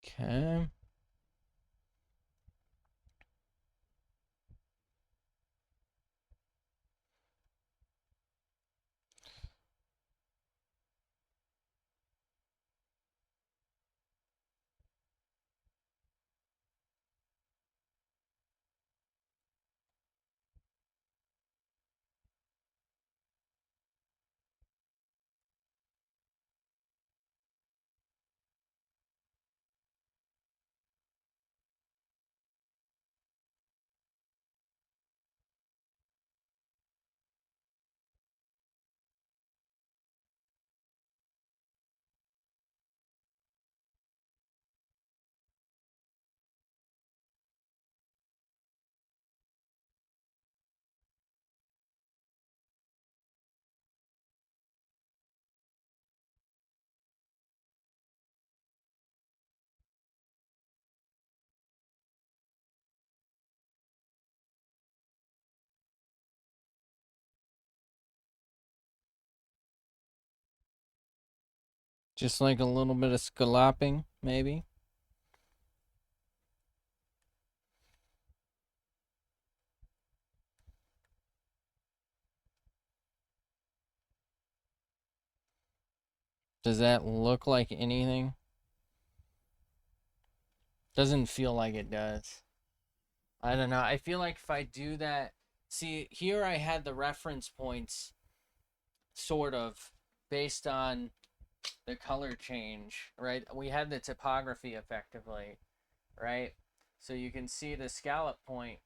Okay. Just like a little bit of scalloping, maybe. Does that look like anything? Doesn't feel like it does. I don't know. I feel like if I do that, see, here I had the reference points sort of based on the color change, right? We had the typography effectively, right? So you can see the scallop point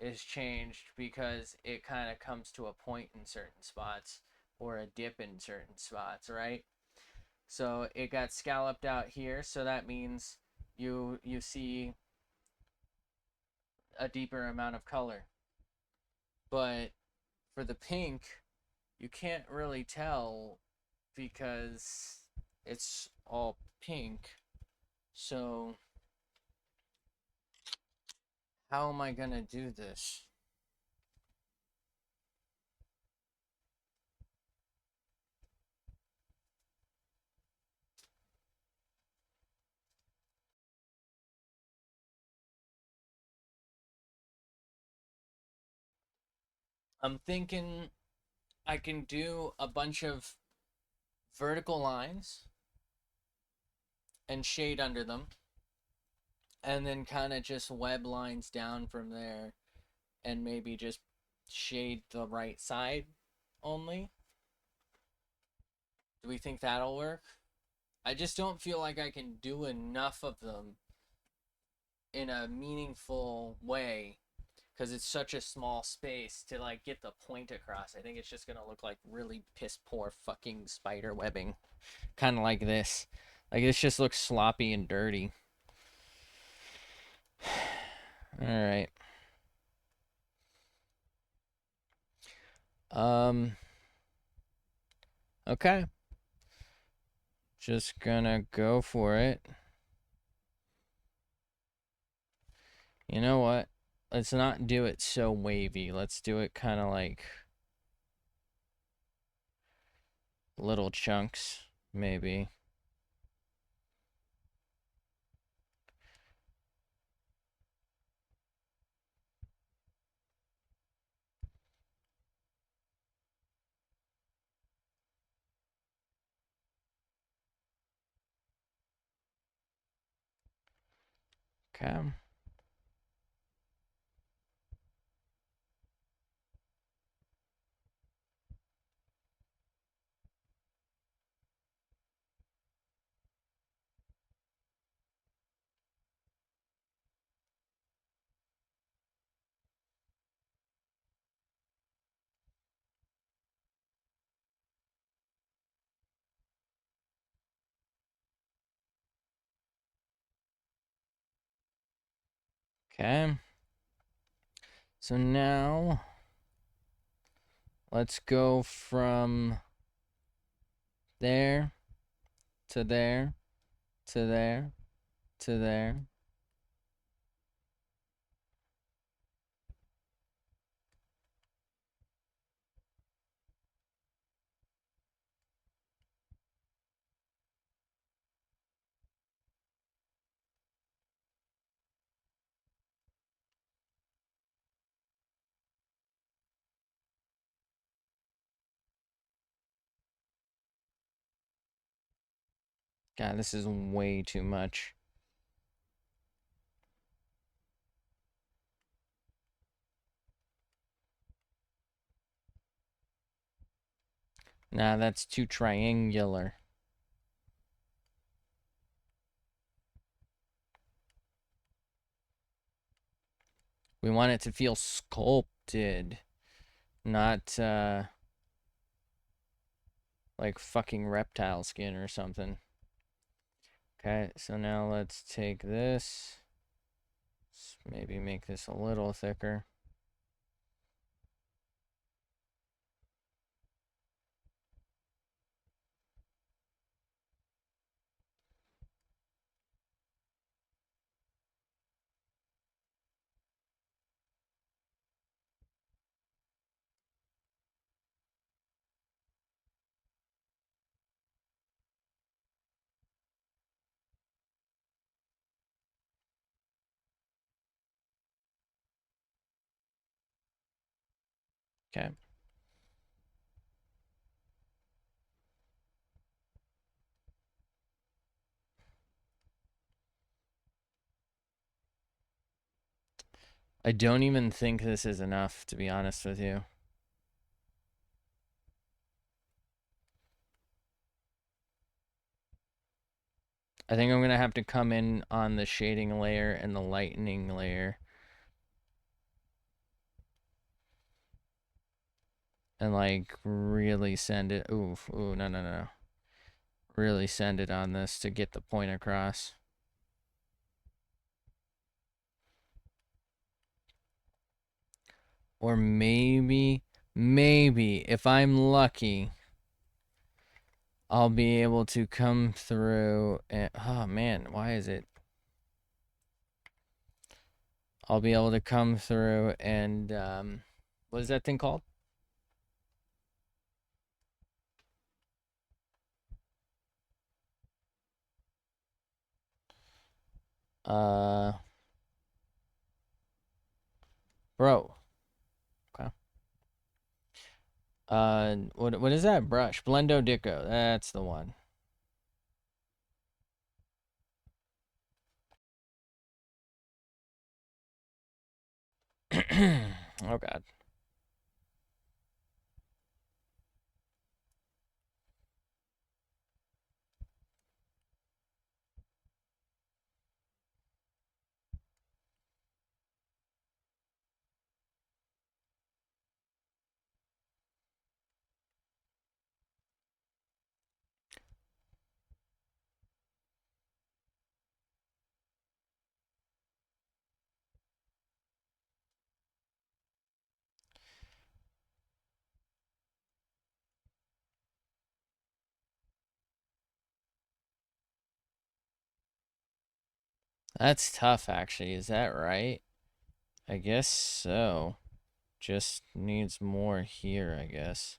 is changed because it kind of comes to a point in certain spots or a dip in certain spots, right? So it got scalloped out here, so that means you see a deeper amount of color. But for the pink, you can't really tell because it's all pink. So how am I gonna do this? I'm thinking I can do a bunch of vertical lines and shade under them, and then kind of just web lines down from there, and maybe just shade the right side only. Do we think that'll work? I just don't feel like I can do enough of them in a meaningful way because it's such a small space to like get the point across. I think it's just gonna look like really piss poor fucking spider webbing, kind of like this. Like this just looks sloppy and dirty. All right. Um. Okay. Just gonna go for it. You know what? Let's not do it so wavy. Let's do it kind of like little chunks, maybe. Okay. Okay. So now let's go from there to there to there to there. God, this is way too much. Nah, that's too triangular. We want it to feel sculpted, not like fucking reptile skin or something. Okay, so now let's take this. Let's maybe make this a little thicker. Okay. I don't even think this is enough, to be honest with you. I think I'm going to have to come in on the shading layer and the lightening layer. And like really send it. Oof. Ooh, no, no, no. Really send it on this to get the point across. Or maybe if I'm lucky, I'll be able to come through and, oh man, why is it? I'll be able to come through and, what is that thing called? Uh, Bro. Okay. What is that brush? Blendo Dicko. That's the one. Oh God. That's tough, actually. Is that right? I guess so. Just needs more here, I guess.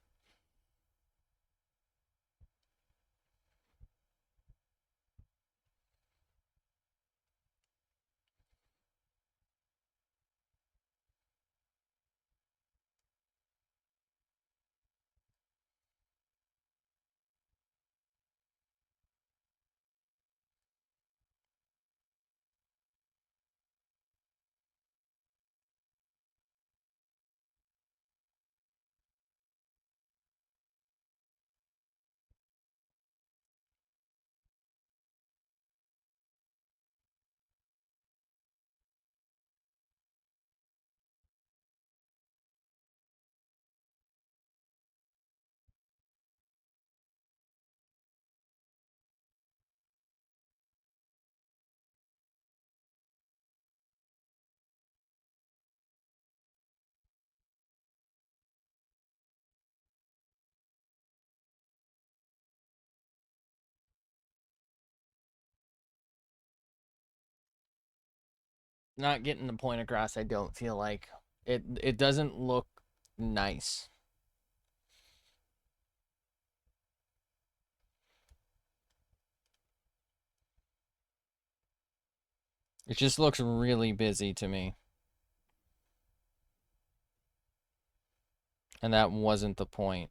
Not getting the point across, I don't feel like. It doesn't look nice. It just looks really busy to me. And that wasn't the point.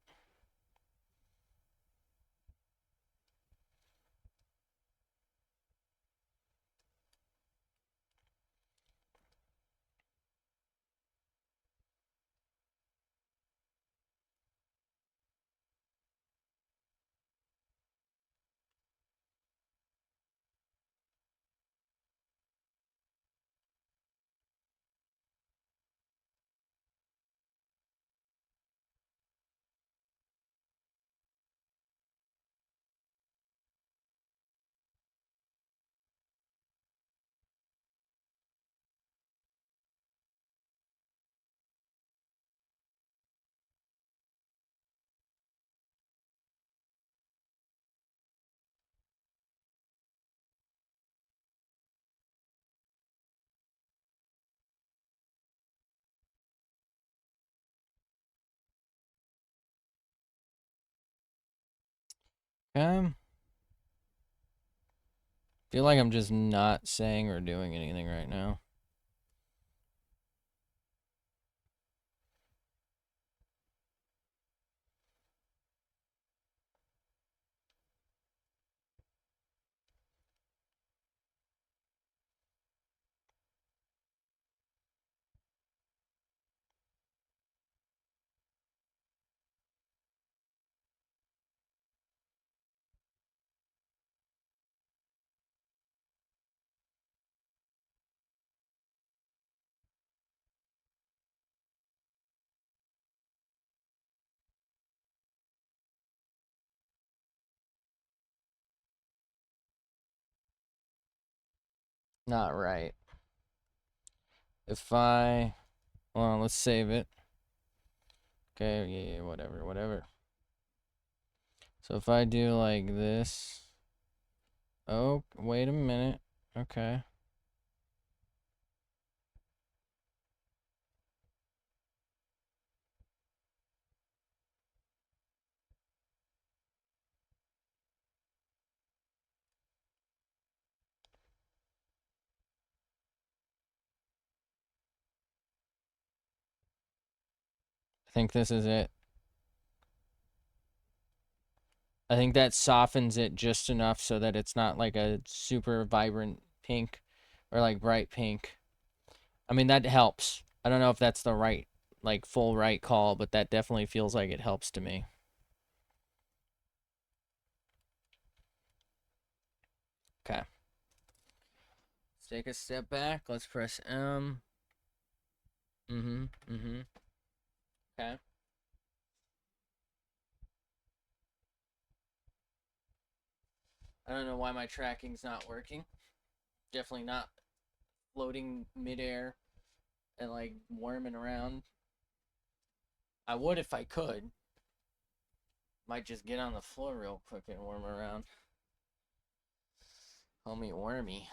Feel like I'm just not saying or doing anything right now. Not right. If I, well, let's save it. Okay, yeah, whatever. So if I do like this, oh, wait a minute. Okay. I think this is it. I think that softens it just enough so that it's not like a super vibrant pink or like bright pink. I mean, that helps. I don't know if that's the right, like full right call, but that definitely feels like it helps to me. Okay. Let's take a step back. Let's press M. Okay. I don't know why my tracking's not working. Definitely not floating midair and like worming around. I would if I could. Might just get on the floor real quick and worm around. Homie wormy.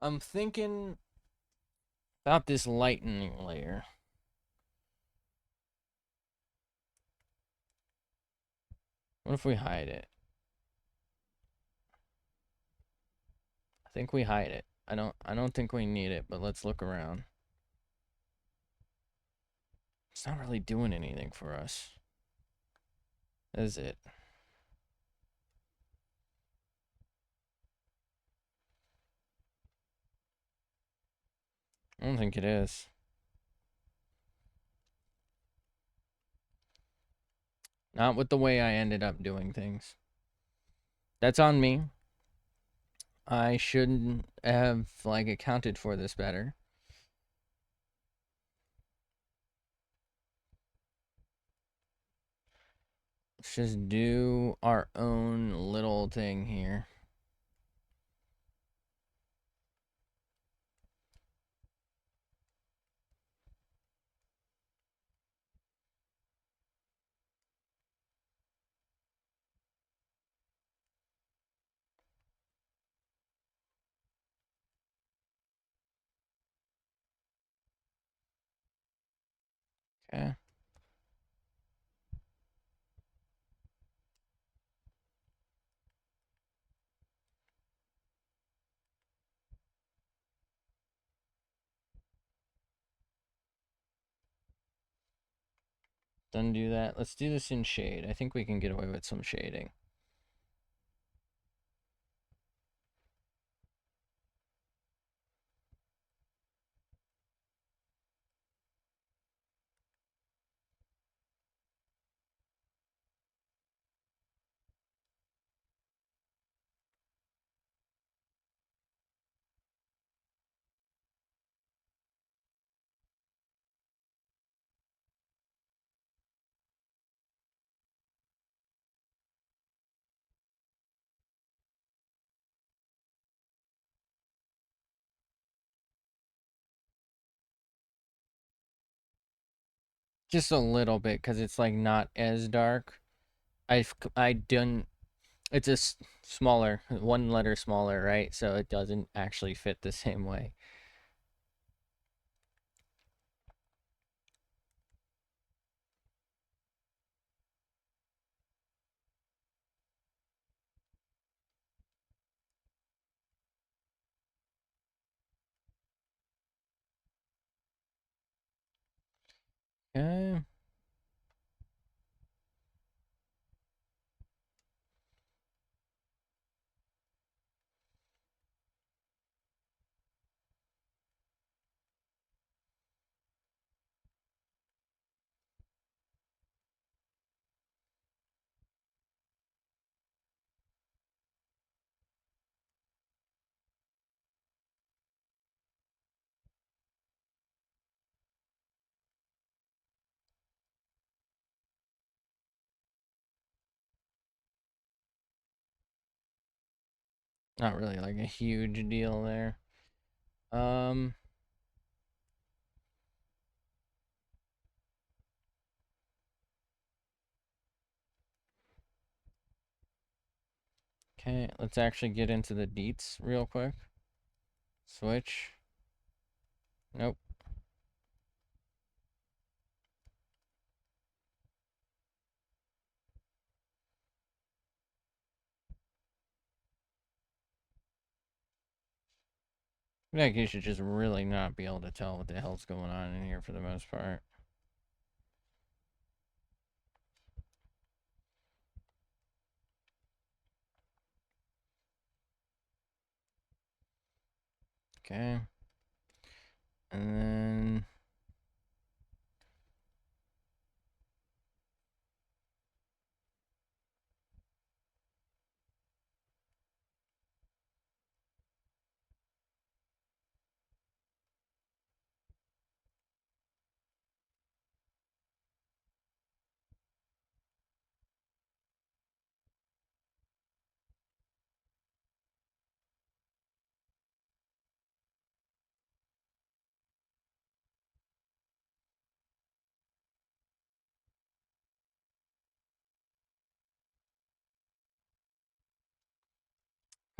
I'm thinking about this lightening layer. What if we hide it? I think we hide it. I don't think we need it, but let's look around. It's not really doing anything for us. Is it? I don't think it is. Not with the way I ended up doing things. That's on me. I shouldn't have like accounted for this better. Let's just do our own little thing here. Okay. Undo that. Let's do this in shade. I think we can get away with some shading. Just a little bit because it's like not as dark. I done it's a smaller, one letter smaller, right? So it doesn't actually fit the same way. Okay. Not really like a huge deal there. Okay, let's actually get into the deets real quick. Switch. Nope. I feel like you should just really not be able to tell what the hell's going on in here for the most part. Okay. And then...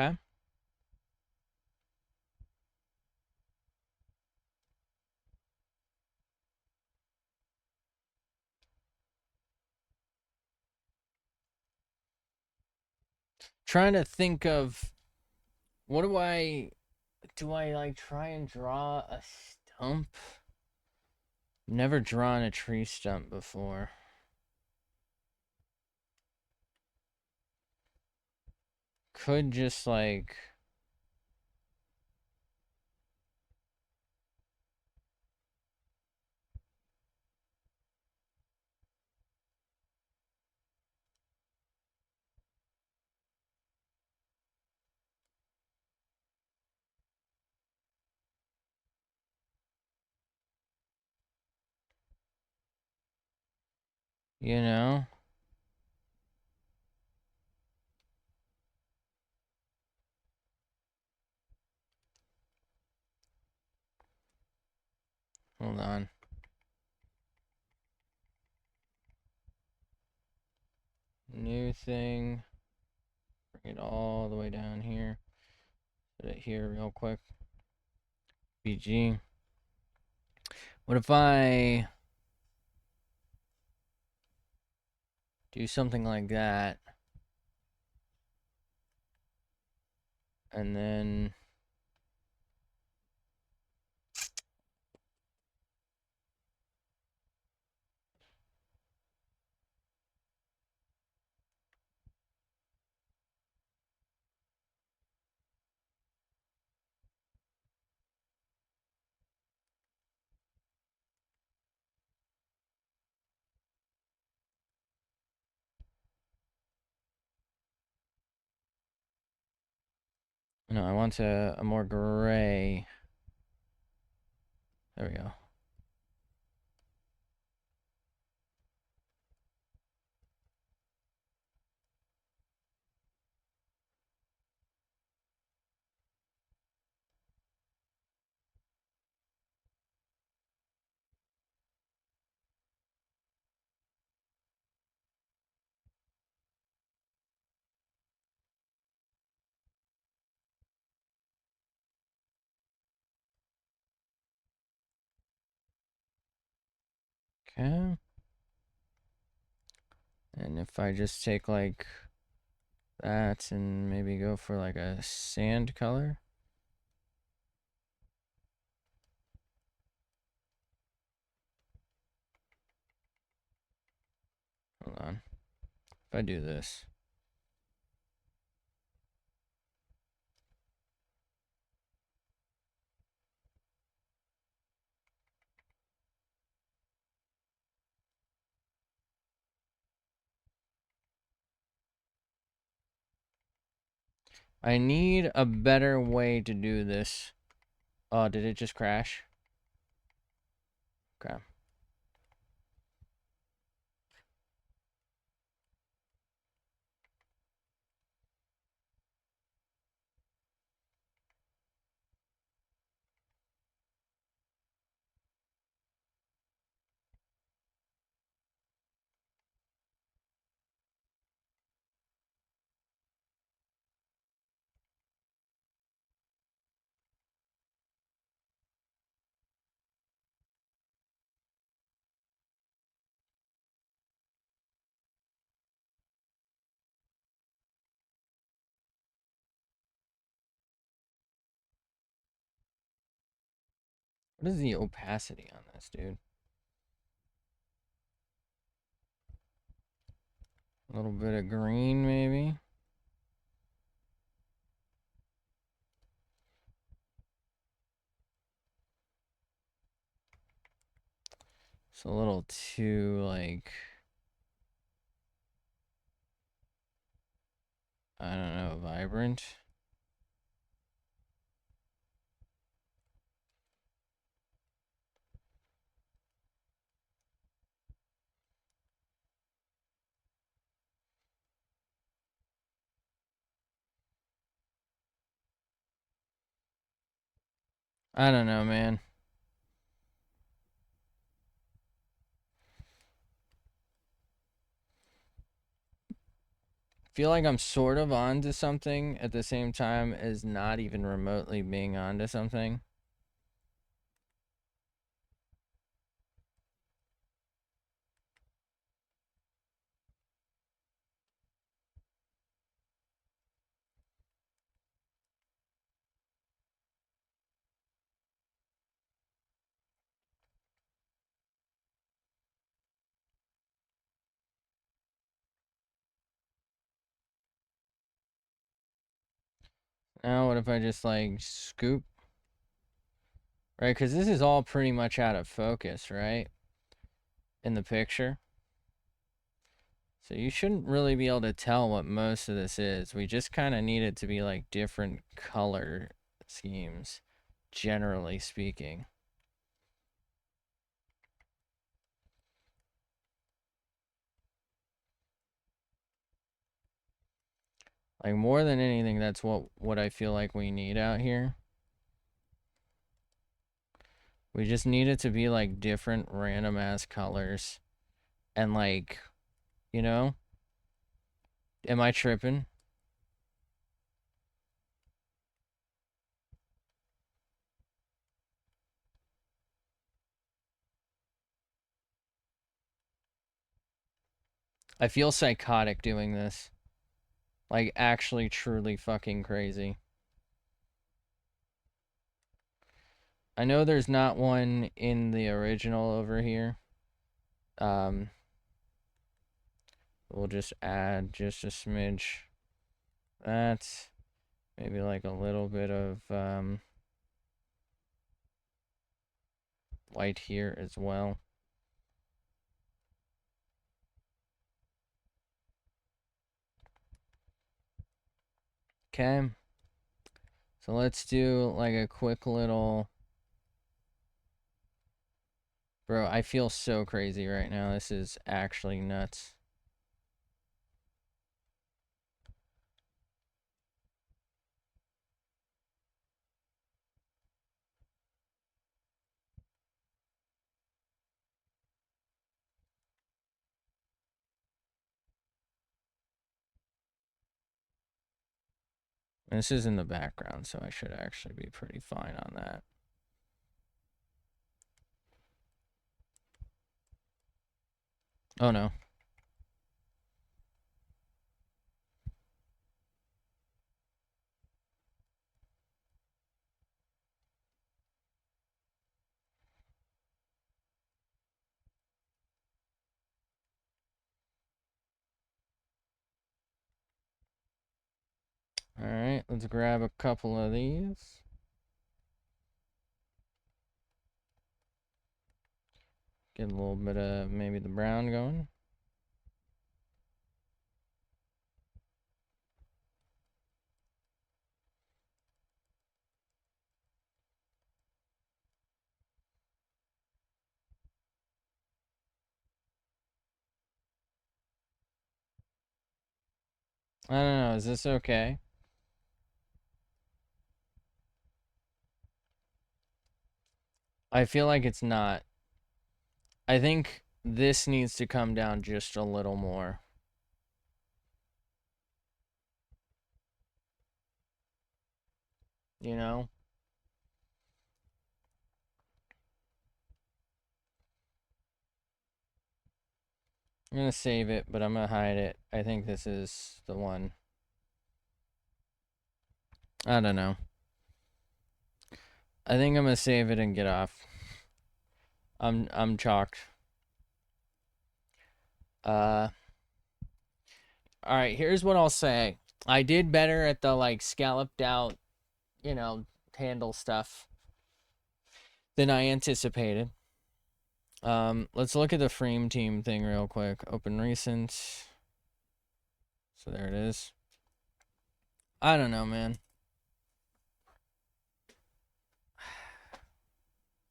Okay. Trying to think of... What do I like try and draw a stump? Never drawn a tree stump before. Could just like... You know? Hold on. New thing. Bring it all the way down here. Put it here real quick. BG. What if I do something like that? And then... No, I want a more gray. There we go. Okay. And if I just take like that and maybe go for like a sand color. Hold on. If I do this. I need a better way to do this. Oh, did it just crash? Okay. What is the opacity on this, dude? A little bit of green, maybe. It's a little too, like, I don't know, vibrant. I don't know, man. Feel like I'm sort of onto something at the same time as not even remotely being onto something. Now, what if I just, like, scoop? Right, because this is all pretty much out of focus, right? In the picture. So you shouldn't really be able to tell what most of this is. We just kind of need it to be, like, different color schemes, generally speaking. Like, more than anything, that's what I feel like we need out here. We just need it to be, like, different random ass colors. And, like, you know? Am I tripping? I feel psychotic doing this. Like, actually, truly fucking crazy. I know there's not one in the original over here. We'll just add just a smidge. That's maybe like a little bit of white here as well. Okay. So let's do like a quick little... Bro, I feel so crazy right now. This is actually nuts. This is in the background, so I should actually be pretty fine on that. Oh no. Alright, let's grab a couple of these. Get a little bit of maybe the brown going. I don't know, is this okay? I feel like it's not. I think this needs to come down just a little more. You know? I'm gonna save it, but I'm gonna hide it. I think this is the one. I don't know. I think I'm gonna save it and get off. I'm chalked. All right, here's what I'll say. I did better at the like scalloped out, you know, handle stuff than I anticipated. Let's look at the Fream team thing real quick. Open recent. So there it is. I don't know, man. I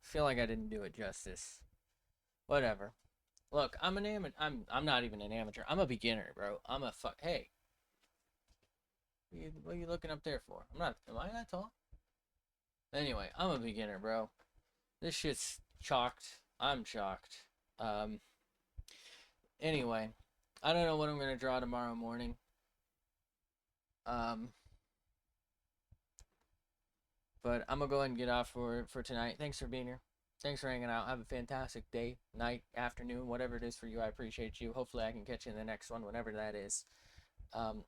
feel like I didn't do it justice. Whatever. Look, I'm not even an amateur. I'm a beginner, bro. I'm a fuck. Hey, what are you looking up there for? I'm not. Am I that tall? Anyway, I'm a beginner, bro. This shit's chalked. I'm chalked. Anyway, I don't know what I'm gonna draw tomorrow morning. But I'm gonna go ahead and get off for tonight. Thanks for being here. Thanks for hanging out. Have a fantastic day, night, afternoon, whatever it is for you. I appreciate you. Hopefully, I can catch you in the next one, whenever that is.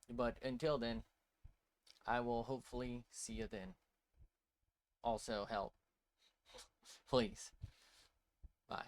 But until then, I will hopefully see you then. Also, help. Please. Bye.